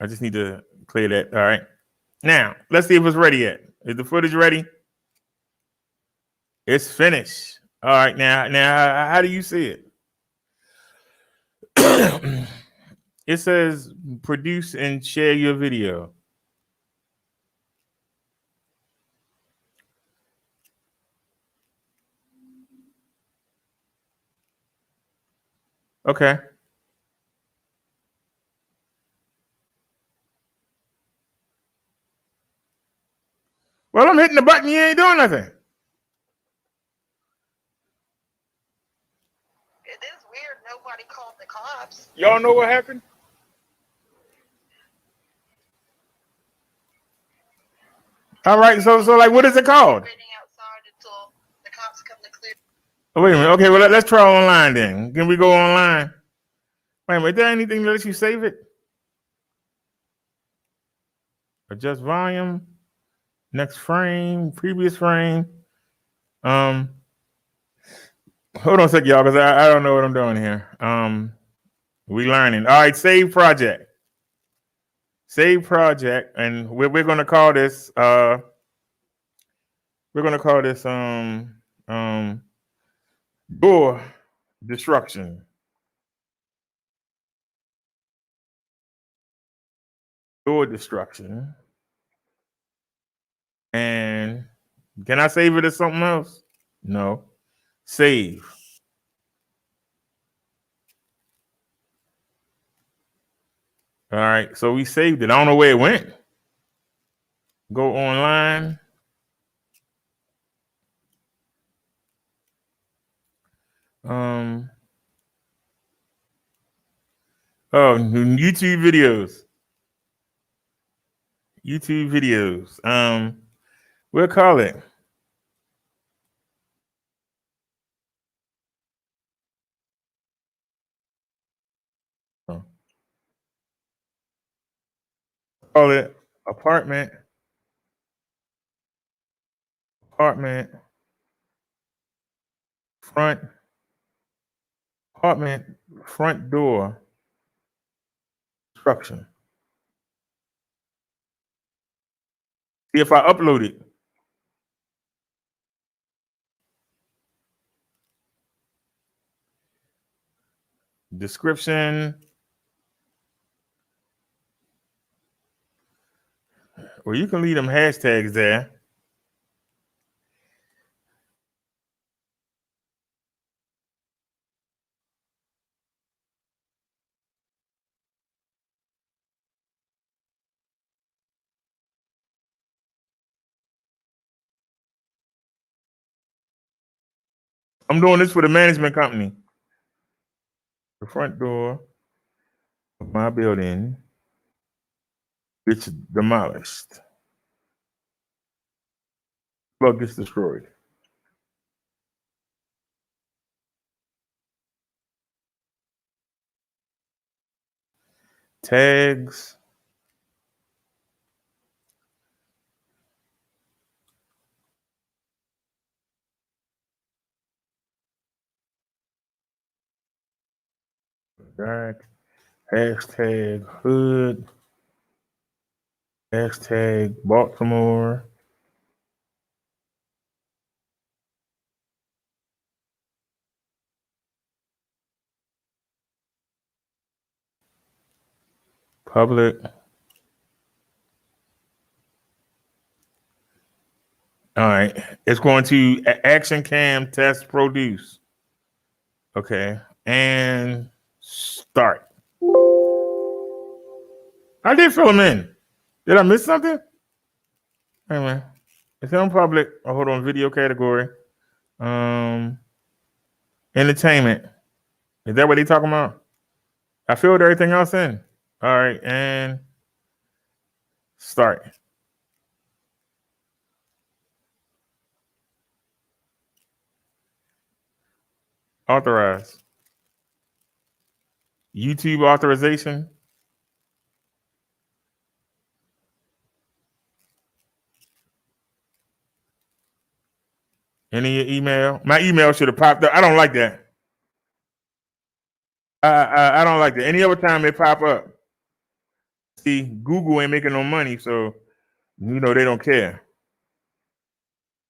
I just need to clear that. All right. Now, let's see if it's ready yet. Is the footage ready? It's finished. All right. Now, how do you see it? It says produce and share your video. Okay. Well, I'm hitting the button. You ain't doing nothing. It is weird. Nobody called the cops. Y'all know what happened? All right. So like, what is it called? Oh, wait a minute. Okay. Well, let's try online then. Can we go online? Wait a minute. Is there anything that lets you save it? Adjust volume. Next frame. Previous frame. Hold on a sec, y'all, because I don't know what I'm doing here. We learning. All right. Save project. Save project, and we're gonna call this. We're gonna call this door destruction. Door destruction. And can I save it as something else? No. Save. All right. So we saved it. I don't know where it went. Go online. Oh, YouTube videos. YouTube videos. We'll call it. Call it apartment front door destruction. See if I upload it. Description. Well, you can leave them hashtags there. I'm doing this for the management company. The front door of my building gets demolished. Plug gets destroyed. Tags. Back. Hashtag hood. Hashtag Baltimore. Public. All right. It's going to action cam test produce. Okay. And start. I did fill them in. Did I miss something? Hey man. It's on public. Oh, hold on. Video category. Entertainment. Is that what they talking about? I filled everything else in. All right. And start. Authorize. YouTube authorization. Any email? My email should have popped up. I don't like that. I don't like that. Any other time they pop up. See, Google ain't making no money, so they don't care.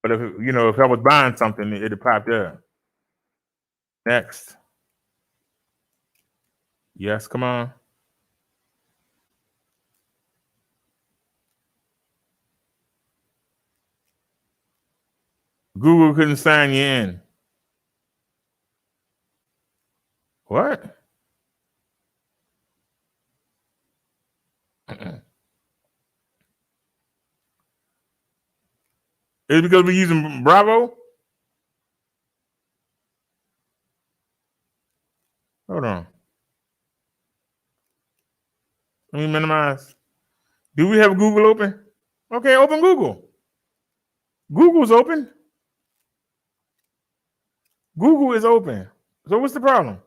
But if I was buying something, it'd have popped up. Next. Yes, come on. Google couldn't sign you in. What? Is it because we're using Bravo? Hold on. Let me minimize. Do we have Google open? Okay, open Google. Google's open. Google is open. So what's the problem?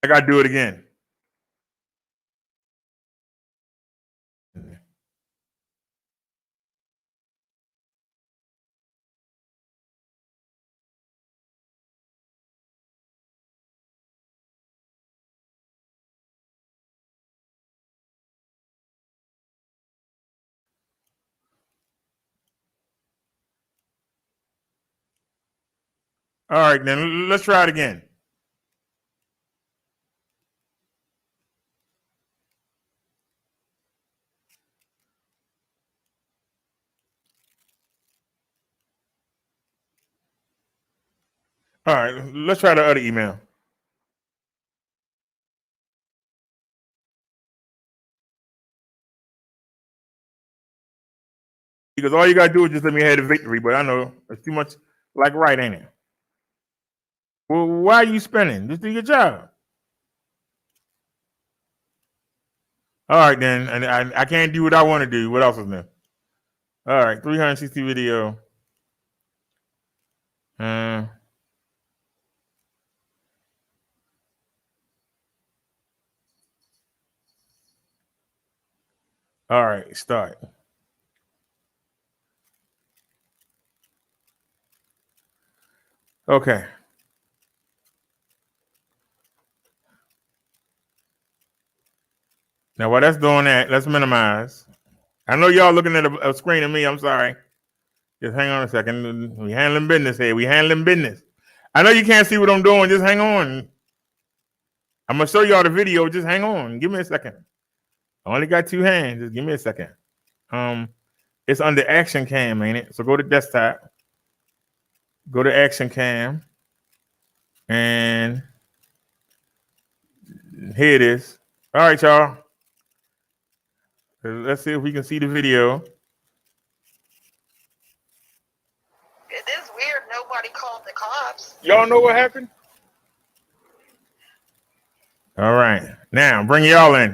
I gotta do it again. All right, then let's try it again. All right, let's try the other email. Because all you gotta do is just let me have the victory, but I know it's too much like right, ain't it? Well, why are you spinning? Just do your job. All right, then, and I can't do what I want to do. What else is there? All right, 360 video. All right, start. Okay. Now, while that's doing that, let's minimize. I know y'all looking at a screen of me. I'm sorry. Just hang on a second. We handling business here. We handling business. I know you can't see what I'm doing. Just hang on. I'm gonna show y'all the video. Just hang on. Give me a second. I only got two hands. Just give me a second. It's under action cam, ain't it? So go to desktop. Go to action cam. And here it is. All right, y'all. Let's see if we can see the video. It is weird. Nobody called the cops. Y'all know what happened? All right. Now, bring y'all in.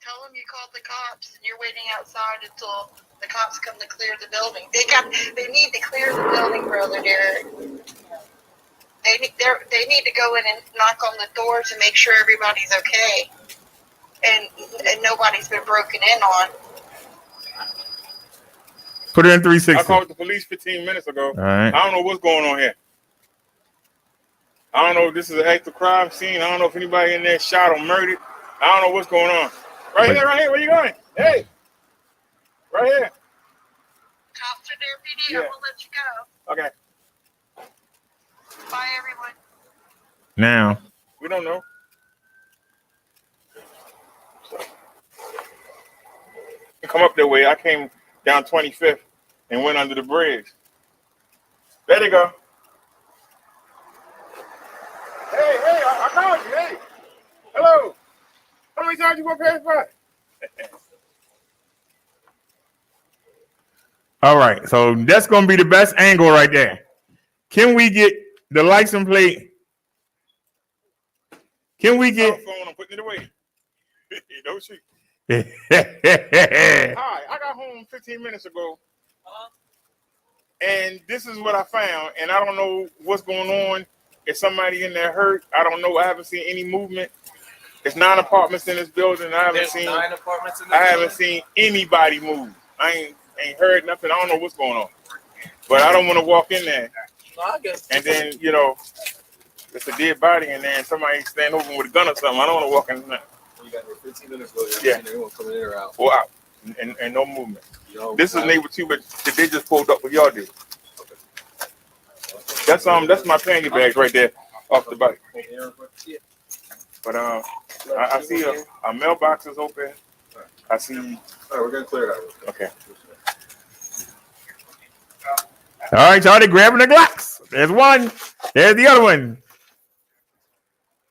Tell them you called the cops and you're waiting outside until the cops come to clear the building. They need to clear the building, brother Derek. They need to go in and knock on the doors and make sure everybody's okay, and nobody's been broken in on. Put it in 360. I called the police 15 minutes ago. All right. I don't know what's going on here. I don't know if this is an active crime scene. I don't know if anybody in there shot or murdered. I don't know what's going on. Right here, right here. Where you going? Hey. Right here. Cops are there, PD. Yeah. I'm going to let you go. Okay. Bye, everyone. Now. We don't know. Come up that way. I came down 25th and went under the bridge. There they go. Hey, I called you. Hey. Hello. How many times you want to pass by? All right. So that's going to be the best angle right there. Can we get the license plate? Can we get... Phone, I'm putting it away. Don't shoot. Hi, I got home 15 minutes ago, and this is what I found, and I don't know what's going on. Is somebody in there hurt? I don't know. I haven't seen any movement. There's 9 apartments in this building. I haven't seen anybody move. I ain't heard nothing. I don't know what's going on, but I don't want to walk in there. And then, it's a dead body in there, and somebody stand over with a gun or something. I don't want to walk in there. You got there 15 minutes ago. Yeah. They won't come in or out. Or out. And no movement. This is neighbor 2, but they just pulled up what y'all did. That's my panty bags right there off the bike. But I see a mailbox is open. I see. All right, we're gonna clear it out. Okay. All right, y'all. They grabbing the Glocks. There's one. There's the other one.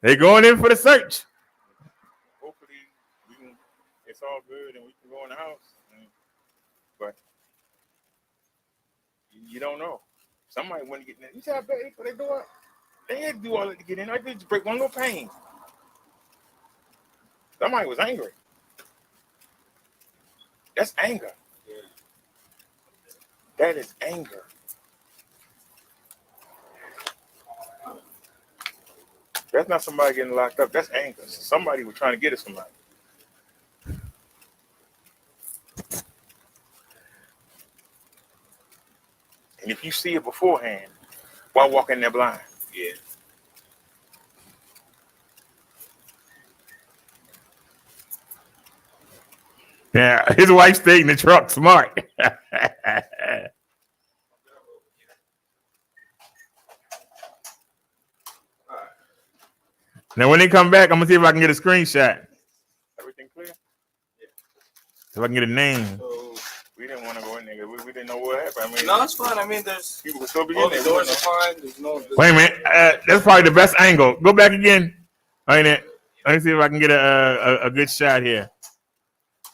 They going in for the search. Hopefully, it's all good and we can go in the house. But you don't know. Somebody want to get in there. You see how bad they do it? They had to do all that to get in. I did just break one little pane. Somebody was angry. That's anger. That is anger. That's not somebody getting locked up. That's anger. Somebody was trying to get at somebody. And if you see it beforehand, why walk in there blind? Yeah. Yeah, his wife stayed in the truck. Smart. Now, when they come back, I'm gonna see if I can get a screenshot. Everything clear? Yeah. So I can get a name. So we didn't want to go in there. We didn't know what happened. I mean, No, it's fine. I mean, there's people can still be all in there. the doors are fine. There's no. Wait a minute. That's probably the best angle. Go back again. Ain't it? Let me see if I can get a good shot here.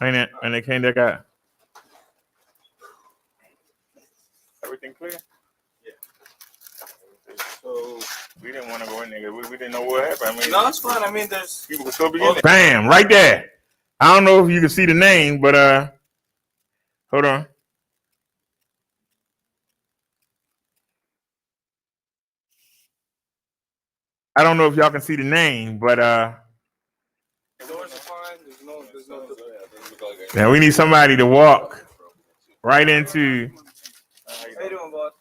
Ain't it? And they came back out. Everything clear? Yeah. So we didn't want to go in there. We didn't know what happened. I mean, No, it's fine. I mean, there's people can still be in there. Bam! Right there. I don't know if you can see the name, but hold on. I don't know if y'all can see the name, but the doors are fine. There's no. now we need somebody to walk right into. How you doing, boss?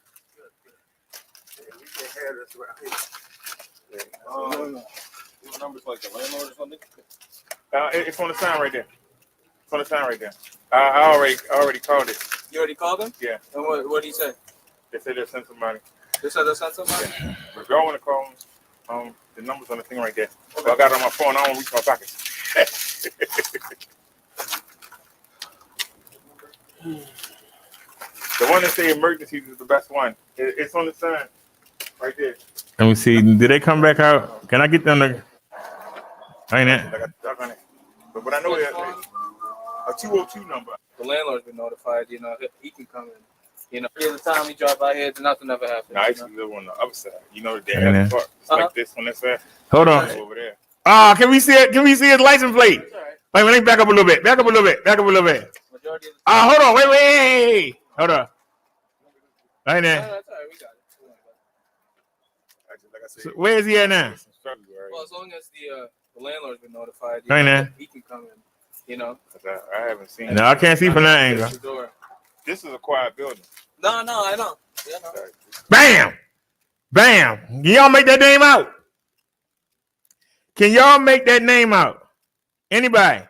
What number's like the landlord or something? It's on the sign right there. It's on the sign right there. I already called it. You already called him? Yeah. And what did he say? They said they'll send somebody. They said they'll send somebody? Yeah. If y'all want to call them, the number's on the thing right there. Okay. So I got it on my phone. I don't reach my pocket. The one that say emergencies is the best one. It's on the sign. Right there. Let me see. Did they come back out? Can I get them to? Ain't it? I got the duck on it. But I know it's a 202 number. The landlord's been notified. You know, he can come in. You know, every time he drive by here, nothing ever happens. No, I actually live on the other side. You know, the Ain't park. It's like this on that side. Hold on. Over there. Ah, can we see it? Can we see his license plate? Wait, let me back up a little bit. Back up a little bit. Back up a little bit. Ah, hold on. Wait. Hold on. Right there. That's all right. We got it. Like I said, So where is he at now? Well, as long as the landlord's been notified, Right now. he can come in. You know, I haven't seen. No, I can't see from that angle. This is a quiet building. No, I know. Yeah, no. Bam! Bam! Can y'all make that name out? Can y'all make that name out? Anybody?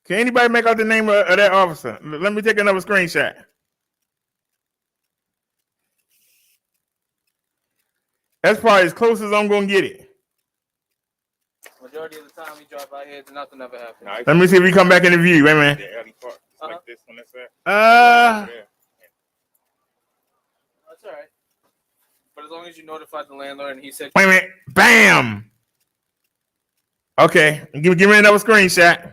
Can anybody make out the name of that officer? Let me take another screenshot. That's probably as close as I'm going to get it. Majority of the time he drive by here, nothing ever happens. Let me see if we come back in the view. Wait a minute. Like this on that side. Uh, That's all right. But as long as you notified the landlord and he said, wait a minute. Bam! Okay. Give me another screenshot.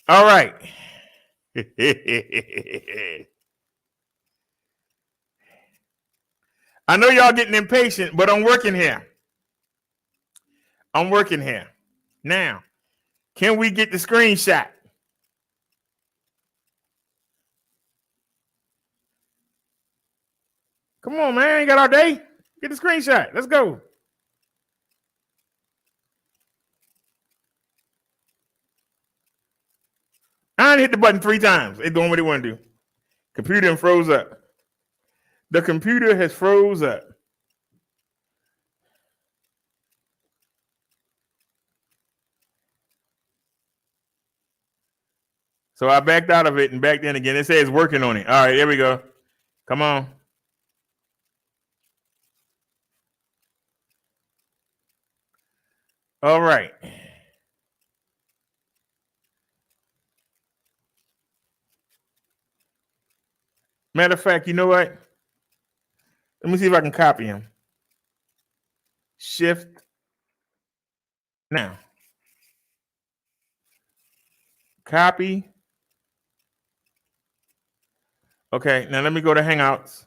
All right. I know y'all getting impatient, but I'm working here. Now, can we get the screenshot? Come on, man. Ain't got all day. Get the screenshot. Let's go. I done hit the button 3 times. It's doing what it want to do. Computer and froze up. The computer has froze up. So I backed out of it and backed in again. It says working on it. All right, here we go. Come on. All right. Matter of fact, you know what? Let me see if I can copy him. Shift. Now. Copy. Okay, now let me go to Hangouts.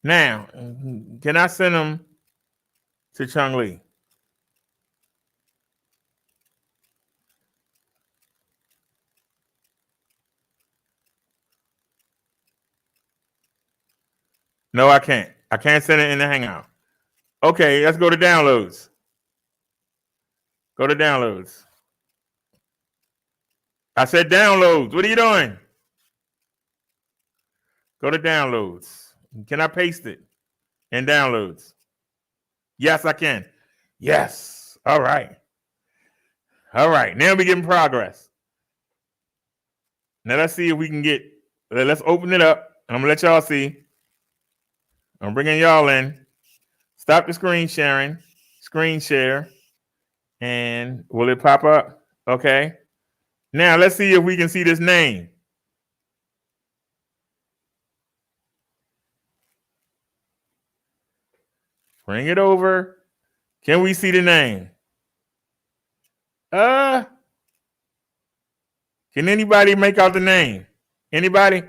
Now, can I send them to Chung Lee? No, I can't. I can't send it in the Hangout. Okay, let's go to downloads. Go to downloads. I said downloads. What are you doing? Go to downloads. Can I paste it in downloads? Yes, I can. Yes. All right. All right. Now we're getting progress. Now let's see if we can get, let's open it up. I'm going to let y'all see. I'm bringing y'all in. Stop the screen sharing. Screen share. And will it pop up? Okay. Now let's see if we can see this name. Bring it over. Can we see the name? Can anybody make out the name? Anybody?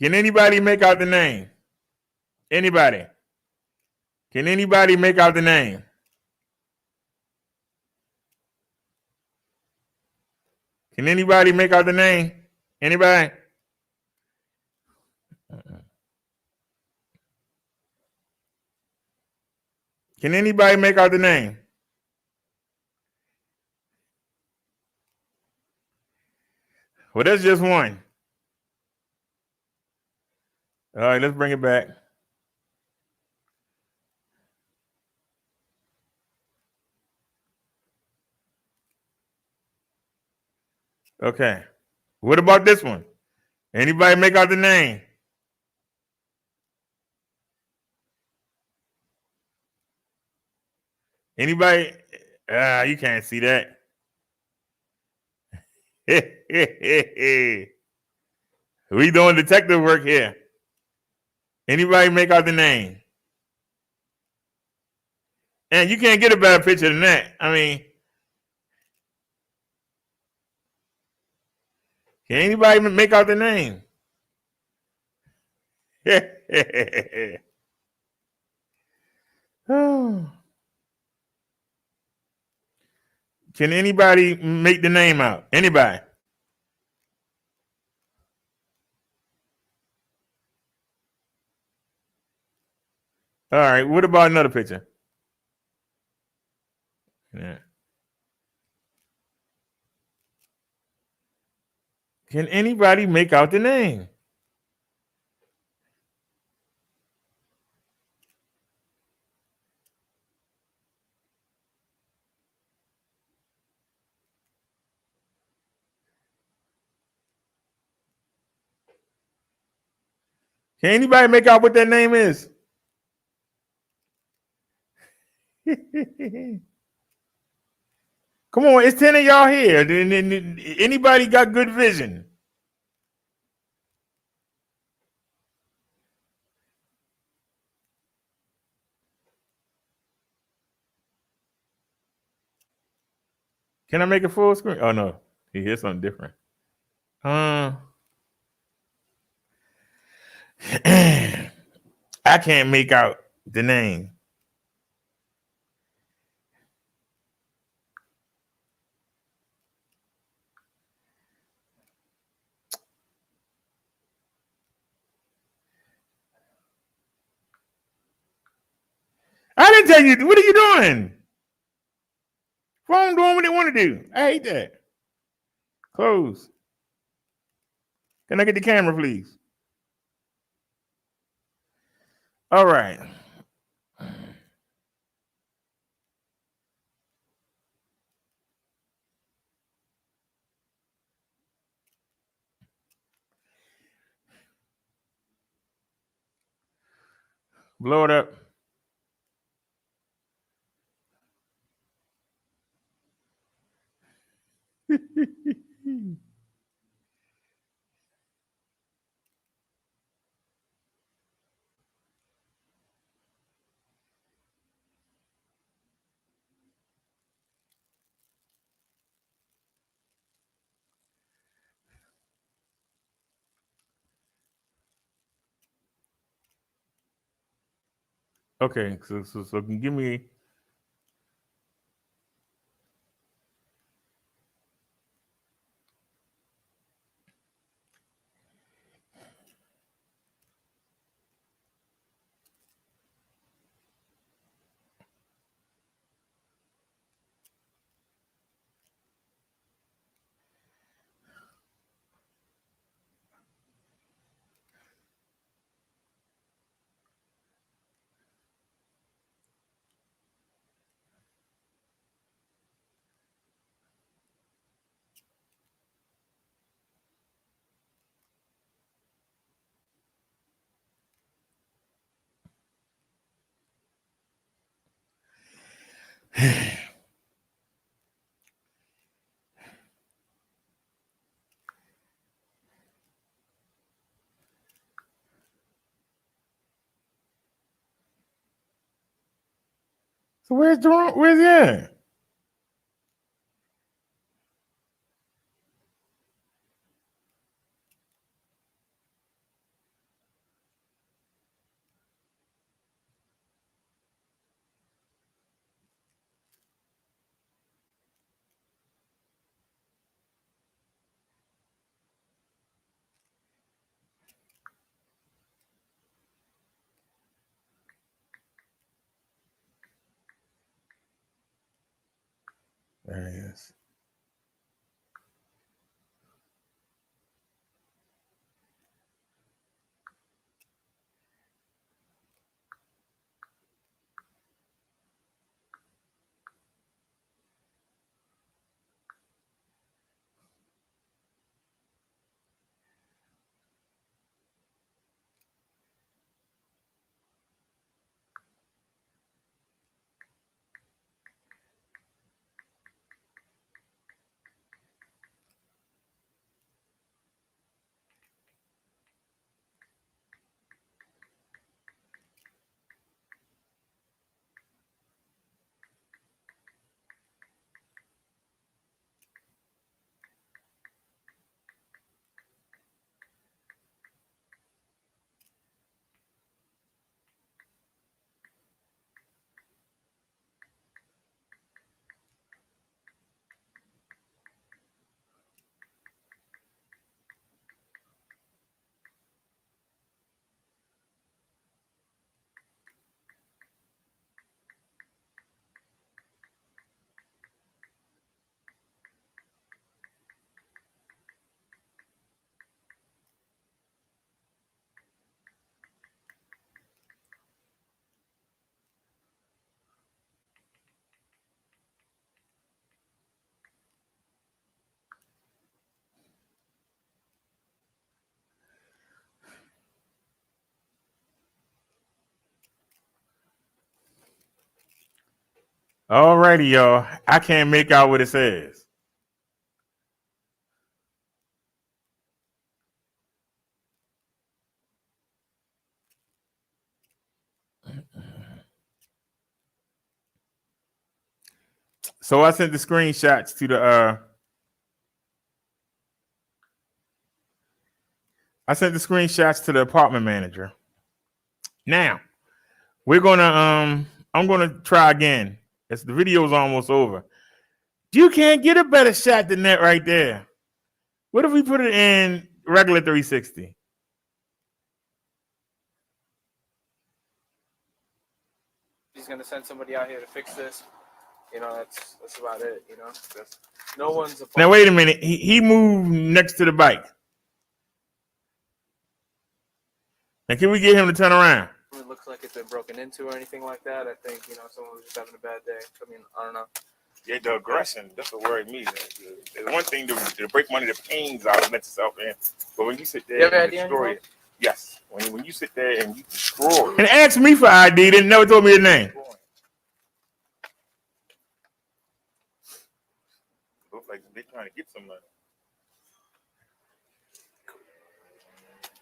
Can anybody make out the name? Anybody? Can anybody make out the name? Can anybody make out the name? Anybody? Can anybody make out the name? Well, that's just one. All right, let's bring it back. Okay. What about this one? Anybody make out the name? Anybody? You can't see that. We doing detective work here. Anybody make out the name? And you can't get a better picture than that. I mean, can anybody make out the name? Can anybody make the name out? Anybody? All right. What about another picture? Yeah. Can anybody make out the name? Can anybody make out what that name is? Come on, it's 10 of y'all here. Anybody got good vision? Can I make it full screen? Oh no, here's something different. I can't make out the name. I didn't tell you. What are you doing? Phone doing what they want to do. I hate that. Close. Can I get the camera, please? All right. Blow it up. Okay, so give me. So where's Jerome? Where's he at? There he is. Alrighty, y'all. I can't make out what it says. So I sent the screenshots to the apartment manager. Now we're gonna I'm gonna try again. As the video's almost over. You can't get a better shot than that right there. What if we put it in regular 360? He's gonna send somebody out here to fix this. You know, that's about it. You know, no one's. Now wait a minute. He moved next to the bike. And can we get him to turn around? It looks like it's been broken into or anything like that. I think someone was just having a bad day. I mean, I don't know. Yeah, the aggression, that's what worried me. There's one thing to break money, the pains out of itself in. But when you sit there and destroy it, yes. When you sit there and you destroy it. And ask me for ID, they never told me his name. Looks like they're trying to get some money.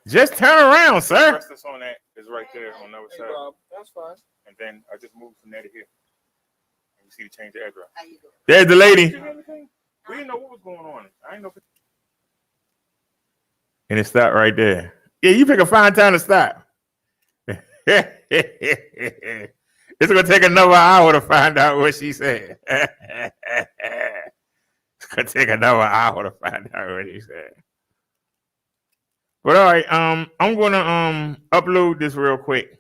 Just turn around, sir. The rest that's on that is right there on the other side. Rob, that's fine. And then I just moved from there to here. And you see the change of address. There's the lady. We didn't know what was going on. I didn't know. And it stopped right there. Yeah, you pick a fine time to stop. It's gonna take another hour to find out what she said. It's gonna take another hour to find out what she said. But all right, I'm gonna upload this real quick.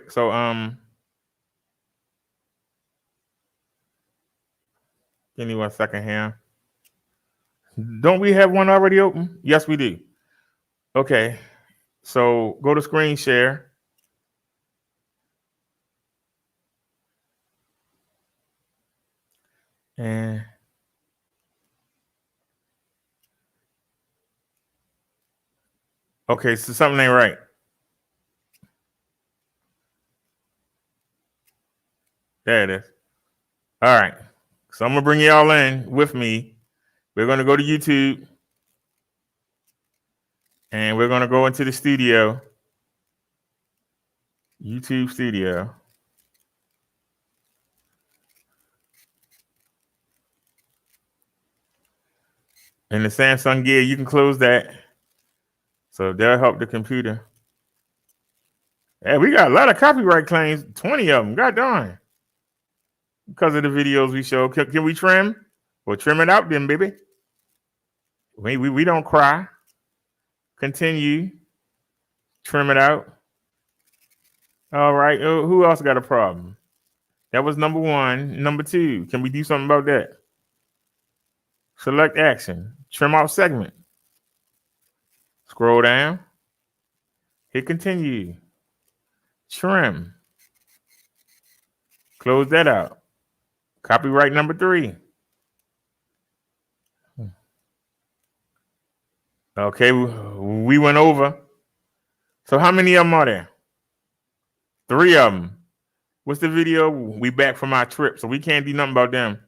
So give me 1 second here. Don't we have one already open? Yes, we do. Okay. So go to screen share. And okay, so something ain't right. There it is. All right. So I'm gonna bring y'all in with me. We're gonna go to YouTube. And we're gonna go into the studio. YouTube studio. And the Samsung Gear, you can close that. So that'll help the computer. Hey, we got a lot of copyright claims, 20 of them. God darn. Because of the videos we show. Can we trim? Well, trim it out then, baby. We don't cry. Continue. Trim it out. All right. Who else got a problem? That was number 1. Number 2. Can we do something about that? Select action. Trim out segment. Scroll down. Hit continue. Trim. Close that out. Copyright number 3. Okay, we went over. So how many of them are there? 3 of them. What's the video? We back from our trip, so we can't do nothing about them.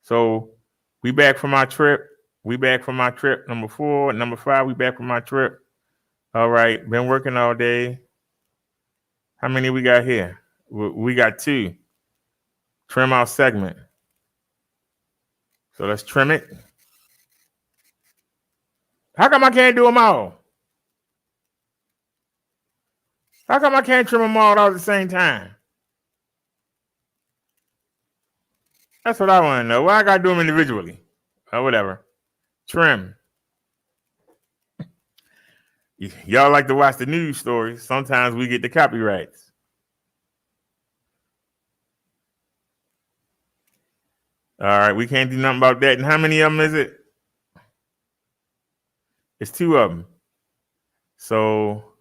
So we back from our trip. Number 4, number 5. We back from our trip. All right, been working all day. How many we got here? We got 2. Trim out segment. So let's trim it. How come I can't do them all? How come I can't trim them all at the same time? That's what I want to know. Why I got to do them individually? Or whatever. Trim. Y'all like to watch the news stories. Sometimes we get the copyrights. All right, we can't do nothing about that. And how many of them is it? It's 2 of them. So,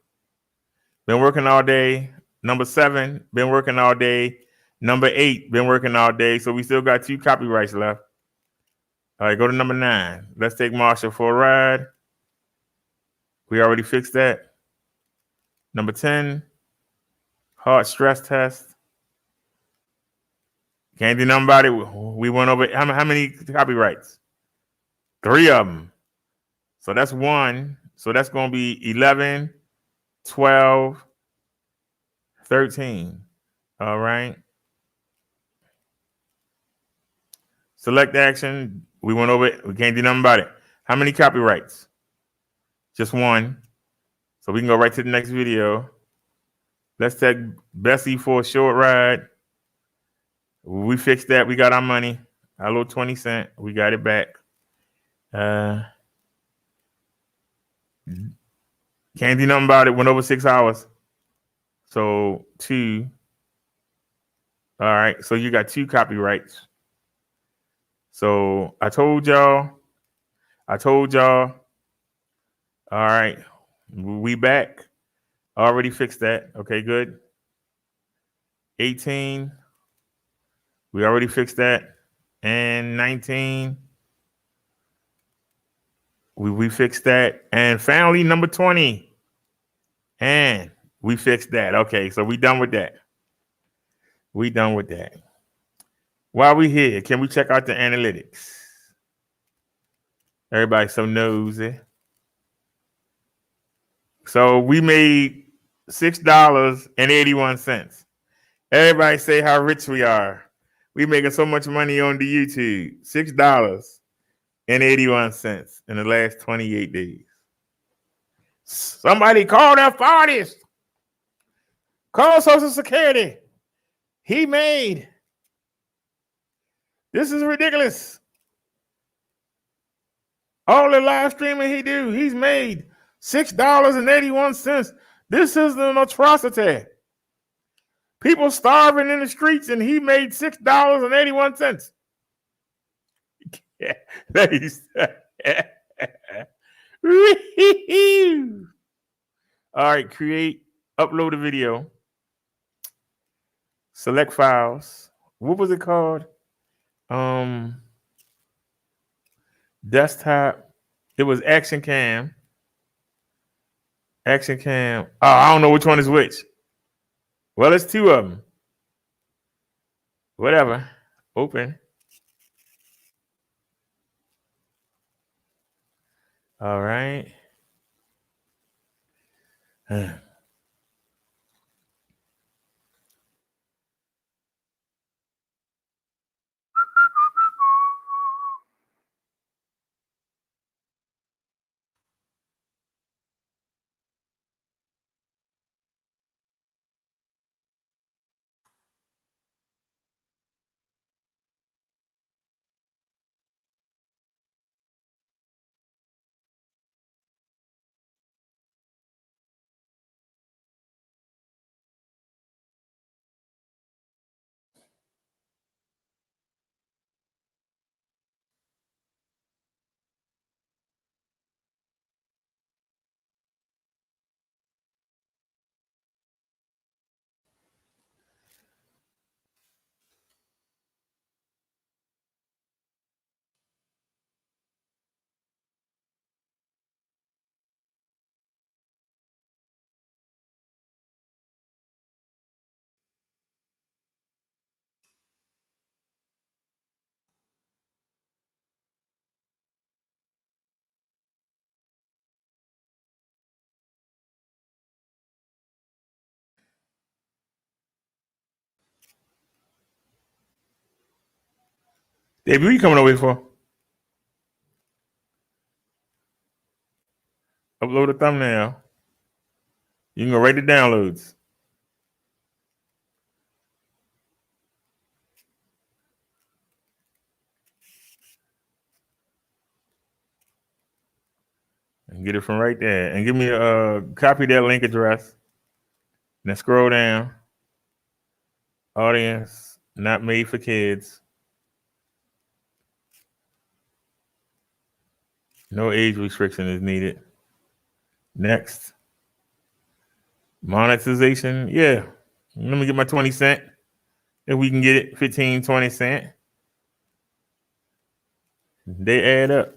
been working all day. Number 7, been working all day. Number 8, been working all day. So we still got 2 copyrights left. All right, go to number 9. Let's take Marshall for a ride. We already fixed that. Number 10. Heart stress test. Can't do nothing about it. We went over how many copyrights? 3 of them. So that's 1. So that's going to be 11, 12, 13. All right. Select action. We went over it. We can't do nothing about it. How many copyrights? Just 1. So we can go right to the next video. Let's take Bessie for a short ride. We fixed that. We got our money. Our little 20 cent. We got it back. Can't do nothing about it. Went over 6 hours. So 2. All right. So you got 2 copyrights. So I told y'all. All right. We back. Already fixed that. Okay, good. 18. We already fixed that. And 19. We fixed that. And family number 20. And we fixed that. Okay, so we done with that. While we here, can we check out the analytics? Everybody's so nosy. So we made $6.81. Everybody say how rich we are. We making so much money on the YouTube. $6.81 in the last 28 days. Somebody call that artist. Call Social Security. This is ridiculous. All the live streaming he do, he's made $6.81. This is an atrocity. People starving in the streets, and he made $6.81. Yeah, all right, create, upload a video, select files. What was it called? Desktop. It was Action Cam. Oh, I don't know which one is which. Well, it's 2 of them. Whatever. Open. All right. Dave, what are you coming over here for? Upload a thumbnail. You can go right to downloads. And get it from right there. And give me a copy of that link address. Then scroll down. Audience, not made for kids. No age restriction is needed. Next. Monetization. Yeah. Let me get my 20 cent. If we can get it, 15, 20 cent. They add up.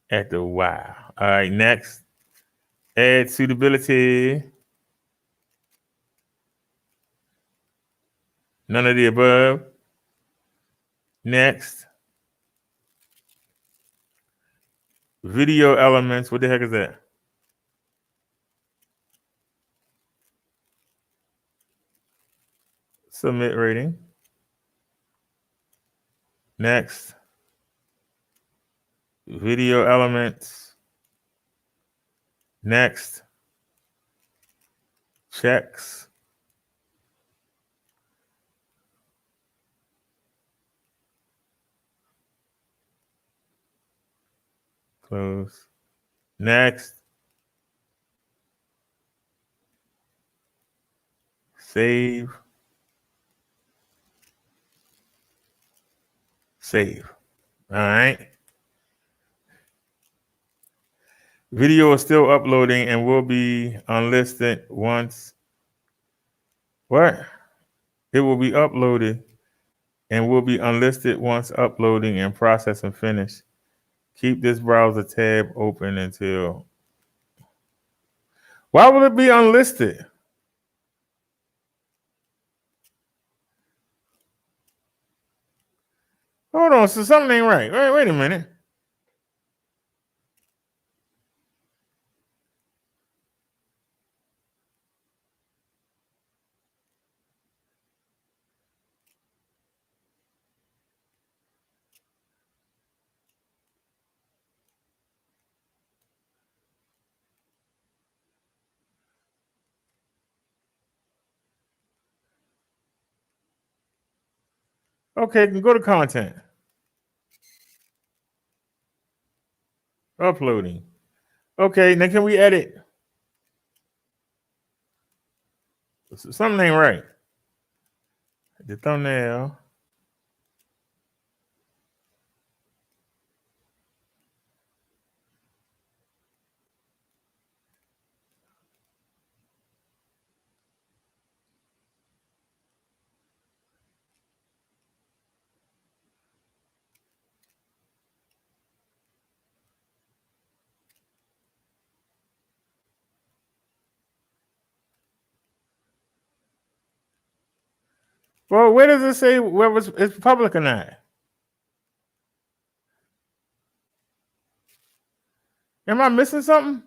After a while. All right, next. Add suitability. None of the above. Next. Video elements. What the heck is that? Submit rating. Next. Video elements. Next. Checks. Close. Next. Save. Save. All right. Video is still uploading and will be unlisted once. What? It will be uploaded and will be unlisted once uploading and processing finished. Keep this browser tab open until. Why will it be unlisted? Hold on, so something ain't right. Wait a minute. Okay, go to content. Uploading. Okay, now can we edit? Something ain't right. The thumbnail. Well, where does it say whether it's public or not? Am I missing something?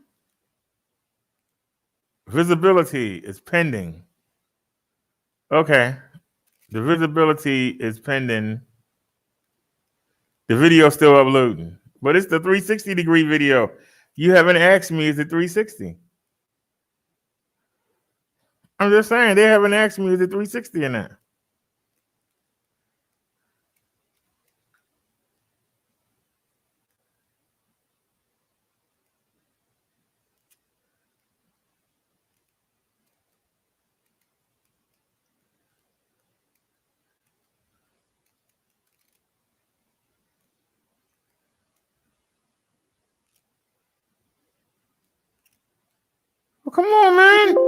Visibility is pending. Okay. The visibility is pending. The video still uploading. But it's the 360-degree video. You haven't asked me, is it 360? I'm just saying, they haven't asked me, is it 360 or not? Well, come on, man.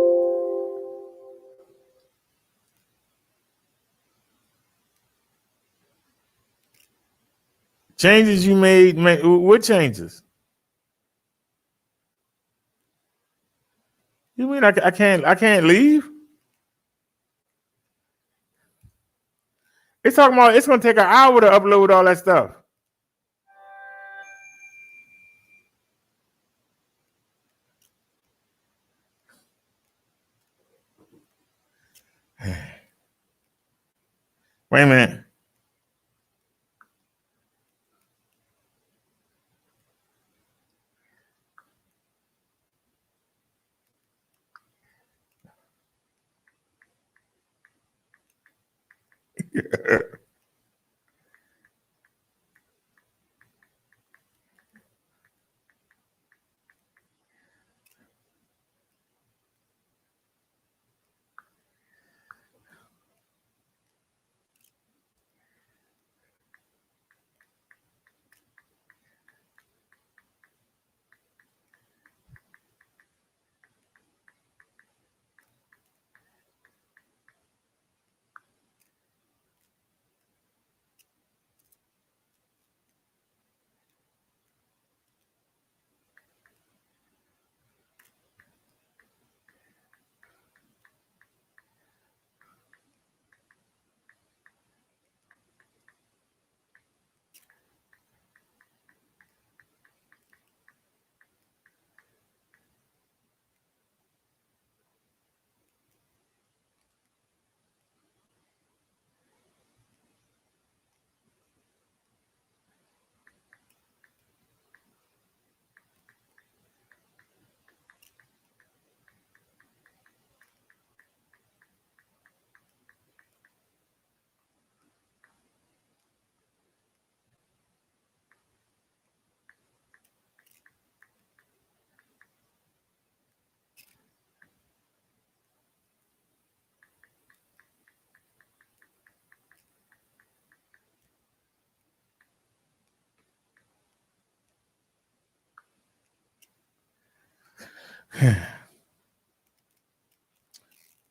Changes you made, what changes? You mean I can't leave? It's talking about it's gonna take an hour to upload all that stuff. Wait a minute.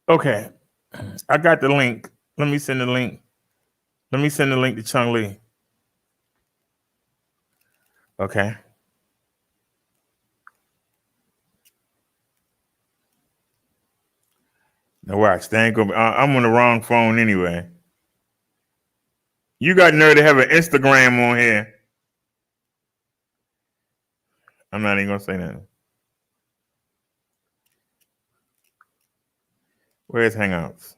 Okay, I got the link. Let me send the link. Let me send the link to Chung Lee. Okay. Now watch. They ain't gonna. I'm on the wrong phone anyway. You got nerve to have an Instagram on here. I'm not even gonna say nothing. Where's Hangouts?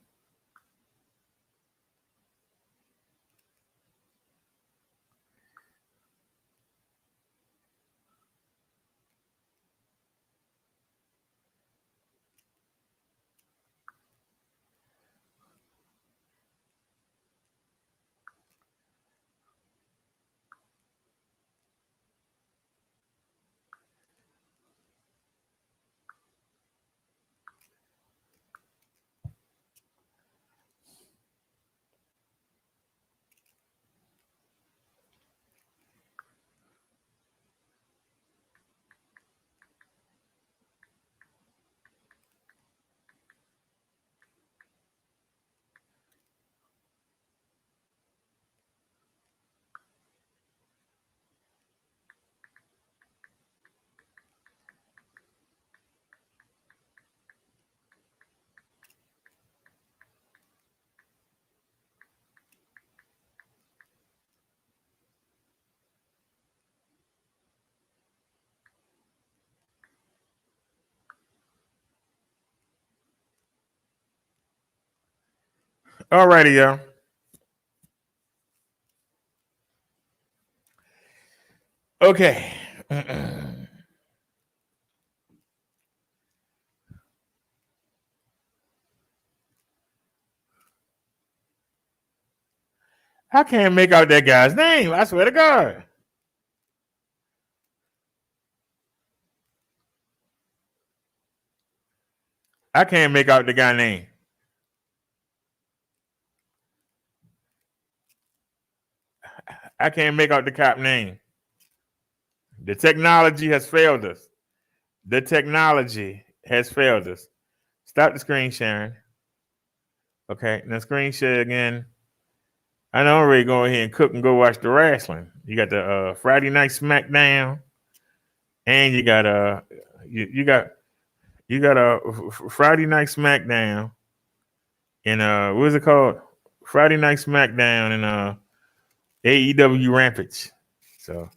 Alrighty, y'all. Okay. I can't make out that guy's name. I swear to God. I can't make out the guy's name. I can't make out the cop name. The technology has failed us. The technology has failed us. Stop the screen sharing. Okay, now screen share again. I know I'm ready to go ahead and cook and go watch the wrestling. You got the Friday Night SmackDown, and you got a Friday Night SmackDown, and what is it called? Friday Night SmackDown and AEW Rampage. So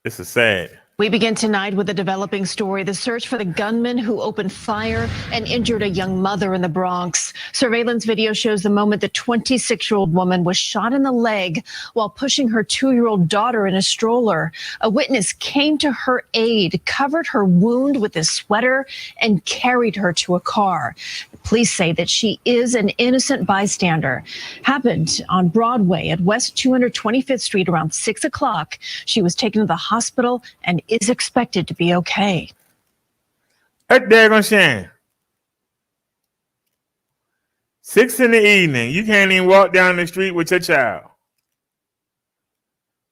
this is sad. We begin tonight with a developing story, the search for the gunman who opened fire and injured a young mother in the Bronx. Surveillance video shows the moment the 26-year-old woman was shot in the leg while pushing her 2-year-old daughter in a stroller. A witness came to her aid, covered her wound with a sweater, and carried her to a car. The police say that she is an innocent bystander. Happened on Broadway at West 225th Street around 6 o'clock. She was taken to the hospital and is expected to be okay. That daggone shame. 6 in the evening. You can't even walk down the street with your child.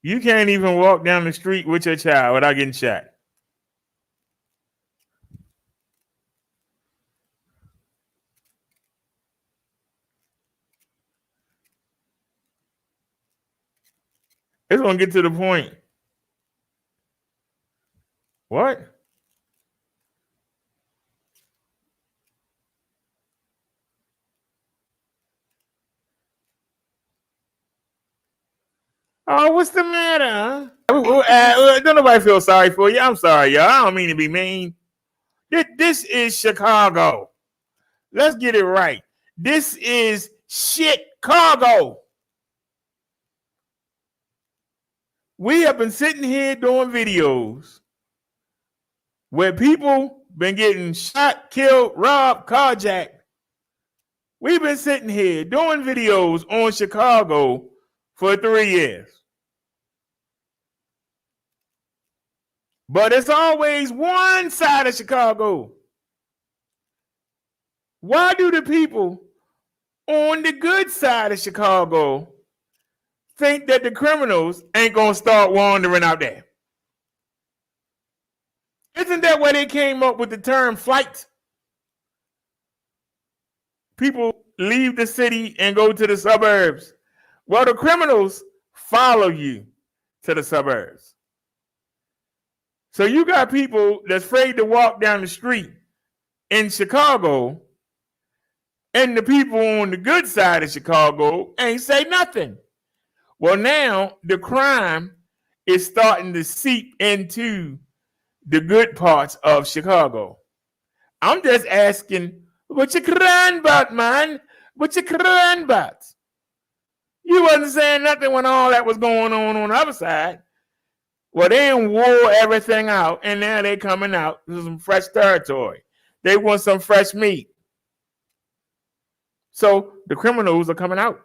You can't even walk down the street with your child without getting shot. It's gonna get to the point. What? Oh, what's the matter? Don't nobody feel sorry for you. I'm sorry, y'all. I don't mean to be mean. This is Chicago. Let's get it right. This is Chicago. We have been sitting here doing videos where people been getting shot, killed, robbed, carjacked. We've been sitting here doing videos on Chicago for 3 years. But it's always one side of Chicago. Why do the people on the good side of Chicago think that the criminals ain't gonna start wandering out there? Isn't that where they came up with the term flight? People leave the city and go to the suburbs. Well, the criminals follow you to the suburbs. So you got people that's afraid to walk down the street in Chicago, and the people on the good side of Chicago ain't say nothing. Well, now the crime is starting to seep into the good parts of Chicago. I'm just asking, what you crying about, man? What you crying about? You wasn't saying nothing when all that was going on the other side. Well, they wore everything out, and now they coming out to some fresh territory. They want some fresh meat. So the criminals are coming out.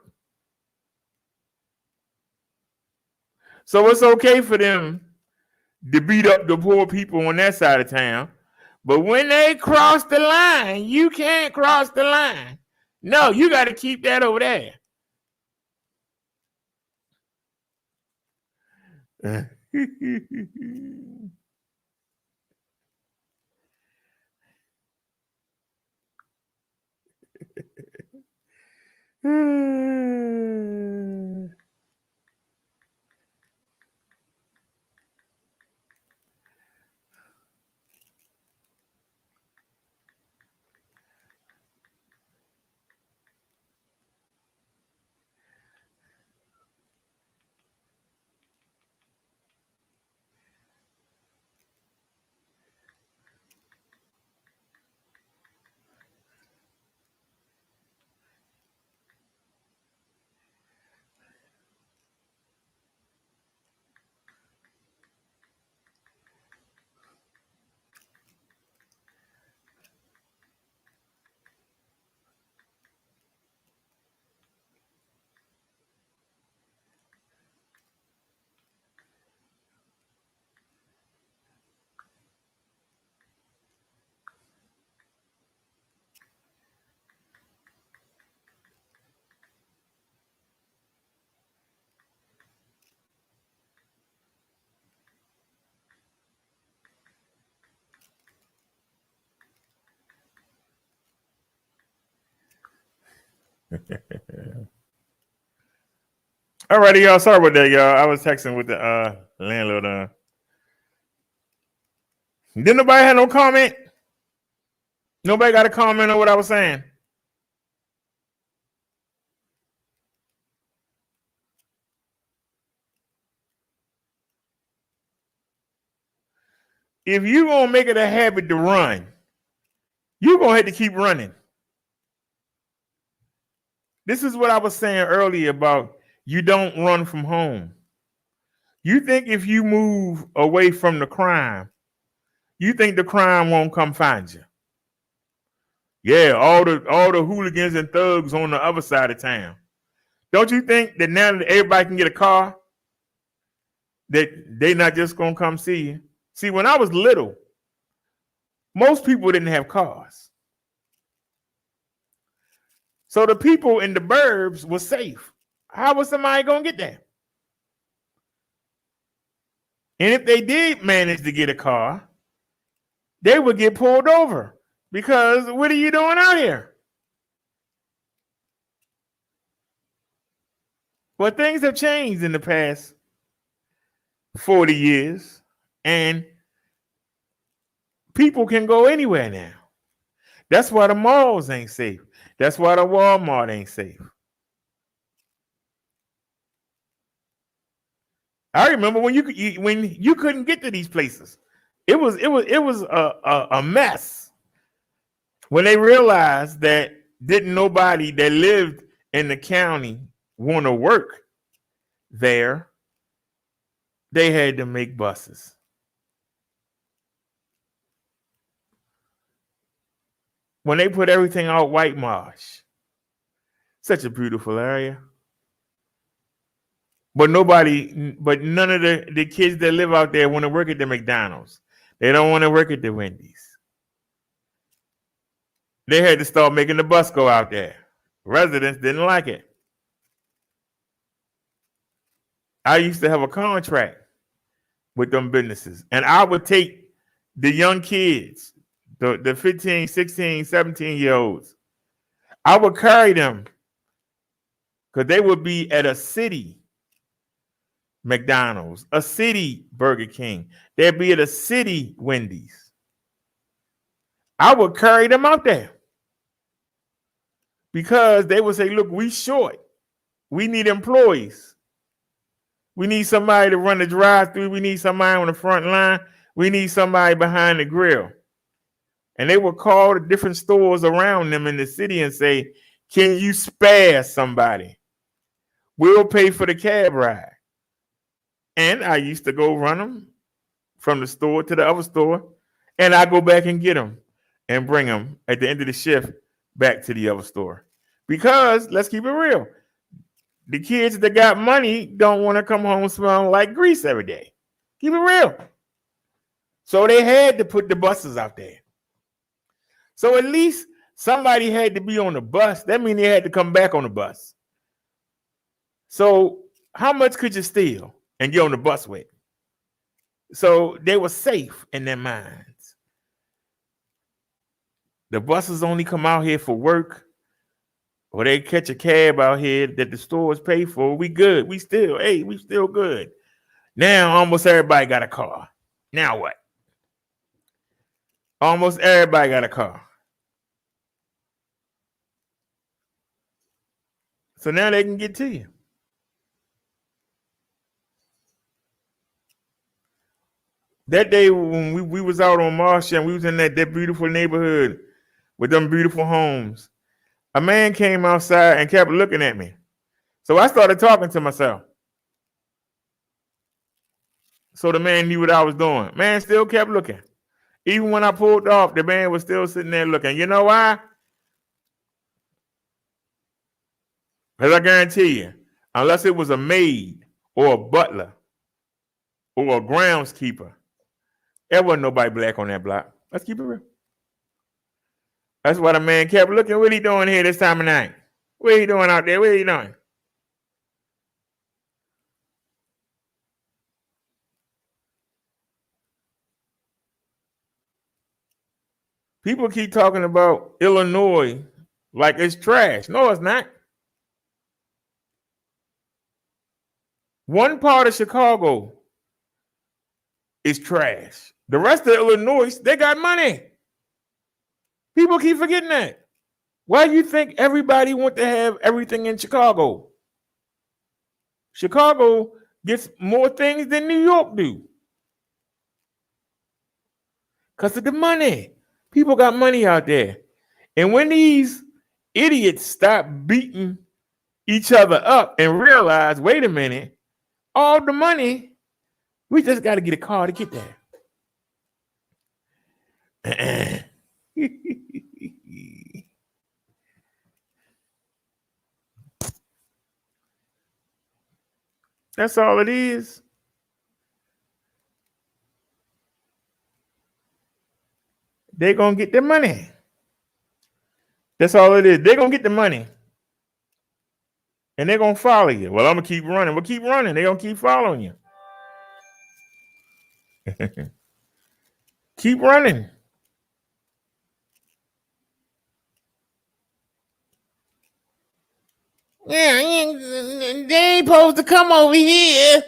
So it's okay for them to beat up the poor people on that side of town. But when they cross the line, you can't cross the line. No, you got to keep that over there. Alrighty, y'all. Sorry about that, y'all. I was texting with the landlord. Didn't nobody have no comment? Nobody got a comment on what I was saying? If you gonna make it a habit to run, you're gonna have to keep running. This is what I was saying earlier about you don't run from home. You think if you move away from the crime, you think the crime won't come find you. Yeah, all the hooligans and thugs on the other side of town. Don't you think that now that everybody can get a car, that they not just gonna come see you? See, when I was little, most people didn't have cars. So the people in the burbs were safe. How was somebody gonna get there? And if they did manage to get a car, they would get pulled over because what are you doing out here? Well, things have changed in the past 40 years, and people can go anywhere now. That's why the malls ain't safe. That's why the Walmart ain't safe. I remember when you couldn't get to these places. It was a mess when they realized that didn't nobody that lived in the county want to work there. They had to make buses. When they put everything out White Marsh, such a beautiful area. But none of the kids that live out there want to work at the McDonald's. They don't want to work at the Wendy's. They had to start making the bus go out there. Residents didn't like it. I used to have a contract with them businesses, and I would take the young kids, the 15, 16, 17-year-olds. I would carry them because they would be at a city McDonald's, a city Burger King. They'd be at a city Wendy's. I would carry them out there because they would say, look, we short. We need employees. We need somebody to run the drive-thru. We need somebody on the front line. We need somebody behind the grill. And they would call the different stores around them in the city and say, can you spare somebody? We'll pay for the cab ride. And I used to go run them from the store to the other store, and I go back and get them and bring them at the end of the shift back to the other store. Because let's keep it real. The kids that got money don't want to come home smelling like grease every day. Keep it real. So they had to put the buses out there. So at least somebody had to be on the bus. That means they had to come back on the bus. So how much could you steal and get on the bus with? So they were safe in their minds. The buses only come out here for work, or they catch a cab out here that the stores pay for. We good. We still good. Now almost everybody got a car. Now what? Almost everybody got a car. So now they can get to you. That day when we was out on Marshall and we was in that beautiful neighborhood with them beautiful homes, a man came outside and kept looking at me. So I started talking to myself. So the man knew what I was doing. Man still kept looking. Even when I pulled off, the man was still sitting there looking. You know why? Because I guarantee you, unless it was a maid or a butler or a groundskeeper, there wasn't nobody black on that block. Let's keep it real. That's why the man kept looking. What he doing here this time of night? What he doing out there? What he doing? People keep talking about Illinois like it's trash. No, it's not. One part of Chicago is trash. The rest of Illinois, they got money. People keep forgetting that. Why do you think everybody want to have everything in Chicago? Chicago gets more things than New York do. Because of the money. People got money out there. And when these idiots stop beating each other up and realize, wait a minute, all the money, we just got to get a car to get there. That's all it is. They're going to get their money. That's all it is. They're going to get the money. And they're going to follow you. Well, I'm going to keep running. Well, keep running. They're going to keep following you. Keep running. Yeah, they ain't supposed to come over here.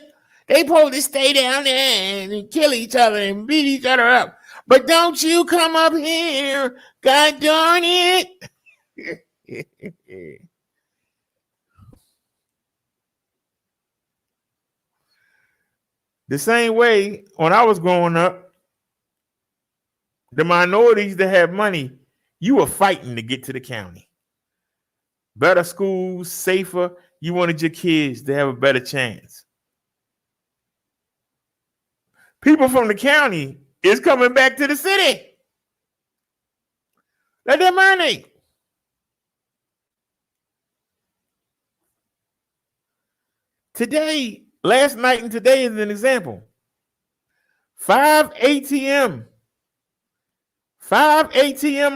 They supposed to stay down there and kill each other and beat each other up. But don't you come up here. God darn it. The same way when I was growing up, the minorities that have money, you were fighting to get to the county. Better schools, safer. You wanted your kids to have a better chance. People from the county is coming back to the city. Let them money. Today, last night and today is an example. 5 ATM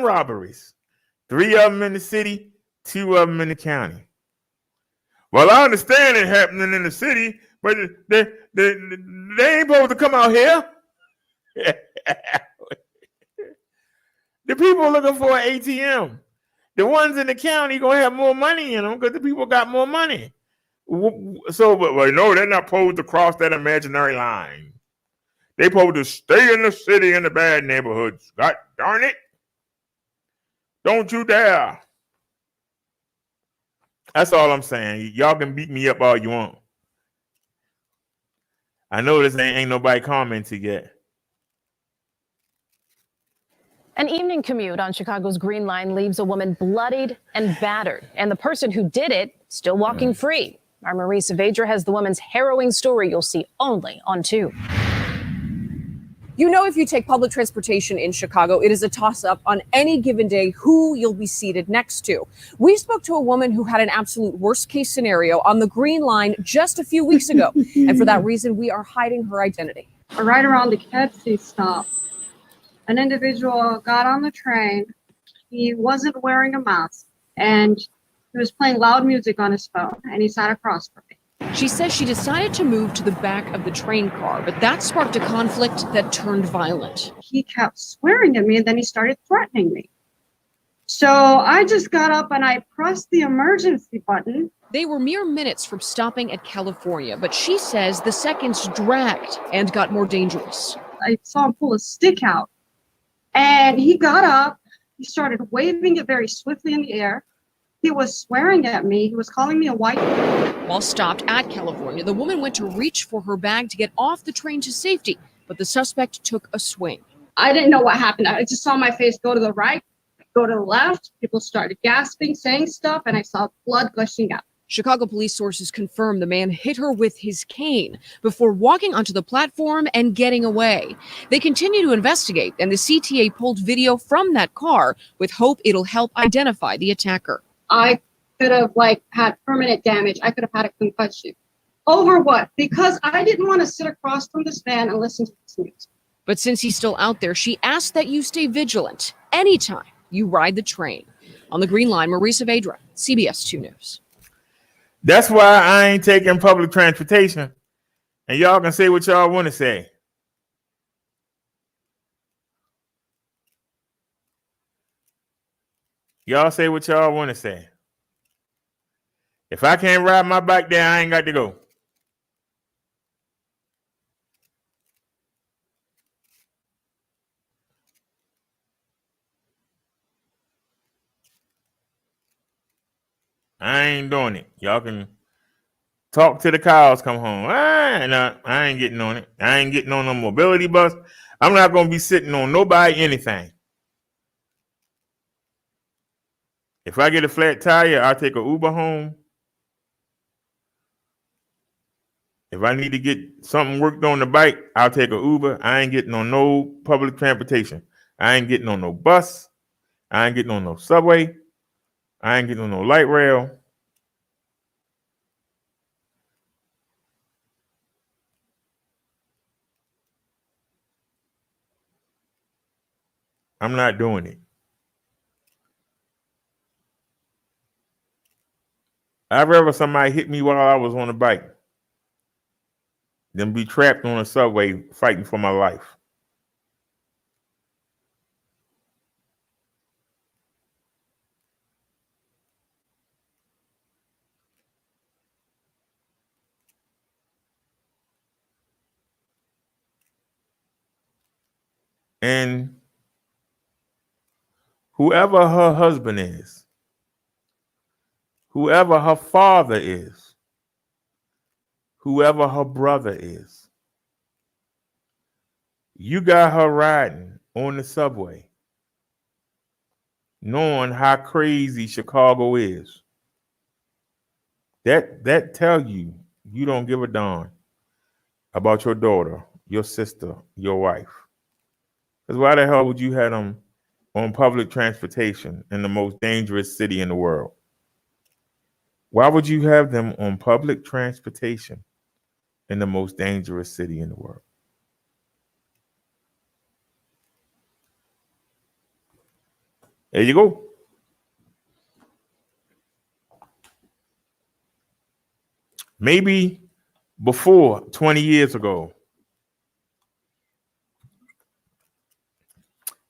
robberies. 3 of them in the city, 2 of them in the county. Well, I understand it happening in the city, but they ain't supposed to come out here. The people are looking for an ATM. The ones in the county gonna have more money in them because the people got more money. So, but no, they're not supposed to cross that imaginary line. They supposed to stay in the city in the bad neighborhoods. God darn it! Don't you dare! That's all I'm saying. Y'all can beat me up all you want. I know this ain't nobody commented yet. An evening commute on Chicago's Green Line leaves a woman bloodied and battered, and the person who did it still walking free. Our Marie Saavedra has the woman's harrowing story you'll see only on 2. You know, if you take public transportation in Chicago, it is a toss-up on any given day who you'll be seated next to. We spoke to a woman who had an absolute worst-case scenario on the Green Line just a few weeks ago, and for that reason, we are hiding her identity. Right around the Kedzie stop, an individual got on the train. He wasn't wearing a mask, and he was playing loud music on his phone, and he sat across from me. She says she decided to move to the back of the train car, but that sparked a conflict that turned violent. He kept swearing at me, and then he started threatening me. So I just got up and I pressed the emergency button. They were mere minutes from stopping at California, but she says the seconds dragged and got more dangerous. I saw him pull a stick out, and he got up. He started waving it very swiftly in the air. He was swearing at me. He was calling me a white. While stopped at California, the woman went to reach for her bag to get off the train to safety, but the suspect took a swing. I didn't know what happened. I just saw my face go to the right, go to the left. People started gasping, saying stuff, and I saw blood gushing out. Chicago police sources confirm the man hit her with his cane before walking onto the platform and getting away. They continue to investigate, and the CTA pulled video from that car with hope it'll help identify the attacker. I could have had permanent damage. I could have had a concussion. Over what? Because I didn't want to sit across from this man and listen to this news. But since he's still out there, she asked that you stay vigilant anytime you ride the train. On the Green Line, Marie Saavedra, CBS 2 News. That's why I ain't taking public transportation. And y'all can say what y'all want to say. Y'all say what y'all want to say. If I can't ride my bike there, I ain't got to go. I ain't doing it. Y'all can talk till the cows come home. No, I ain't getting on it. I ain't getting on no mobility bus. I'm not going to be sitting on nobody anything. If I get a flat tire, I'll take an Uber home. If I need to get something worked on the bike, I'll take an Uber. I ain't getting on no public transportation. I ain't getting on no bus. I ain't getting on no subway. I ain't getting on no light rail. I'm not doing it. I'd rather somebody hit me while I was on a bike than be trapped on a subway fighting for my life. And whoever her husband is, whoever her father is, whoever her brother is, you got her riding on the subway, knowing how crazy Chicago is. That tell you don't give a darn about your daughter, your sister, your wife. Because why the hell would you have them on public transportation in the most dangerous city in the world? Why would you have them on public transportation in the most dangerous city in the world? There you go. Maybe before 20 years ago,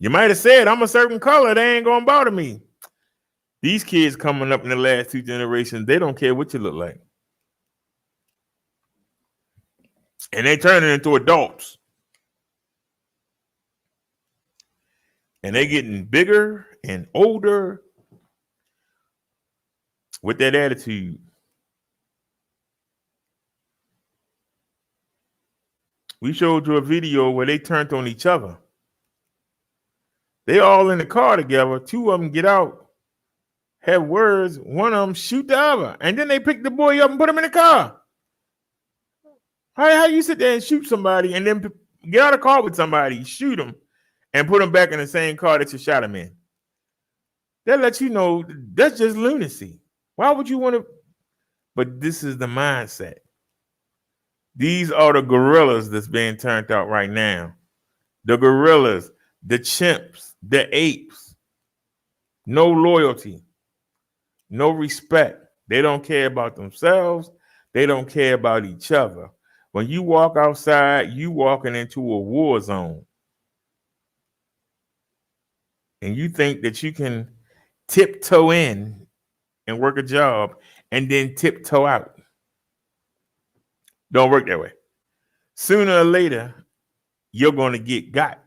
You might have said, I'm a certain color. They ain't going to bother me. These kids coming up in the last 2 generations, they don't care what you look like. And they turning into adults. And they getting bigger and older with that attitude. We showed you a video where they turned on each other. They all in the car together. 2 of them get out, have words. 1 of them shoot the other. And then they pick the boy up and put him in the car. How you sit there and shoot somebody and then get out of the car with somebody, shoot them, and put them back in the same car that you shot him in? That lets you know that's just lunacy. Why would you want to? But this is the mindset. These are the gorillas that's being turned out right now. The gorillas, the chimps, the apes. No loyalty, no respect. They don't care about themselves. They don't care about each other. When you walk outside, you walking into a war zone. And you think that you can tiptoe in and work a job and then tiptoe out. Don't work that way. Sooner or later, you're going to get got.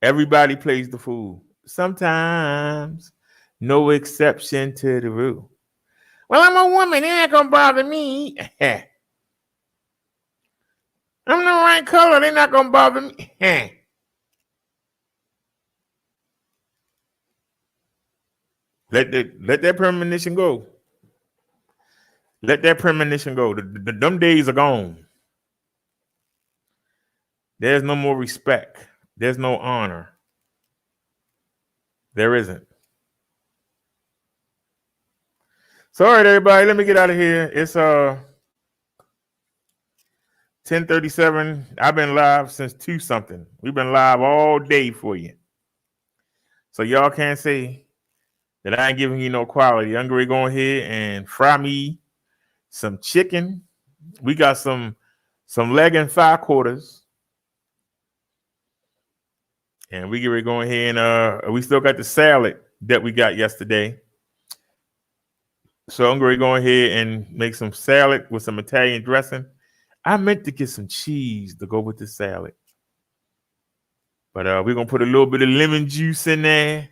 Everybody plays the fool. Sometimes, no exception to the rule. Well, I'm a woman. It ain't going to bother me. I'm the right color. They're not going to bother me. Let that premonition go. Let that premonition go. Them days are gone. There's no more respect. There's no honor. There isn't. So, all right, everybody, let me get out of here. It's 10:37. I've been live since 2-something. We've been live all day for you. So y'all can't say that I ain't giving you no quality. I'm going to go ahead and fry me some chicken. We got some leg and 5/4. And we get ready to go ahead and we still got the salad that we got yesterday. So I'm going to go ahead and make some salad with some Italian dressing. I meant to get some cheese to go with the salad. But we're going to put a little bit of lemon juice in there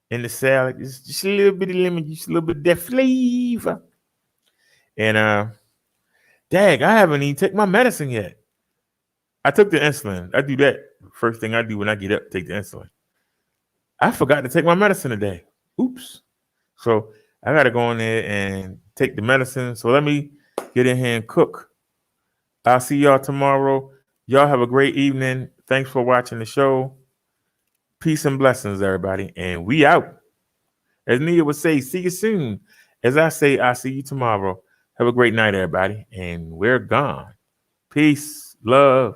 in the salad. Just a little bit of lemon juice, a little bit of that flavor. And dang, I haven't even taken my medicine yet. I took the insulin. I do that. First thing I do when I get up, take the insulin. I forgot to take my medicine today. Oops. So I got to go in there and take the medicine. So let me get in here and cook. I'll see y'all tomorrow. Y'all have a great evening. Thanks for watching the show. Peace and blessings, everybody. And we out. As Nia would say, see you soon. As I say, I'll see you tomorrow. Have a great night, everybody. And we're gone. Peace. Love.